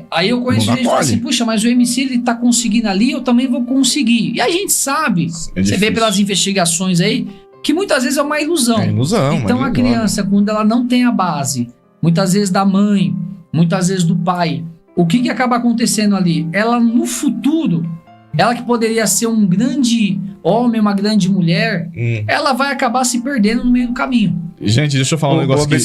Aí eu conheço gente que fala assim, puxa, mas o MC, ele tá conseguindo ali, eu também vou conseguir. E a gente sabe, você vê pelas investigações aí, que muitas vezes é uma ilusão. Então a criança, quando ela não tem a base, muitas vezes da mãe, muitas vezes do pai, o que acaba acontecendo ali? Ela no futuro, ela que poderia ser um grande homem, uma grande mulher, ela vai acabar se perdendo no meio do caminho. Gente, deixa eu falar um negócio aqui.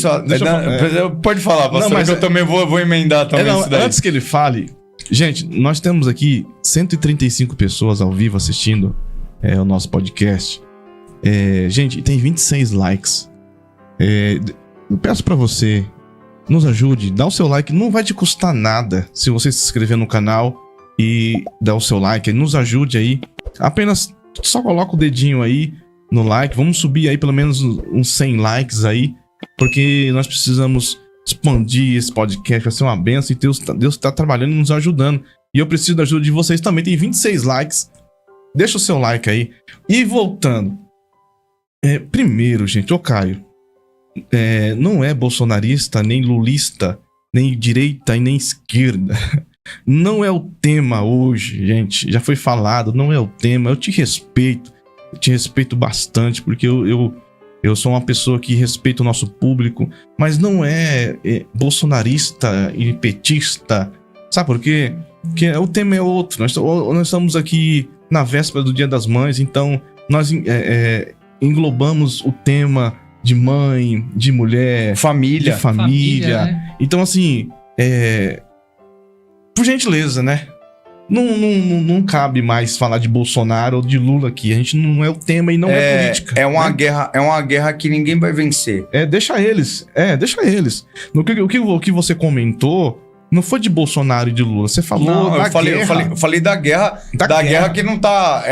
Pode falar, pastor, mas eu também vou emendar também isso daí. Antes que ele fale, gente, nós temos aqui 135 pessoas ao vivo assistindo o nosso podcast. Gente, tem 26 likes. Eu peço pra você, nos ajude, dá o seu like, não vai te custar nada se você se inscrever no canal e dar o seu like, nos ajude aí. Apenas só coloca o dedinho aí no like, vamos subir aí pelo menos uns 100 likes aí, porque nós precisamos expandir esse podcast, vai ser uma benção e Deus tá trabalhando e nos ajudando. E eu preciso da ajuda de vocês também, tem 26 likes. Deixa o seu like aí. E voltando. Primeiro, gente, Caio, não é bolsonarista, nem lulista, nem direita e nem esquerda. Não é o tema hoje, gente. Já foi falado, não é o tema. Eu te respeito bastante, porque eu sou uma pessoa que respeita o nosso público, mas não é bolsonarista e petista. Sabe por quê? Porque o tema é outro. Nós estamos aqui na véspera do Dia das Mães, então nós englobamos o tema de mãe, de mulher, família, de família. Né? Então, assim, por gentileza, né? Não cabe mais falar de Bolsonaro ou de Lula aqui. A gente não é o tema e não é política. É uma guerra que ninguém vai vencer. Deixa eles. O que você comentou não foi de Bolsonaro e de Lula. Você falou eu falei da guerra. Da guerra que não tá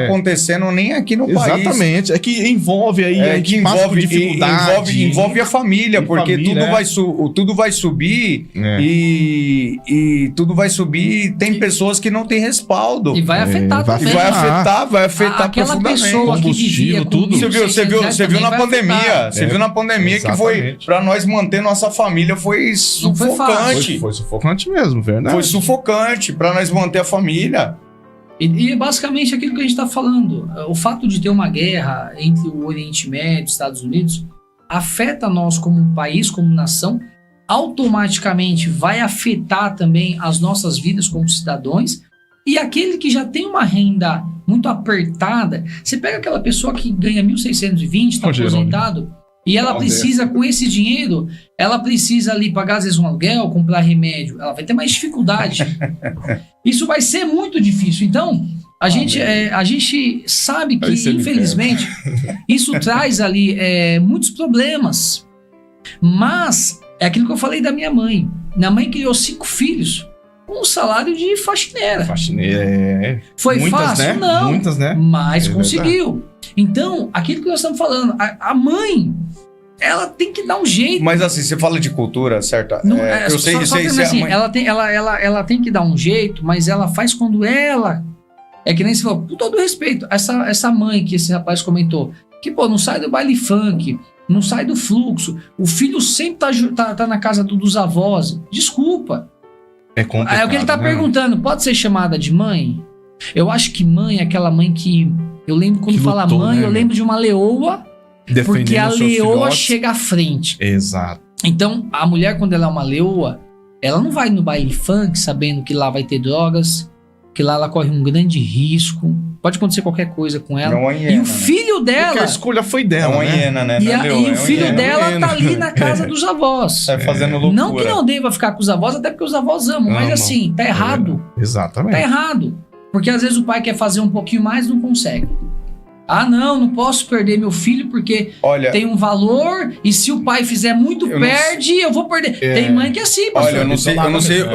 acontecendo nem aqui no país. Exatamente. É que envolve aí. Que envolve a família, porque tudo vai subir e tudo vai subir. Tem pessoas que não têm respaldo. E vai afetar também. Vai afetar aquela profundamente. pessoa que vivia tudo. Você viu na pandemia. Você viu na pandemia que foi pra nós manter nossa família, foi sufocante. Foi sufocante mesmo, verdade. Foi sufocante pra nós manter a família. E é basicamente aquilo que a gente tá falando. O fato de ter uma guerra entre o Oriente Médio e os Estados Unidos afeta nós como país, como nação, automaticamente vai afetar também as nossas vidas como cidadãos. E aquele que já tem uma renda muito apertada, você pega aquela pessoa que ganha 1.620, está aposentado, e ela precisa, com esse dinheiro, ela precisa ali pagar às vezes um aluguel, comprar remédio, ela vai ter mais dificuldade. Isso vai ser muito difícil. Então, a gente sabe que, infelizmente, isso traz ali muitos problemas. Mas, é aquilo que eu falei da minha mãe. Minha mãe criou 5 filhos. com o salário de faxineira. Faxineira. Foi Muitas, fácil? né? Não. Muitas, né? Mas É conseguiu. Então, aquilo que nós estamos falando, a mãe, ela tem que dar um jeito. Mas assim, você fala de cultura, certo? Não, Eu sei, só sei, que, sei, assim, mãe... ela tem que dar um jeito, mas ela faz quando ela... É que nem você falou, com todo respeito, essa mãe que esse rapaz comentou, que, pô, não sai do baile funk, não sai do fluxo, o filho sempre tá na casa dos avós. Desculpa. É complicado, É o que ele tá né? perguntando, pode ser chamada de mãe? Eu acho que mãe é aquela mãe que... Eu lembro quando Que fala lutou, mãe, né, eu lembro de uma leoa, Defendendo porque a os seus leoa filhotes. chega à frente. Exato. Então, a mulher, quando ela é uma leoa, ela não vai no baile funk sabendo que lá vai ter drogas, que lá ela corre um grande risco, pode acontecer qualquer coisa com ela. É uma hiena, E o né? filho Porque dela... a escolha foi É dela, uma né? hiena, né? E, Não é leoa, e é o uma filho hiena. dela hiena. tá ali na casa dos avós. É fazendo loucura. Não que não deva ficar com os avós, até porque os avós amam, mas Amam. assim, tá errado. Exatamente. Tá errado. Porque às vezes o pai quer fazer um pouquinho mais e não consegue. Ah, não posso perder meu filho porque Olha, tem um valor e se o pai fizer muito, Eu não perde, eu vou perder. É. Tem mãe que é assim, pastor. olha, eu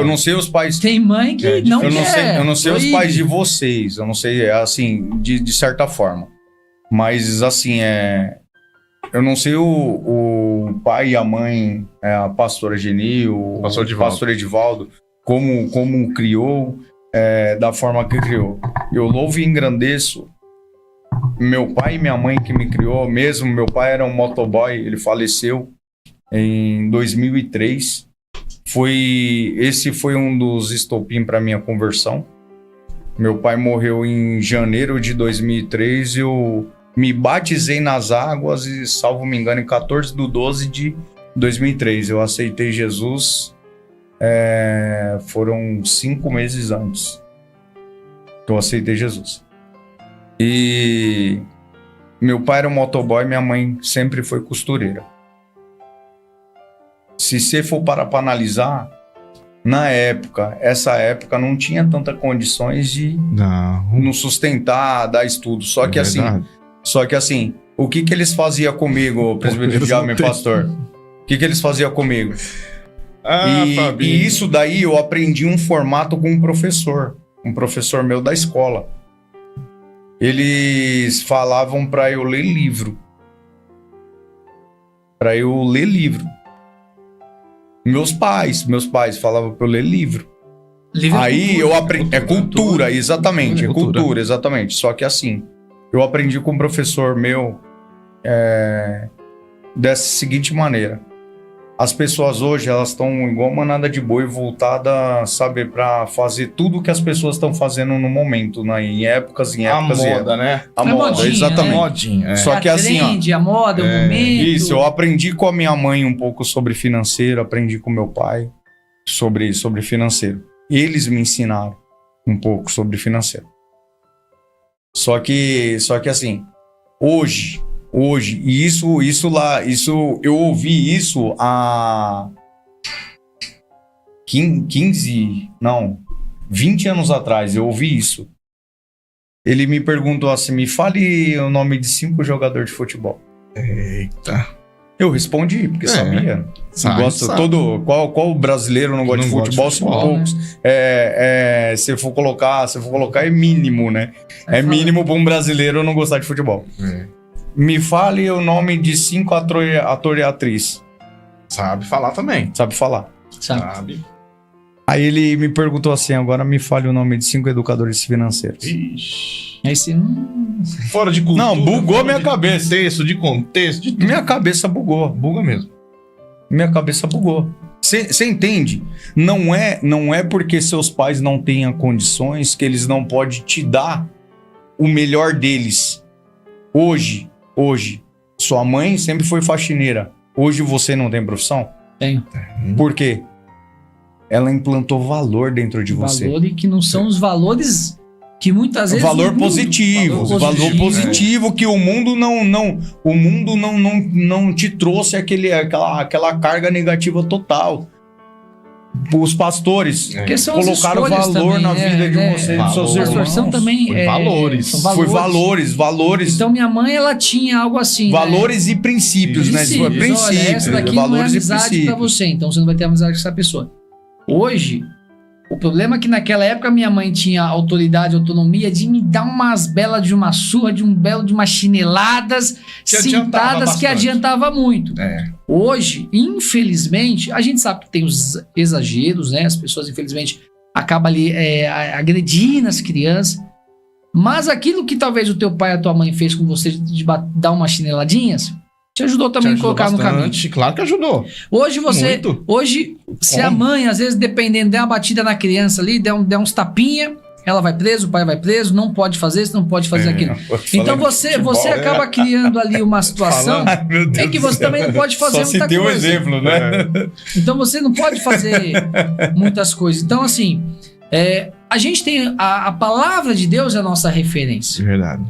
não sei os pais. Tem mãe que não Eu não sei, quer. eu não sei os proíbe. pais de vocês, eu não sei, assim, de certa forma. Mas, assim, eu não sei o pai e a mãe, a pastora Geni, o Pastor Edivaldo. pastor Edivaldo, como criou, da forma que criou. Eu louvo e engrandeço meu pai e minha mãe que me criou mesmo. Meu pai era um motoboy, ele faleceu em 2003. Esse foi um dos estopim para minha conversão. Meu pai morreu em janeiro de 2003. Eu me batizei nas águas e, salvo me engano, em 14/12 de 2003. Eu aceitei Jesus, foram 5 meses antes que eu aceitei Jesus. E meu pai era um motoboy, minha mãe sempre foi costureira. Se você for parar para analisar, essa época não tinha tanta condições de Não. nos sustentar, dar estudo. Só que assim, o que eles faziam comigo, presbítero Djalma e pastor? O que eles faziam comigo? E isso daí eu aprendi um formato com um professor meu da escola. Eles falavam para eu ler livro. Meus pais falavam para eu ler livro. Livre Aí cultura. eu aprendi. É cultura, exatamente. Cultura. É cultura, exatamente. Só que assim, eu aprendi com um professor meu dessa seguinte maneira. As pessoas hoje, elas estão igual manada de boi, voltada, sabe, para fazer tudo que as pessoas estão fazendo no momento, né? Em épocas. A moda, né? A É moda, modinha, exatamente. né? Modinha. É. Só que assim, ó. A moda, o momento. Isso, eu aprendi com a minha mãe um pouco sobre financeiro, aprendi com meu pai sobre financeiro. Eles me ensinaram um pouco sobre financeiro. Só que assim, hoje, e isso eu ouvi isso há 20 anos atrás, eu ouvi isso. Ele me perguntou assim, me fale o nome de 5 jogadores de futebol. Eita. Eu respondi, porque sabia. Sabe. Qual brasileiro não gosta de futebol? São poucos. Se for colocar é mínimo, né? É mínimo para um brasileiro não gostar de futebol. Me fale o nome de 5 ator e atriz. Sabe falar também. Sabe falar. Sabe. Aí ele me perguntou assim, agora me fale o nome de 5 educadores financeiros. Ixi. Aí você Fora de cultura. Não, bugou fora minha de cabeça. Contexto, de tudo. Minha cabeça bugou. Buga mesmo. Minha cabeça bugou. Você entende? Não é porque seus pais não tenham condições que eles não podem te dar o melhor deles. Hoje, sua mãe sempre foi faxineira. Hoje você não tem profissão? tenho. Por quê? Ela implantou valor dentro de você. Valores que não são os valores que muitas vezes... Valor positivo que o mundo não te trouxe aquela carga negativa total. Os pastores Porque são colocaram as escolhas valor também, na vida de vocês, dos seus Pastor, irmãos. são também, Foi valores. são Foi valores. Então minha mãe, ela tinha algo assim, Valores e princípios, né? Princípios. Foi princípios, Olha, essa daqui não é valores e amizade pra princípios. você, então você não vai ter amizade com essa pessoa. Hoje, O problema é que naquela época minha mãe tinha autoridade, autonomia de me dar umas belas de uma surra, de umas chineladas cintadas que adiantava muito. Hoje, infelizmente, a gente sabe que tem os exageros, né? As pessoas, infelizmente, acabam ali agredindo as crianças. Mas aquilo que talvez o teu pai e a tua mãe fez com você de dar umas chineladinhas, te ajudou também a colocar bastante, no caminho. Claro que ajudou. Hoje, se a mãe, às vezes, dependendo, der uma batida na criança ali, der uns tapinha, ela vai preso, o pai vai preso, não pode fazer isso, não pode fazer aquilo. Então você acaba criando ali uma situação em que você também não pode fazer muita coisa. Só citei um exemplo, né? Então você não pode fazer muitas coisas. Então, assim, a gente tem a palavra de Deus é a nossa referência. Verdade.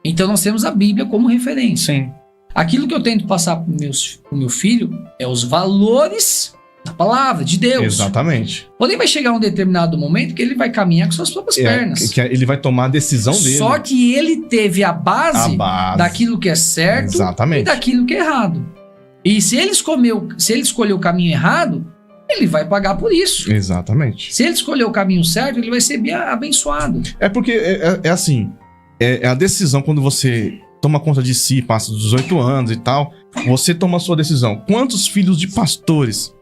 Então nós temos a Bíblia como referência. Sim. Aquilo que eu tento passar pro meu filho é os valores da palavra de Deus. Exatamente. Porém vai chegar um determinado momento que ele vai caminhar com suas próprias pernas. Que ele vai tomar a decisão dele. Só que ele teve a base daquilo que é certo e daquilo que é errado. E se ele escolheu o caminho errado, ele vai pagar por isso. Exatamente. Se ele escolher o caminho certo, ele vai ser bem abençoado. É porque é assim, é a decisão quando você toma conta de si, passa dos 18 anos e tal, você toma a sua decisão. Quantos filhos de pastores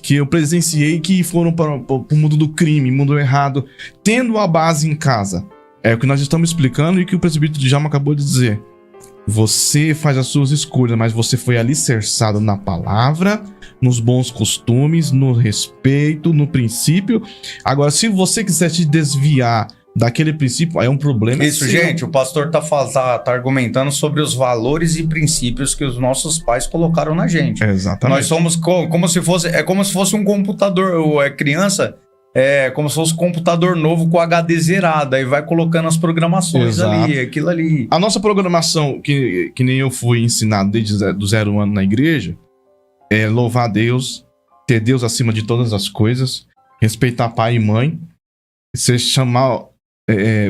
que eu presenciei que foram para o mundo do crime, mundo errado, tendo a base em casa? É o que nós estamos explicando e que o presbítero Djalma acabou de dizer. Você faz as suas escolhas, mas você foi alicerçado na palavra, nos bons costumes, no respeito, no princípio. Agora, se você quiser te desviar daquele princípio, aí é um problema. Isso, gente, o pastor tá argumentando sobre os valores e princípios que os nossos pais colocaram na gente. Exatamente. Nós somos como se fosse um computador, criança, como se fosse um computador novo com HD zerado, aí vai colocando as programações ali, aquilo ali. A nossa programação, que nem eu fui ensinado desde do 0 ano na igreja, é louvar a Deus, ter Deus acima de todas as coisas, respeitar pai e mãe, você chamar...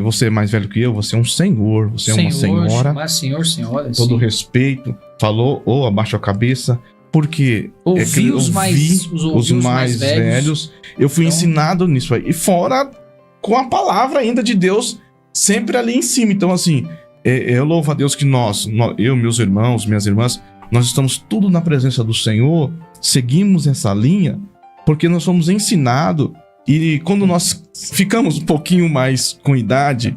você é mais velho que eu, você é um senhor, você é uma senhora. Mas senhora. Todo respeito. Falou, ou abaixa a cabeça. Porque ouvi os mais velhos. Eu fui ensinado nisso aí. E fora com a palavra ainda de Deus sempre ali em cima. Então, assim, eu louvo a Deus que eu, meus irmãos, minhas irmãs, nós estamos tudo na presença do Senhor, seguimos essa linha, porque nós somos ensinados. E quando nós ficamos um pouquinho mais com idade,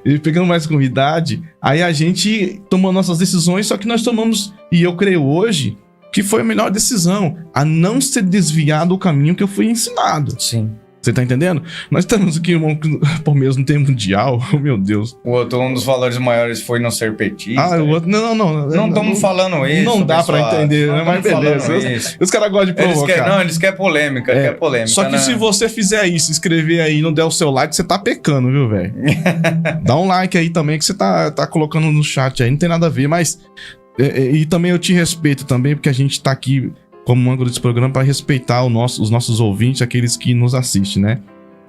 e pegando mais com idade, aí a gente tomou nossas decisões, só que nós tomamos, e eu creio hoje, que foi a melhor decisão, a não ser desviado do caminho que eu fui ensinado. Sim. Você tá entendendo? Nós estamos aqui, irmão, por mesmo tempo mundial, oh, meu Deus. O outro, um dos valores maiores foi não ser petista. O outro, não estamos falando isso. Não dá pra entender, né? Mas beleza. Os caras gostam de provocar. Eles querem polêmica, Só que se você fizer isso, inscrever aí e não der o seu like, você tá pecando, viu, velho? Dá um like aí também, que você tá colocando no chat aí, não tem nada a ver, mas... E também eu te respeito também, porque a gente tá aqui... como âncora desse programa, para respeitar os nossos ouvintes, aqueles que nos assistem, né?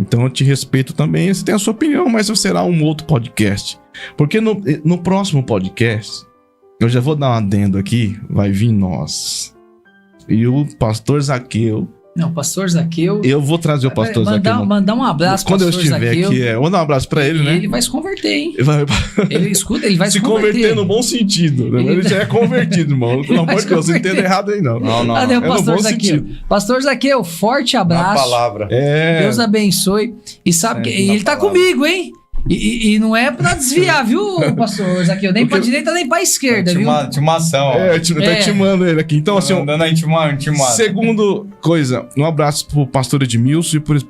Então eu te respeito também, você tem a sua opinião, mas será um outro podcast. Porque no próximo podcast, eu já vou dar um adendo aqui, vai vir nós. E o pastor Zaqueu. Não, pastor Zaqueu... Eu vou trazer o pastor Zaqueu. Mandar um abraço pro pastor Zaqueu. Quando eu estiver aqui, eu vou dar um abraço pra ele, né? Ele vai se converter, hein? Ele vai se converter no bom sentido. Né? Ele já é convertido, irmão. Pelo amor de Deus, não entenda errado aí, não. Cadê o pastor Zaqueu? Pastor Zaqueu, forte abraço. Na palavra. Deus abençoe. E sabe que ele tá comigo, hein? E não é pra desviar, viu, pastor Zaqueu? Nem pra direita, nem pra esquerda, viu? Intimação. Tá intimando ele aqui. Então, assim, dando a intimada. Segundo coisa, um abraço pro pastor Edmilson e pro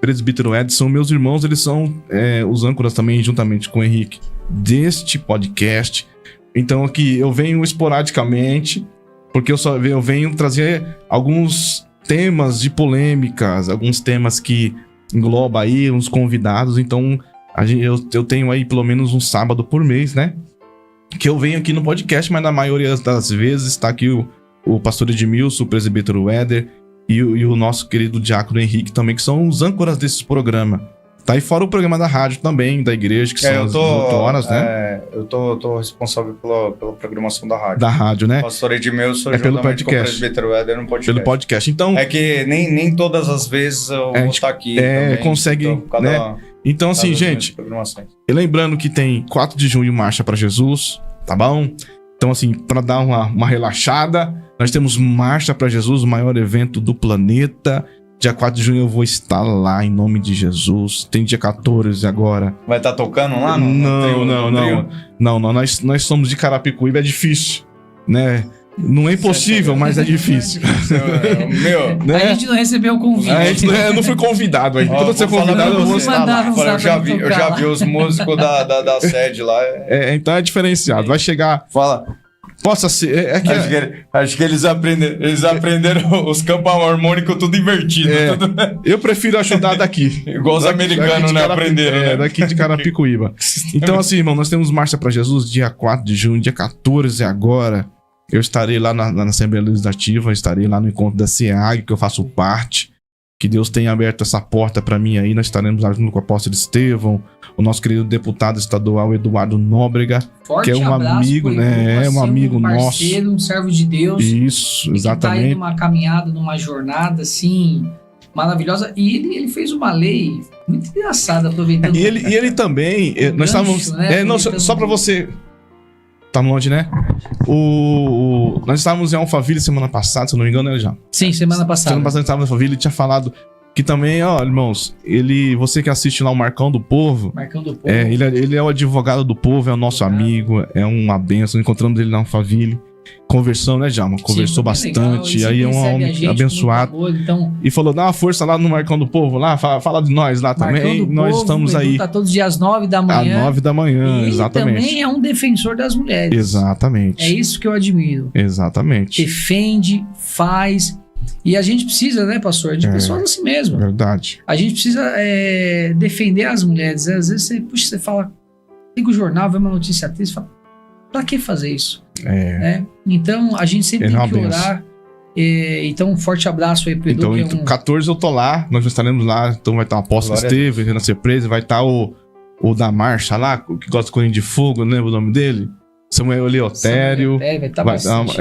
presbítero Edson. Meus irmãos, eles são os âncoras também, juntamente com o Henrique, deste podcast. Então, aqui, eu venho esporadicamente, porque eu venho trazer alguns temas de polêmicas, alguns temas que englobam aí uns convidados. Então... Eu tenho aí pelo menos um sábado por mês, né? Que eu venho aqui no podcast, mas na maioria das vezes está aqui o pastor Edmilson, o presbítero Éder e o nosso querido diácono Henrique também, que são os âncoras desse programa. Tá aí fora o programa da rádio também, da igreja, que são as 18 horas, né? Eu tô responsável pela programação da rádio. Da rádio, né? Pastor Edmilson, pelo juntamente com o podcast. presbítero Éder, no podcast. Pelo podcast. Então, É que nem todas as vezes eu vou estar aqui. também, consegue, então, né? Então assim, gente, e lembrando que tem 4 de junho Marcha para Jesus, tá bom? Então assim, para dar uma relaxada, nós temos Marcha para Jesus, o maior evento do planeta. Dia 4 de junho eu vou estar lá, em nome de Jesus. Tem dia 14 agora. Vai estar tocando lá? Não. Nós somos de Carapicuíba, é difícil, né? Não é impossível, mas é difícil. Meu, né? A gente não recebeu o convite. Eu não fui convidado ainda. Quando eu ser convidado, eu vou estar lá. Eu já vi os músicos da sede lá. Então é diferenciado. Vai chegar... Fala... Possa ser. Acho que eles aprenderam os campos harmônicos tudo invertido. Eu prefiro ajudar daqui. Igual os americanos, né? Aprenderam, né? Daqui de Carapicuíba. Então, assim, irmão, nós temos Marcha para Jesus dia 4 de junho, dia 14 agora. Eu estarei lá na Assembleia Legislativa, estarei lá no encontro da SEAG, que eu faço parte. Que Deus tenha aberto essa porta para mim aí. Nós estaremos lá junto com o apóstolo Estevão, o nosso querido deputado estadual Eduardo Nóbrega, Forte que é um amigo, né? É um amigo nosso. Um servo de Deus. Isso, exatamente. Que tá aí numa caminhada, numa jornada, assim, maravilhosa. E ele fez uma lei muito engraçada, aproveitando. E ele também... Nós estávamos... Né? Só para você... Tá longe, né? Nós estávamos em Alphaville semana passada, se eu não me engano, né, já? Sim, semana passada. Semana passada a gente estava em Alphaville e tinha falado que também, ó, irmãos, você que assiste lá o Marcão do Povo... Marcão do Povo. Ele é o advogado do povo, é o nosso amigo, é uma bênção. Encontramos ele na Alphaville. Conversamos, né, Djalma? Conversou bastante. Legal. Aí é um homem abençoado. Amor, então... E falou, dá uma força lá no Marcão do Povo, lá, fala de nós lá também. Nós Povo, estamos aí. Tá todos os dias 9 da manhã. Às 9 da manhã, exatamente. Ele também é um defensor das mulheres. Exatamente. É isso que eu admiro. Exatamente. Defende, faz. E a gente precisa, né, pastor? De pessoas assim mesmo. Verdade. A gente precisa defender as mulheres. Às vezes você fala, liga o jornal, vê uma notícia triste, fala, pra que fazer isso? Então, a gente sempre tem que orar. Então, um forte abraço aí pro Edu. Então, 14 eu tô lá, nós estaremos lá. Então, vai estar o apóstolo Estevão, na surpresa, vai estar o da Marcha lá, que gosta de corrente de fogo, não lembro o nome dele. Samuel Leotério.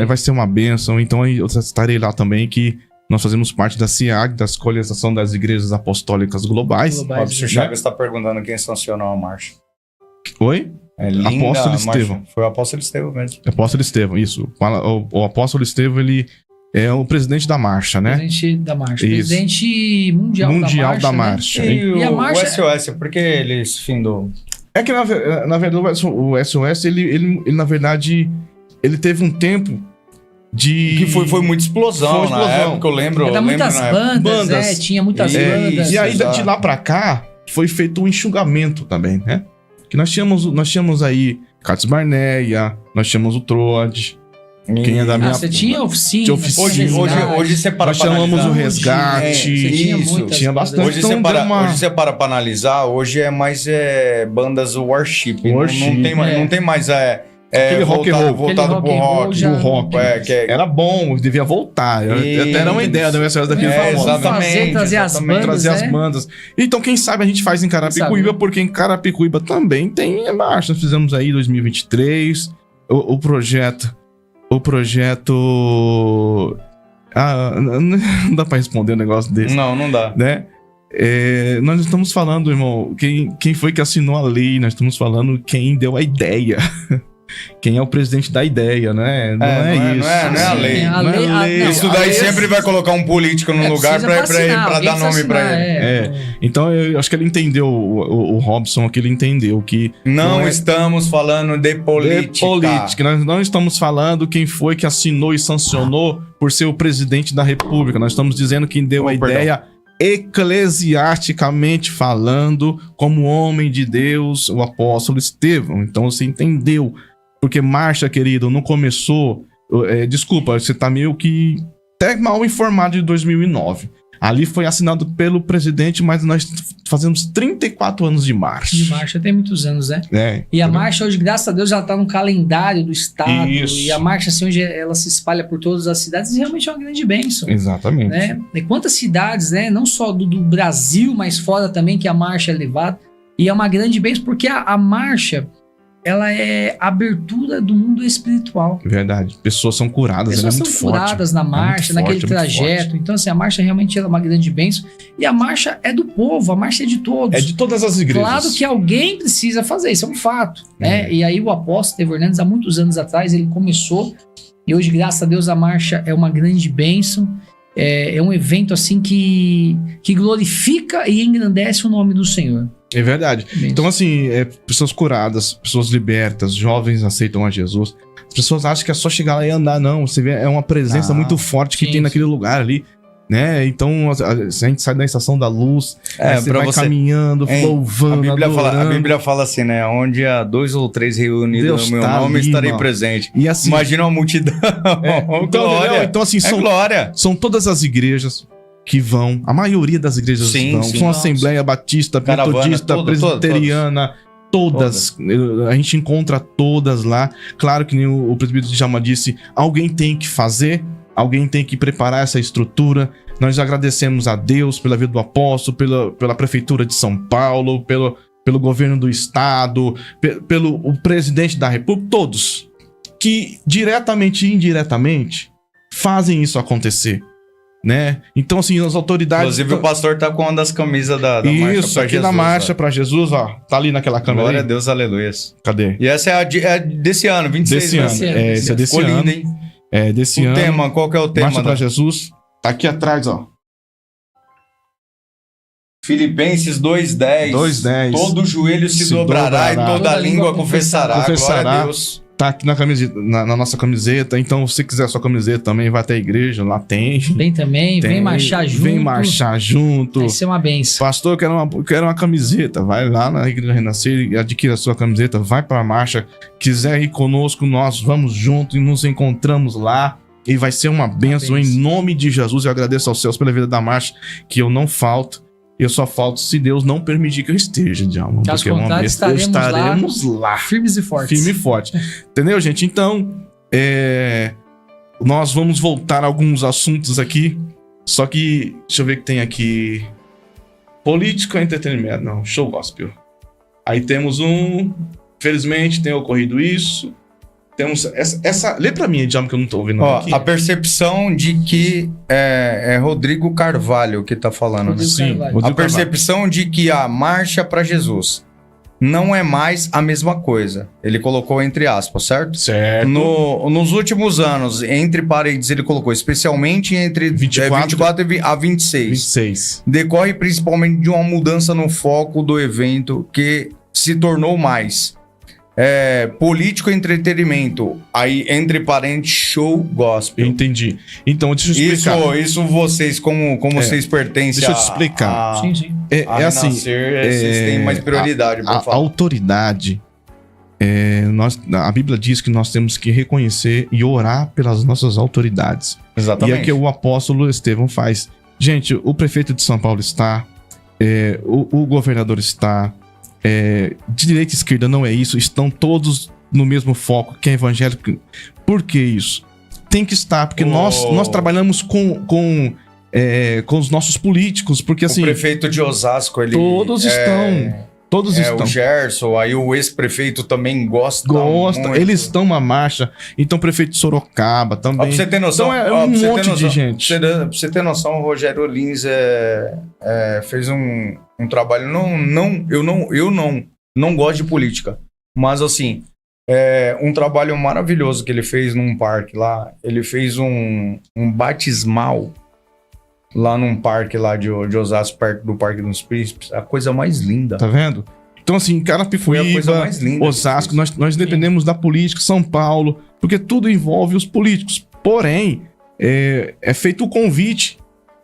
Vai ser uma bênção. Então, eu estarei lá também, que nós fazemos parte da SEAG, da Colegiação das Igrejas Apostólicas Globais. O Robson Chagas está perguntando quem sancionou a marcha. Oi? Apóstolo Estevão. Foi o apóstolo Estevão mesmo. Apóstolo Estevão, isso. O apóstolo Estevão, ele é o presidente da marcha, né? Presidente da marcha. Isso. Presidente mundial da marcha. Né? E a marcha... o SOS, por que ele se findou? É que, na verdade, o SOS, ele na verdade, ele teve um tempo de... Que foi muita explosão, na época, eu lembro. Era muitas bandas, tinha muitas bandas. E aí, de lá pra cá, foi feito um enxugamento também, né? Que nós tínhamos aí Cates Barneia, nós tínhamos o Troad. Quem é da minha... Você tinha oficina. Hoje você para nós chamamos o Resgate. Tinha bastante. Hoje você para analisar, hoje é mais bandas worship. Não tem mais... aquele rock and roll voltado pro rock. Era bom, devia voltar. Até era uma ideia da SOS daquele famoso. Exatamente. Trazer as bandas. Então, quem sabe a gente faz em Carapicuíba, porque em Carapicuíba também tem marcha. Nós fizemos aí em 2023 o projeto... não dá pra responder um negócio desse. Não dá. Né? Nós estamos falando, irmão, quem foi que assinou a lei? Nós estamos falando quem deu a ideia. Quem é o presidente da ideia, né? Não é isso. Não é a lei. Não é a lei. Isso daí sempre vai colocar um político no lugar pra dar nome pra ele. Então, eu acho que ele entendeu, o Robson aqui, ele entendeu que... Não estamos falando de política. Nós não estamos falando quem foi que assinou e sancionou por ser o presidente da República. Nós estamos dizendo quem deu a ideia... eclesiasticamente falando, como homem de Deus, o apóstolo Estevão. Então você entendeu. Porque marcha, querido, não começou... desculpa, você tá meio que até mal informado de 2009. Ali foi assinado pelo presidente, mas nós fazemos 34 anos de marcha. De marcha tem muitos anos, né? E a marcha hoje, graças a Deus, ela tá no calendário do estado. Isso. E a marcha, assim, hoje ela se espalha por todas as cidades e realmente é uma grande bênção. Exatamente. Né? E quantas cidades, né? Não só do Brasil, mas fora também, que a marcha é levada. E é uma grande bênção, porque a marcha, ela é a abertura do mundo espiritual. Verdade. Pessoas são curadas, Pessoas ela é muito são curadas forte. na marcha, naquele trajeto. Então, assim, a marcha realmente é uma grande bênção. E a marcha é do povo, a marcha é de todos. É de todas as igrejas. Claro que alguém precisa fazer, isso é um fato. Né? E aí o apóstolo Estevão Hernandes, há muitos anos atrás, ele começou. E hoje, graças a Deus, a marcha é uma grande bênção. É um evento assim que glorifica e engrandece o nome do Senhor. É verdade. Bênção. Então, assim, pessoas curadas, pessoas libertas, jovens aceitam a Jesus. As pessoas acham que é só chegar lá e andar, não. Você vê, é uma presença muito forte que tem naquele lugar ali, né? Então, a gente sai da estação da luz, você vai caminhando, louvando, a Bíblia fala assim, né? Onde há 2 ou 3 reunidos no meu nome, estarei presente. E assim, imagina uma multidão. Glória. Então, assim, são todas as igrejas que vão, a maioria das igrejas vão. São Assembleia Batista, Metodista, Presbiteriana, todas. A gente encontra todas lá. Claro que nem o presbítero Djalma disse, alguém tem que fazer, alguém tem que preparar essa estrutura. Nós agradecemos a Deus pela vida do apóstolo, pela prefeitura de São Paulo, pelo governo do estado, pelo o presidente da república, todos que diretamente e indiretamente fazem isso acontecer. Né? Então, assim, as autoridades... Inclusive, o pastor tá com uma das camisas da Marcha pra Jesus. Isso, aqui da Marcha pra Jesus, ó. Tá ali naquela câmera. Glória aí. a Deus, aleluia. Cadê? E essa é desse ano, 26. Desse ano. Esse é desse ano. Lindo, hein? É desse ano. O tema, qual que é o tema? Marcha pra Jesus. Tá aqui atrás, ó. Filipenses 2:10. 2:10. Todo joelho se dobrará e toda língua confessará. Glória a Deus. Tá aqui na nossa camiseta. Então, se quiser a sua camiseta também, vai até a igreja, lá tem. Tem também, vem marchar junto. Vem marchar junto. Vai ser uma benção. Pastor, eu quero uma camiseta. Vai lá na Igreja Renascer e adquira a sua camiseta. Vai pra marcha. Quiser ir conosco, nós vamos junto e nos encontramos lá. E vai ser uma bênção em nome de Jesus. Eu agradeço aos céus pela vida da marcha, que eu não falto. Eu só falto se Deus não permitir que eu esteja, Djalma. Caso contrário, estaremos lá, firmes e fortes. Firme e forte. Entendeu, gente? Então, nós vamos voltar a alguns assuntos aqui. Só que, deixa eu ver o que tem aqui. Política e entretenimento. Não, show gospel. Aí temos felizmente tem ocorrido isso. Temos essa lê pra mim, Djalma, que eu não tô ouvindo aqui. A percepção de que é Rodrigo Carvalho que tá falando, né? Sim, a percepção de que a marcha para Jesus não é mais a mesma coisa. Ele colocou entre aspas, certo? Certo. Nos últimos anos, entre parênteses, ele colocou especialmente entre 24 a 26. Decorre principalmente de uma mudança no foco do evento que se tornou mais político e entretenimento. Aí, entre parênteses, show gospel. Entendi. Então, deixa eu explicar. Isso vocês, como vocês pertencem deixa eu te explicar. Sim. Assim, vocês têm mais prioridade. A autoridade, a Bíblia diz que nós temos que reconhecer e orar pelas nossas autoridades. Exatamente. E é que o apóstolo Estevão faz. Gente, o prefeito de São Paulo está, o governador está, de direita e esquerda não é isso, estão todos no mesmo foco, que é evangélico. Por que isso? Tem que estar, porque nós trabalhamos com os nossos políticos, porque assim... O prefeito de Osasco, ele... Todos estão. O Gerson, aí o ex-prefeito também gosta muito. Eles estão na marcha. Então, o prefeito de Sorocaba também. Pra você ter noção... Então, um monte de gente. Pra você ter noção, o Rogério Lins fez um trabalho... Eu não gosto de política. Mas, assim, um trabalho maravilhoso que ele fez num parque lá. Ele fez um batismal lá num parque lá de Osasco, perto do Parque dos Príncipes. A coisa mais linda. Tá vendo? Então, assim, Carapicuíba, Osasco, nós dependemos da política, São Paulo, porque tudo envolve os políticos. Porém, é feito o convite,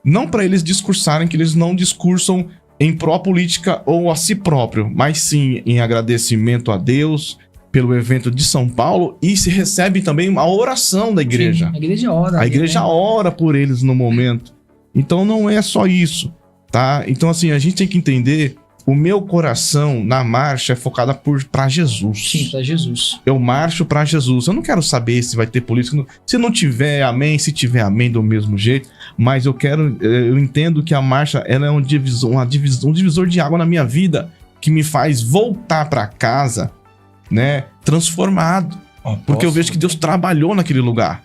não para eles discursarem, que eles não discursam em pró-política ou a si próprio, mas sim em agradecimento a Deus pelo evento de São Paulo, e se recebe também uma oração da igreja. Sim, a igreja ora. A igreja ora por eles no momento. Então não é só isso, tá? Então assim, a gente tem que entender, o meu coração na marcha é focada pra Jesus. Sim, pra Jesus. Eu marcho pra Jesus. Eu não quero saber se vai ter política. Se não tiver, amém. Se tiver, amém, do mesmo jeito. Mas eu entendo que a marcha, ela é um divisor de água na minha vida, que me faz voltar pra casa, né, transformado. Porque eu vejo que Deus trabalhou naquele lugar.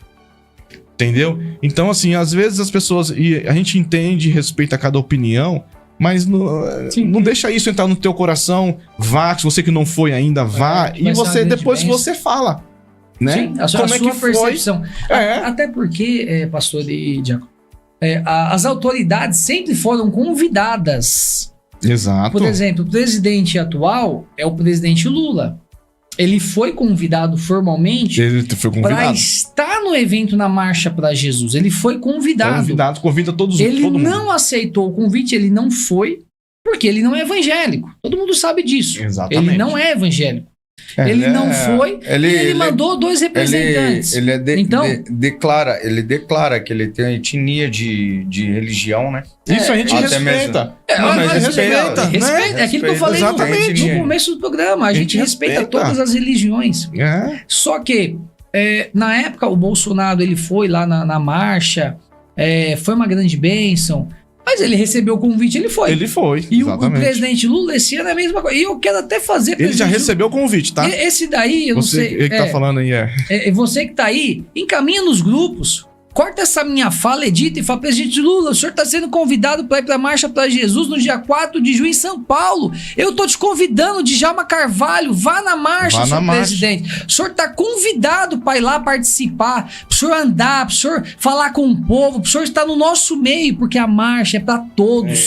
Entendeu? Então, assim, às vezes as pessoas... E a gente entende e respeita cada opinião, mas não deixa isso entrar no teu coração. Vá, se você que não foi ainda, vá. E você depois você fala. Né? Sim, a Como sua é que percepção. É. Até porque, pastor e diácono, as autoridades sempre foram convidadas. Exato. Por exemplo, o presidente atual é o presidente Lula. Ele foi convidado formalmente para estar no evento na Marcha para Jesus. Ele foi convidado. Convida todos. Ele todo não mundo. aceitou o convite, ele não foi, porque ele não é evangélico. Todo mundo sabe disso. Exatamente. Ele não é evangélico. Ele não foi, ele mandou 2 representantes. Ele então, declara que ele tem etnia de religião, né? Isso a gente respeita. Respeita. É aquilo que eu falei no começo do programa. A gente respeita todas as religiões. Só que, na época, o Bolsonaro ele foi lá na marcha, foi uma grande bênção. Mas ele recebeu o convite, ele foi. Ele foi, e o presidente Lula esse ano é a mesma coisa. E eu quero até fazer... Ele já recebeu o convite, tá? Esse daí, eu não sei... Ele que tá falando aí, você que tá aí, encaminha nos grupos, corta essa minha fala, edita e fala: presidente Lula, o senhor está sendo convidado para ir para a Marcha para Jesus no dia 4 de junho em São Paulo. Eu tô te convidando, Djalma Carvalho, vá na marcha, senhor presidente. O senhor está convidado para ir lá participar, para o senhor andar, para o senhor falar com o povo, para o senhor estar no nosso meio, porque a marcha é para todos.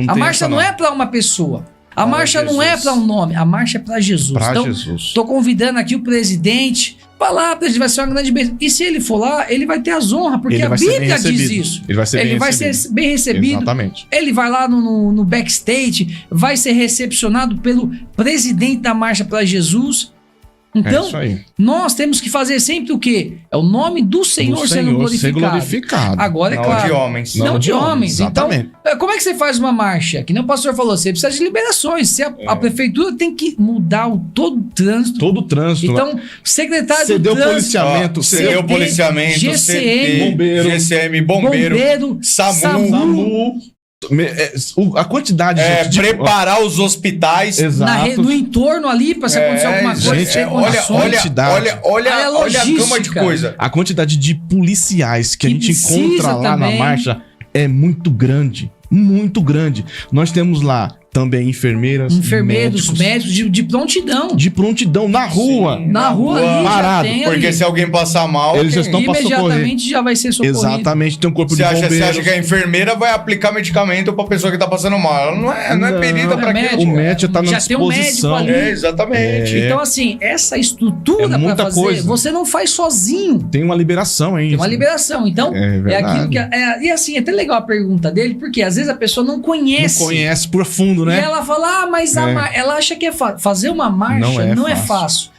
A marcha não é para uma pessoa. A marcha não é para um nome, a marcha é para Jesus. Então, estou convidando aqui o presidente. Vai lá, presidente, vai ser uma grande bênção. E se ele for lá, ele vai ter as honras, porque a Bíblia diz isso. Ele vai ser bem recebido. Exatamente. Ele vai lá no backstage, vai ser recepcionado pelo presidente da Marcha para Jesus. Então, nós temos que fazer sempre o quê? É o nome do Senhor sendo glorificado. Agora, é claro. Não de homens. Não de homens. Exatamente. Então, como é que você faz uma marcha? Que nem o pastor falou, você precisa de liberações. A prefeitura tem que mudar todo o trânsito. Todo o trânsito. Então, secretário do trânsito. Cedeu policiamento, GCM, bombeiro, SAMU. A quantidade de preparar os hospitais no entorno ali para se acontecer alguma coisa. Olha a gama de coisa. A quantidade de policiais que a gente encontra lá na marcha é muito grande. Muito grande. Nós temos lá também enfermeiros, médicos de prontidão. De prontidão na rua. Sim, na rua ali, parado. Porque ali, se alguém passar mal, eles já estão para socorrer. Imediatamente já vai ser socorrido. Exatamente, tem um corpo de bombeiros. Você acha que a enfermeira vai aplicar medicamento para pessoa que tá passando mal? Ela não é perita para aquilo. O médico tá na disposição. Tem um médico ali. Exatamente. Então assim, essa estrutura para fazer, coisa. Você não faz sozinho. Tem uma liberação, hein? Tem uma liberação. Então, é aquilo que... e assim, é até legal a pergunta dele, porque às vezes a pessoa não conhece. Não conhece por fundo, né? E ela fala, mas ela acha que é fácil. Fazer uma marcha não é fácil.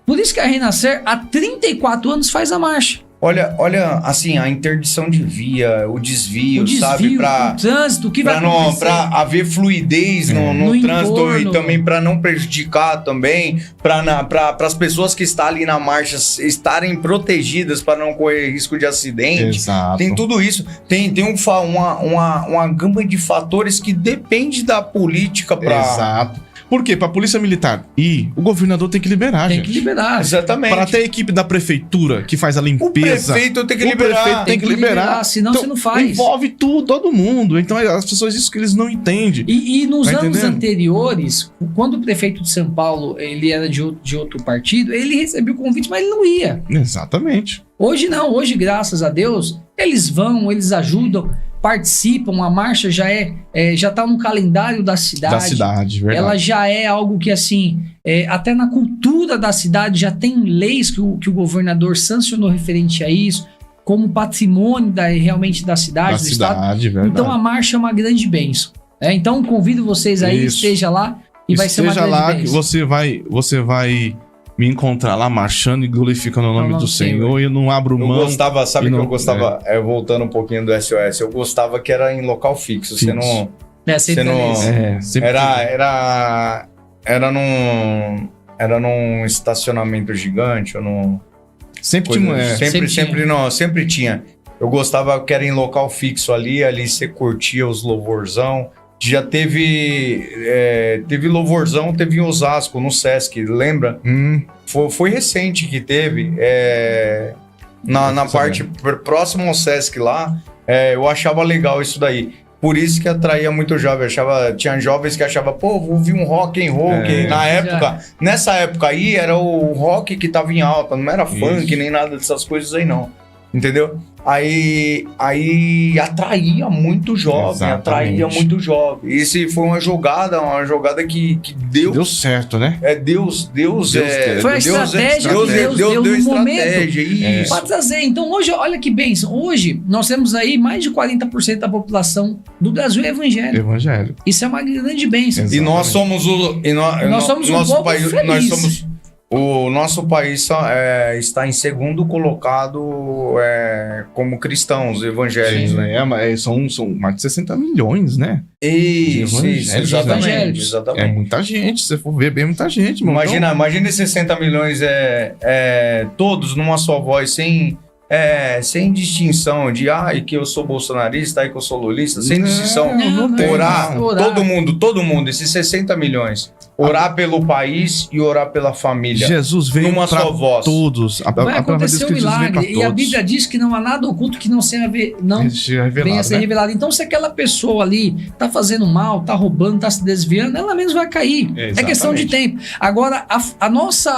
Por isso que a Renascer, há 34 anos, faz a marcha. Olha, assim, a interdição de via, o desvio, sabe? O trânsito, o que vai acontecer? Pra haver fluidez no trânsito entorno. E também para não prejudicar também, para as pessoas que estão ali na marcha estarem protegidas para não correr risco de acidente. Exato. Tem tudo isso. Tem uma gama de fatores que depende da política para... Exato. Por quê? Para a Polícia Militar o governador tem que liberar, gente. Tem que liberar. Exatamente. Para ter a equipe da prefeitura que faz a limpeza. O prefeito tem que liberar. Tem que liberar. Senão então, você não faz. Envolve todo mundo. Então as pessoas, isso que eles não entendem. E nos anos anteriores, quando o prefeito de São Paulo ele era de outro partido, ele recebia o convite, mas ele não ia. Exatamente. Hoje não. Hoje, graças a Deus, eles vão, eles ajudam, participam, a marcha já tá no calendário da cidade. Verdade. Ela já é algo que, assim, até na cultura da cidade já tem leis que o governador sancionou referente a isso, como patrimônio realmente da cidade, do estado. Verdade. Então a marcha é uma grande bênção. Então convido vocês aí, esteja lá e vai ser uma grande bênção. Esteja lá que você vai me encontrar lá marchando e glorificando o nome do Senhor. E eu não abro mão. Eu gostava, sabe que eu gostava? Voltando um pouquinho do SOS, eu gostava que era em local fixo. Você não... Você não... Era num estacionamento gigante ou num... Sempre tinha. Eu gostava que era em local fixo ali você curtia os louvorzão. Já teve louvorzão, teve em Osasco, no Sesc, lembra? Foi recente que teve. Na parte próxima ao Sesc lá, eu achava legal isso daí. Por isso que atraía muito jovem. Tinha jovens que achavam, pô, vou ouvir um rock and roll. Nessa época aí, era o rock que tava em alta, não era funk nem nada dessas coisas aí, não. Entendeu? Aí atraía muito jovem, Esse foi uma jogada que deu... Deu certo, né? Foi a estratégia que Deus deu no momento isso. para trazer. Então hoje, olha que bênção. Hoje, nós temos aí mais de 40% da população do Brasil evangélico. Isso é uma grande bênção. E nós somos nós somos um povo feliz. O nosso país está em segundo colocado como cristãos evangélicos, né? Mas são mais de 60 milhões, né? Isso, exatamente. É muita gente, se você for ver, bem muita gente. Imagina 60 milhões todos numa só voz, sem distinção de que eu sou bolsonarista, que eu sou lulista, sem distinção. Não tem. Orar. Todo mundo, esses 60 milhões. Orar pelo país e orar pela família. Jesus veio para todos. Vai acontecer um milagre. E a Bíblia diz que não há nada oculto que não venha a ser revelado. Então, se aquela pessoa ali tá fazendo mal, tá roubando, tá se desviando, ela mesmo vai cair. É questão de tempo. Agora, o nosso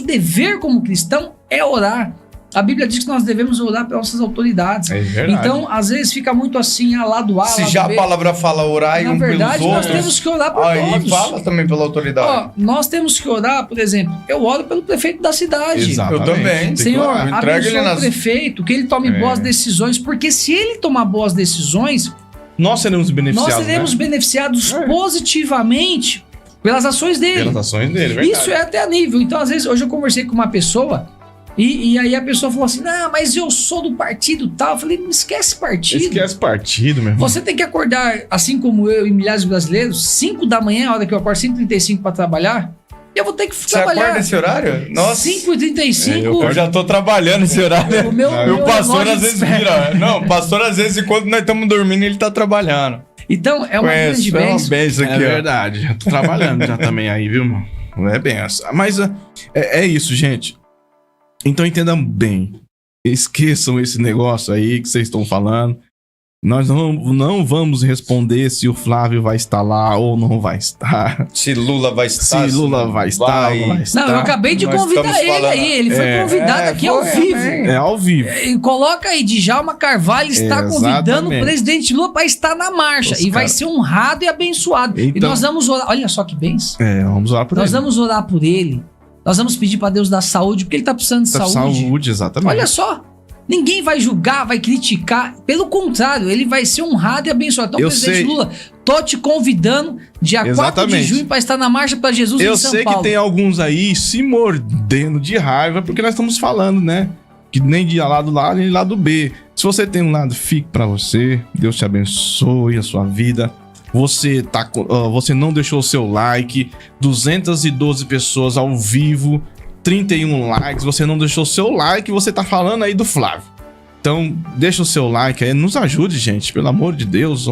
dever como cristão é orar. A Bíblia diz que nós devemos orar pelas nossas autoridades. Então, às vezes fica muito assim, lado A, se lado já B. A palavra fala orar e um pelos outros. Na verdade, nós temos que orar por todos. E fala também pela autoridade. Nós temos que orar, por exemplo, eu oro pelo prefeito da cidade. Exatamente. Eu também. Senhor, abençoa o prefeito, que ele tome boas decisões, porque se ele tomar boas decisões, nós seremos beneficiados positivamente pelas ações dele. Verdade. Isso é até a nível. Então, às vezes, hoje eu conversei com uma pessoa e aí a pessoa falou assim, não, mas eu sou do partido tal. Eu falei, não esquece partido. Meu irmão. Você tem que acordar, assim como eu e milhares de brasileiros, 5 da manhã, a hora que eu acordo, 5h35 para trabalhar, e eu vou ter que trabalhar. Você acorda esse horário? Nossa. 5h35. Eu já tô trabalhando esse horário. O pastor às vezes vira. Não, o pastor às vezes, enquanto nós estamos dormindo, ele tá trabalhando. Então, é uma grande bênção. É verdade. Já tô trabalhando já também aí, viu, irmão? Não é bem essa. Mas é isso, gente. Então entendam bem. Esqueçam esse negócio aí que vocês estão falando. Nós não vamos responder se o Flávio vai estar lá ou não vai estar. Se Lula vai estar. Se Lula vai estar ou não vai estar. Não, eu acabei de convidar ele aí. Ele foi convidado aqui ao vivo. Ao vivo. Coloca aí, Djalma Carvalho está convidando o presidente Lula para estar na marcha. Vai ser honrado e abençoado. Então, e nós vamos orar. Olha só que bênção. Vamos orar por ele. Nós vamos orar por ele. Nós vamos pedir para Deus dar saúde, porque ele está precisando de saúde. Saúde, exatamente. Olha só. Ninguém vai julgar, vai criticar. Pelo contrário, ele vai ser honrado e abençoado. Então, presidente Lula, tô te convidando dia 4 de junho para estar na marcha para Jesus em São Paulo. Eu sei que tem alguns aí se mordendo de raiva, porque nós estamos falando, né? Que nem de lado A, nem de lado B. Se você tem um lado, fique para você. Deus te abençoe a sua vida. Você não deixou o seu like, 212 pessoas ao vivo, 31 likes, você não deixou o seu like, você tá falando aí do Flávio. Então, deixa o seu like aí, nos ajude, gente, pelo amor de Deus,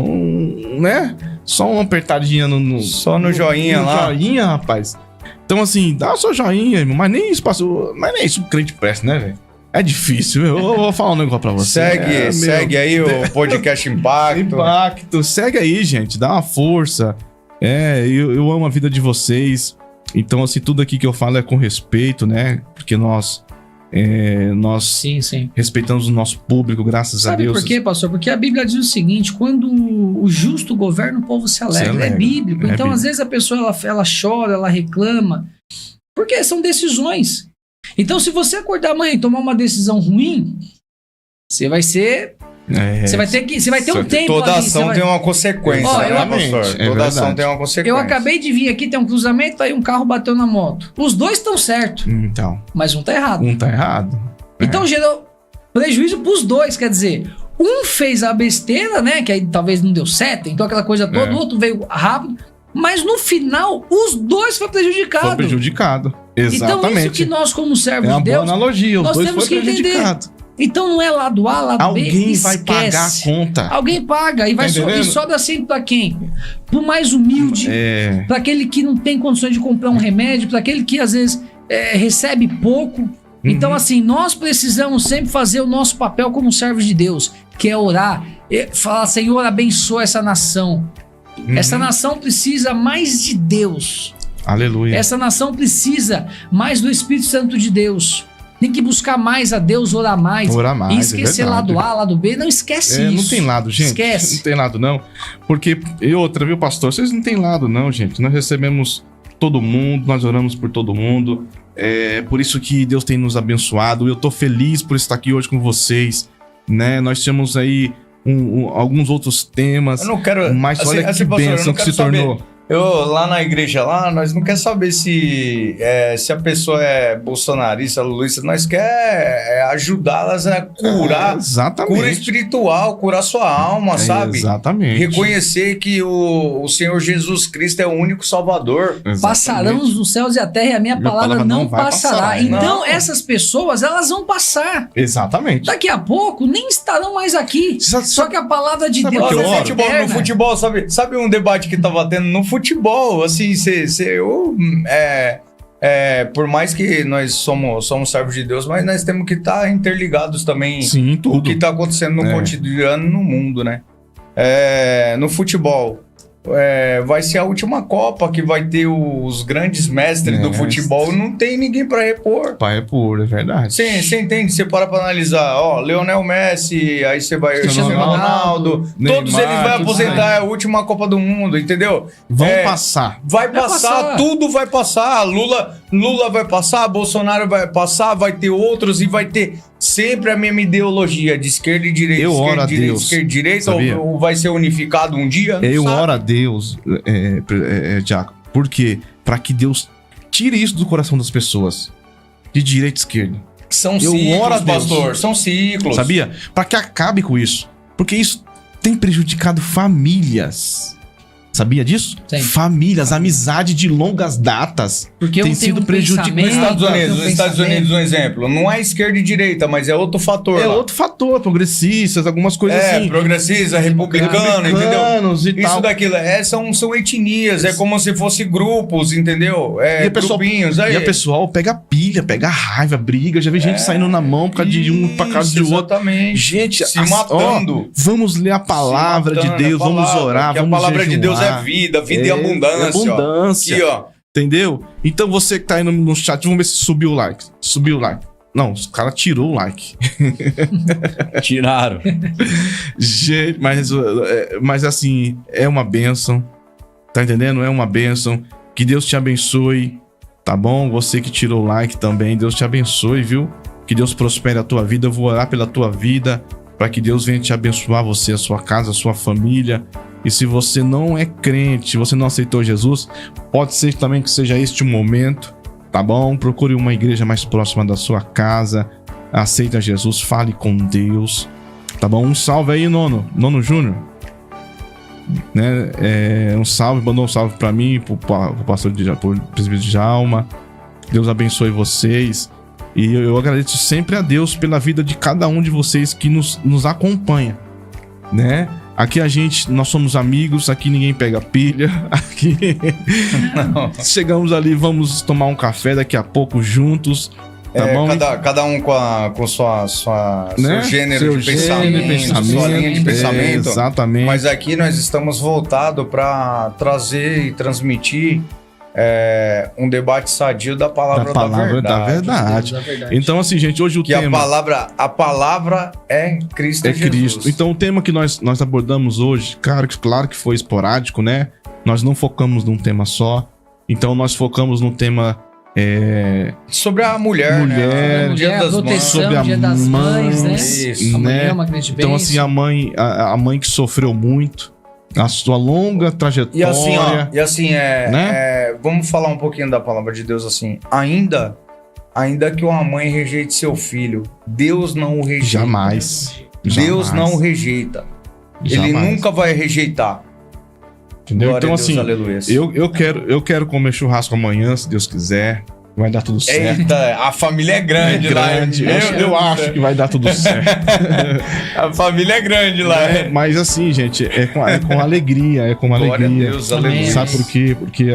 né? Só uma apertadinha só no joinha lá. Joinha, rapaz. Então, assim, dá o seu joinha, irmão, mas nem isso o crente presta, né, velho? É difícil, eu vou falar um negócio pra você. Segue aí o podcast Impacto. Segue aí, gente, dá uma força. Eu amo a vida de vocês. Então, assim, tudo aqui que eu falo é com respeito, né? Porque nós sim. respeitamos o nosso público, graças a Deus. Sabe por quê, pastor? Porque a Bíblia diz o seguinte, quando o justo governa, o povo se alegra. É bíblico. Então, às vezes, a pessoa ela chora, ela reclama, porque são decisões. Então, se você acordar amanhã e tomar uma decisão ruim, você vai ser Você vai ter um tempo Toda ali, ação tem uma consequência, Ó, né, pastor? Toda ação tem uma consequência. Eu acabei de vir aqui, tem um cruzamento, aí um carro bateu na moto. Os dois estão certos, Então, mas um tá errado. um tá errado. Então gerou prejuízo pros dois, quer dizer, um fez a besteira, né, que aí talvez não deu certo, então aquela coisa toda, o outro veio rápido, mas no final, os dois foram prejudicados. Foi prejudicado. Então Exatamente. isso que nós, como servos É uma de boa Deus, analogia, os nós dois temos foram que entender. prejudicados. Então não é lado A, lado B, Alguém vai esquece. pagar a conta. Alguém paga e vai entendendo? e sobra sempre pra quem? Pro mais humilde, pra aquele que não tem condições de comprar um remédio, pra aquele que às vezes recebe pouco. Então assim, nós precisamos sempre fazer o nosso papel como servos de Deus, que é orar, falar, Senhor, abençoa essa nação. Essa nação precisa mais de Deus. Aleluia. Essa nação precisa mais do Espírito Santo de Deus. Tem que buscar mais a Deus, orar mais. Orar mais, e esquecer é verdade. lado A, lado B. Não esquece isso. Não tem lado, gente. Esquece. Não tem lado, não. Porque, e outra, viu, pastor? Vocês não tem lado, não, gente. Nós recebemos todo mundo, nós oramos por todo mundo. É por isso que Deus tem nos abençoado. Eu tô feliz por estar aqui hoje com vocês, né? Nós temos aí alguns outros temas. Eu não quero... Mas olha que pastor, bênção que se tornou. Eu, lá na igreja, nós não quer saber se a pessoa é bolsonarista, lulista, nós quer ajudá-las a curar, exatamente. Cura espiritual, curar sua alma, sabe? Exatamente. Reconhecer que o Senhor Jesus Cristo é o único Salvador. Exatamente. Passarão os céus e a terra e a minha palavra não vai passará. passar. Então Não. essas pessoas, elas vão passar. Exatamente. Daqui a pouco nem estarão mais aqui. Só que a palavra de Sabe Deus que eu é oro? No eterna. futebol, sabe um debate que tava tendo no futebol, assim, por mais que nós somos servos de Deus, mas nós temos que estar interligados também. Sim, tudo. O que está acontecendo no cotidiano, no mundo, né? No futebol, vai ser a última Copa que vai ter os grandes mestres do futebol, não tem ninguém para repor. Pai é puro, é verdade. Você entende? Você para analisar, Leonel Messi, aí você vai Cristiano Ronaldo, Neymar, todos eles vão todos aposentar, é a última Copa do Mundo, entendeu? Vão passar. Vai passar, tudo vai passar. Lula vai passar, Bolsonaro vai passar, vai ter outros e vai ter sempre a mesma ideologia de esquerda e direita, Eu oro a direita, Deus, esquerda e direita, sabia? ou vai ser unificado um dia? Não Eu sabe. oro a Deus, Diaco, porque para que Deus tire isso do coração das pessoas, de direita e esquerda. São Eu ciclos, oro a Deus. pastor, são ciclos. Sabia? Para que acabe com isso. Porque isso tem prejudicado famílias. Sabia disso? Sim. Famílias, amizade de longas datas. Porque tem eu tenho sido um prejudicado. Nos pensamento, Estados eu tenho Unidos, um exemplo. Não é esquerda e direita, mas é outro fator. É lá. outro fator, progressistas, algumas coisas assim. Progressista, republicano, entendeu? Republicanos e Isso tal. daquilo, são etnias, é como se fosse grupos, entendeu? E a pessoa- Grupinhos, aí. E a pessoal pega pilha, pega raiva, briga, já vi gente saindo na mão por causa de um pra casa de Isso, outro. Exatamente. Gente, Se matando. Vamos ler a palavra de Deus, vamos orar, porque vamos a palavra de Deus jejuar. é vida e abundância. Abundância. Aqui, ó. Entendeu? Então você que tá aí no chat, vamos ver se subiu o like. Subiu o like. Não, os cara tirou o like. Tiraram. Gente, mas assim, é uma bênção. Tá entendendo? É uma bênção. Que Deus te abençoe. Tá bom? Você que tirou o like também, Deus te abençoe, viu? Que Deus prospere a tua vida. Eu vou orar pela tua vida, para que Deus venha te abençoar, você, a sua casa, a sua família. E se você não é crente, se você não aceitou Jesus, pode ser também que seja este o momento, tá bom? Procure uma igreja mais próxima da sua casa, aceita Jesus, fale com Deus, tá bom? Um salve aí, Nono Júnior, né? Um salve, mandou um salve pra mim, pro pastor, pro presbítero Djalma. Deus abençoe vocês. E eu agradeço sempre a Deus pela vida de cada um de vocês que nos acompanha, né? Aqui nós somos amigos, aqui ninguém pega pilha, aqui chegamos ali, vamos tomar um café daqui a pouco juntos, tá bom? Cada um com sua Né? seu gênero Seu de pensamento, sua linha de pensamento. Exatamente. Mas aqui nós estamos voltados para trazer e transmitir um debate sadio da palavra da verdade. Então assim, gente, hoje o Que tema... a palavra é Cristo Jesus. Cristo. Então o tema que nós abordamos hoje, claro que foi esporádico, né? Nós não focamos num tema só. Então nós focamos no tema Sobre a mulher, Mulher, né? O Dia a das Mães. proteção, sobre a Dia das Mães, né? Isso, Amanhã né? é uma grande Então, assim, bênção. a mãe que sofreu muito, a sua longa trajetória. E assim, Né? vamos falar um pouquinho da palavra de Deus assim. Ainda que uma mãe rejeite seu filho, Deus não o rejeita. Jamais. Deus Jamais. não o rejeita. Ele Jamais. nunca vai rejeitar. Entendeu? Glória Então, a Deus, assim, aleluia. eu quero comer churrasco amanhã, se Deus quiser. Vai dar tudo certo. Eita, a família é grande, lá. Eu acho que vai dar tudo certo. A família é grande lá. Mas assim, gente, é com alegria, é com Glória alegria. a Deus, Amém. aleluia. Sabe por quê? Porque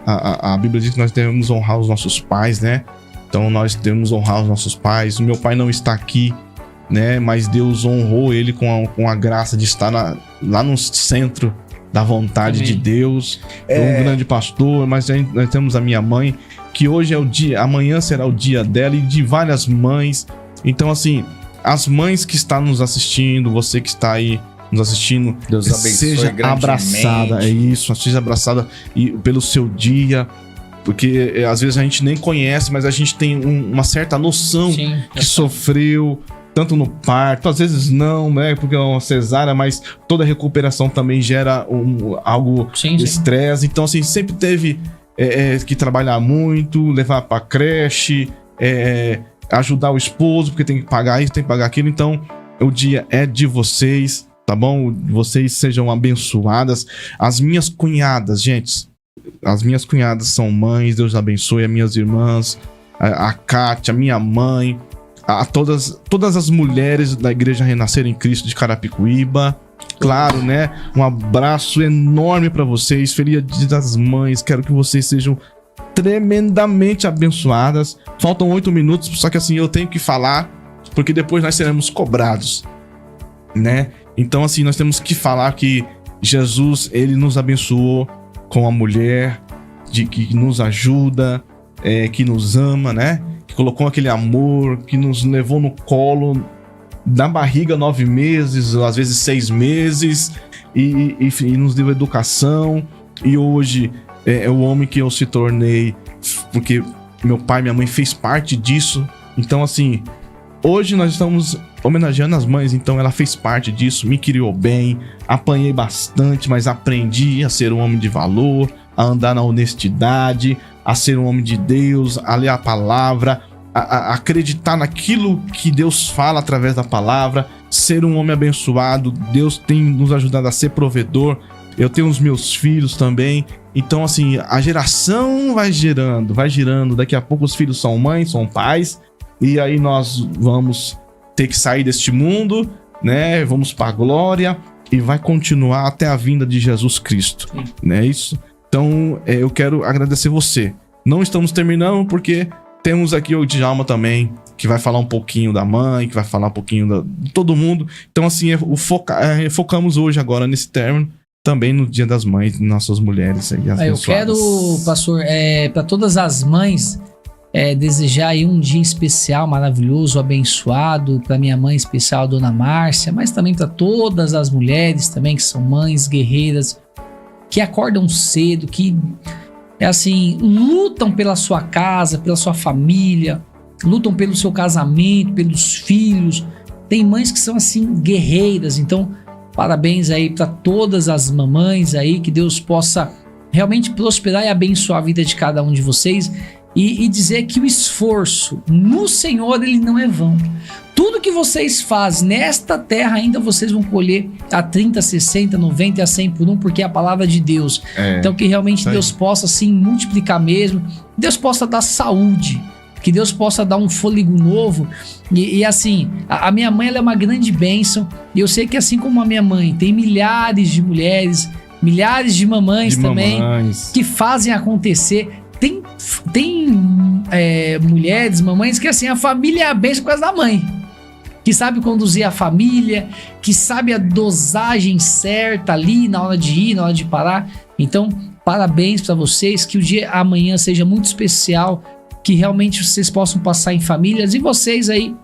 a Bíblia diz que nós devemos honrar os nossos pais, né? Então nós devemos honrar os nossos pais. O meu pai não está aqui, né? Mas Deus honrou ele com a graça de estar lá no centro da vontade Amém. de Deus. Um grande pastor, mas nós temos a minha mãe, que hoje é o dia, amanhã será o dia dela e de várias mães. Então, assim, as mães que estão nos assistindo, você que está aí nos assistindo, Deus abençoe seja grandemente. abraçada, é isso, seja abraçada pelo seu dia, porque às vezes a gente nem conhece, mas a gente tem uma certa noção Sim. que sofreu tanto no parto, às vezes não, né, porque é uma cesárea, mas toda recuperação também gera algo Sim, de sim. estresse, então assim, sempre teve que trabalhar muito, levar pra creche, ajudar o esposo, porque tem que pagar isso, tem que pagar aquilo, então o dia é de vocês, tá bom? Vocês sejam abençoadas. As minhas cunhadas, gente, as minhas cunhadas são mães, Deus abençoe, as minhas irmãs, a Kátia, a minha mãe, a todas as mulheres da Igreja Renascer em Cristo de Carapicuíba. Claro, né? Um abraço enorme pra vocês. Feliz Dia das Mães. Quero que vocês sejam tremendamente abençoadas. Faltam 8 minutos, só que assim, eu tenho que falar, porque depois nós seremos cobrados, né? Então, assim, nós temos que falar que Jesus, ele nos abençoou com a mulher que nos ajuda, que nos ama, né? Que colocou aquele amor, que nos levou no colo na barriga 9 meses, às vezes 6 meses, e nos deu educação. E hoje é o homem que eu se tornei, porque meu pai e minha mãe fez parte disso. Então, assim, hoje nós estamos homenageando as mães, então ela fez parte disso, me criou bem, apanhei bastante, mas aprendi a ser um homem de valor, a andar na honestidade, a ser um homem de Deus, a ler a palavra, a acreditar naquilo que Deus fala através da palavra, ser um homem abençoado. Deus tem nos ajudado a ser provedor. Eu tenho os meus filhos também. Então, assim, a geração vai girando. Daqui a pouco os filhos são mães, são pais. E aí nós vamos ter que sair deste mundo, né? Vamos para a glória e vai continuar até a vinda de Jesus Cristo, né? Isso. Então, eu quero agradecer você. Não estamos terminando porque temos aqui o Djalma também, que vai falar um pouquinho da mãe, que vai falar um pouquinho de todo mundo. Então, assim, focamos hoje agora nesse término, também no Dia das Mães, nossas mulheres aí, Eu quero, pastor, para todas as mães, desejar aí um dia especial, maravilhoso, abençoado, para minha mãe especial, Dona Márcia, mas também para todas as mulheres também que são mães guerreiras, que acordam cedo, que lutam pela sua casa, pela sua família, lutam pelo seu casamento, pelos filhos. Tem mães que são assim guerreiras. Então, parabéns aí para todas as mamães aí, que Deus possa realmente prosperar e abençoar a vida de cada um de vocês e dizer que o esforço no Senhor, ele não é vão. Tudo que vocês fazem nesta terra ainda vocês vão colher a 30, 60, 90 e a 100 por 1, porque é a palavra de Deus. Então que realmente Deus possa assim multiplicar mesmo, Deus possa dar saúde, que Deus possa dar um fôlego novo. E assim, a minha mãe, ela é uma grande bênção, e eu sei que assim como a minha mãe, tem milhares de mulheres, milhares de mamães também que fazem acontecer. Tem mulheres, mamães que assim, a família é a bênção por causa da mãe, que sabe conduzir a família, que sabe a dosagem certa ali na hora de ir, na hora de parar. Então, parabéns para vocês, que o dia amanhã seja muito especial, que realmente vocês possam passar em famílias. E vocês aí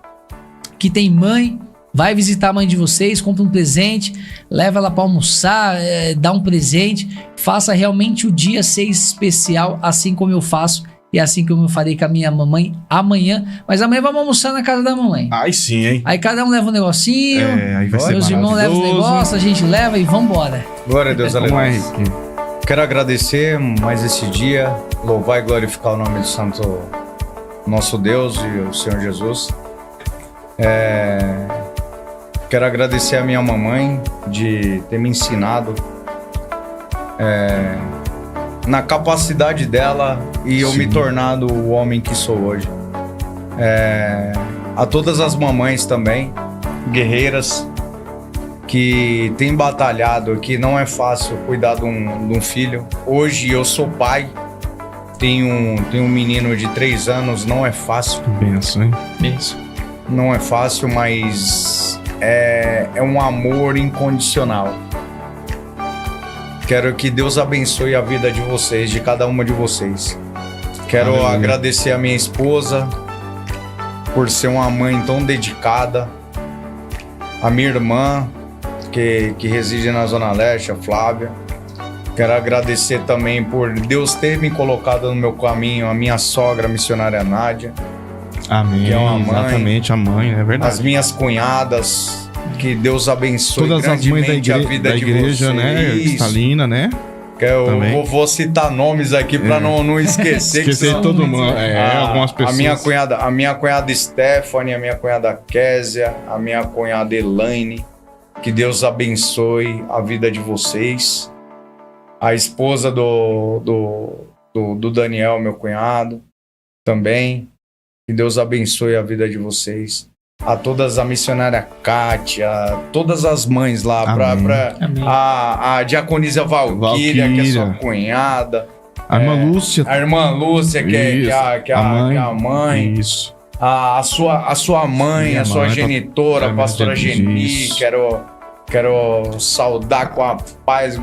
que tem mãe, vai visitar a mãe de vocês, compra um presente, leva ela para almoçar, dá um presente, faça realmente o dia ser especial, assim como eu faço E assim como eu farei com a minha mamãe amanhã. Mas amanhã vamos almoçar na casa da mamãe. Ai, sim, hein? Aí cada um leva um negocinho. Aí vai ser Meus irmãos levam os maravilhoso. negócios, a gente leva e vambora. Glória a Deus, Vamos lá, aleluia. Henrique. Quero agradecer mais esse dia, louvar e glorificar o nome do Santo nosso Deus e o Senhor Jesus. Quero agradecer a minha mamãe de ter me ensinado na capacidade dela e eu Sim. me tornado o homem que sou hoje. A todas as mamães também, guerreiras, que têm batalhado, que não é fácil cuidar de um filho. Hoje eu sou pai, tenho um menino de 3 anos, não é fácil. Que benção, hein? Isso. Não é fácil, mas é um amor incondicional. Quero que Deus abençoe a vida de vocês, de cada uma de vocês. Quero Aleluia. agradecer a minha esposa por ser uma mãe tão dedicada, a minha irmã que reside na Zona Leste, a Flávia. Quero agradecer também por Deus ter me colocado no meu caminho, a minha sogra, a missionária Nádia. Amém. Que é uma mãe. Exatamente, a mãe, é verdade. As minhas cunhadas, que Deus abençoe Todas as mães grandemente a vida da de igreja, vocês. né? Cristalina, né? Que eu Também. vou citar nomes aqui para não esquecer. que Esquecer são- todo mundo. Algumas pessoas. A minha cunhada Stephanie, a minha cunhada Késia, a minha cunhada Elaine. Que Deus abençoe a vida de vocês. A esposa do Daniel, meu cunhado, também. Que Deus abençoe a vida de vocês. A todas a missionária Kátia, todas as mães lá, Amém. Amém. a diaconisa Valquíria, que é sua cunhada, A irmã Lúcia. a irmã Lúcia, que é a mãe, Isso. a sua mãe, Minha a sua mãe, genitora, a a pastora minha Geni. isso. Quero saudar com a paz,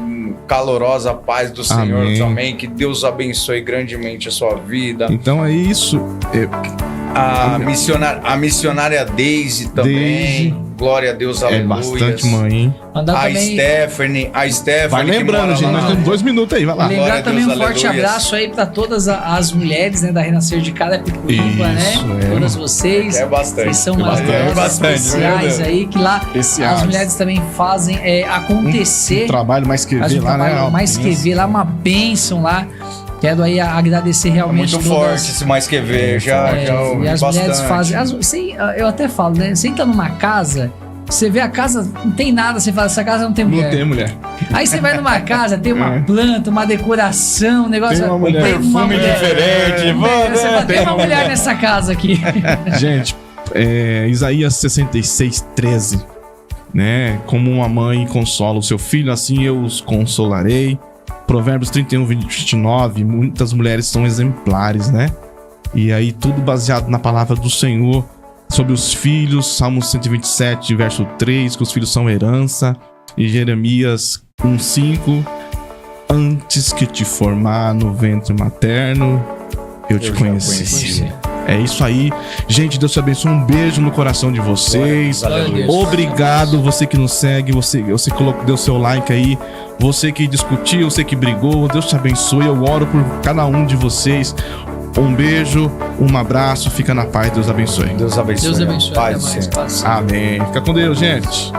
calorosa paz do Senhor. Amém. Amém. Que Deus abençoe grandemente a sua vida. Então é isso. A missionária Daisy também. Daisy. Glória a Deus, É aleluia. bastante mãe. Mandar A também. Stephanie. Vai que lembrando, mora gente. lá Nós na- temos 2 minutos aí, vai lá. Glória Lembrar a também Deus, um forte aleluias. abraço aí pra todas as mulheres, né, da Renascer de Carapicuíba, né? Isso, é. Todas vocês. É bastante. Vocês são É maravilhosas, bastante, bastante, especiais meu Deus. aí, que lá Especiais. as mulheres também fazem acontecer. Um trabalho mais que Fazem ver um lá, né? trabalho mais que ver lá, uma bênção lá. Quero aí agradecer É realmente muito todas. forte esse mais que ver. Já ouvi E as bastante. mulheres fazem. Eu até falo, né? Você entra numa casa, você vê a casa, não tem nada, você fala, essa casa não tem mulher. Não tem mulher. Aí você vai numa casa, tem uma É. planta, uma decoração, um negócio. Tem uma mulher. tem uma Perfume mulher. diferente. Você fala, tem uma mulher nessa casa aqui. Gente, Isaías 66:13, né? Como uma mãe consola o seu filho, assim eu os consolarei. Provérbios 31:29, muitas mulheres são exemplares, né? E aí tudo baseado na palavra do Senhor sobre os filhos. Salmos 127, verso 3, que os filhos são herança. E Jeremias 1:5, antes que te formar no ventre materno, eu te já conheci. conheci. É isso aí. Gente, Deus te abençoe. Um beijo no coração de vocês. Aleluia. Obrigado, você que nos segue, você deu seu like aí, você que discutiu, você que brigou. Deus te abençoe. Eu oro por cada um de vocês. Um beijo, um abraço. Fica na paz. Deus abençoe. Deus abençoe. Deus abençoe. Paz Até do mais. Senhor. Paz. Amém. Fica com Deus, gente.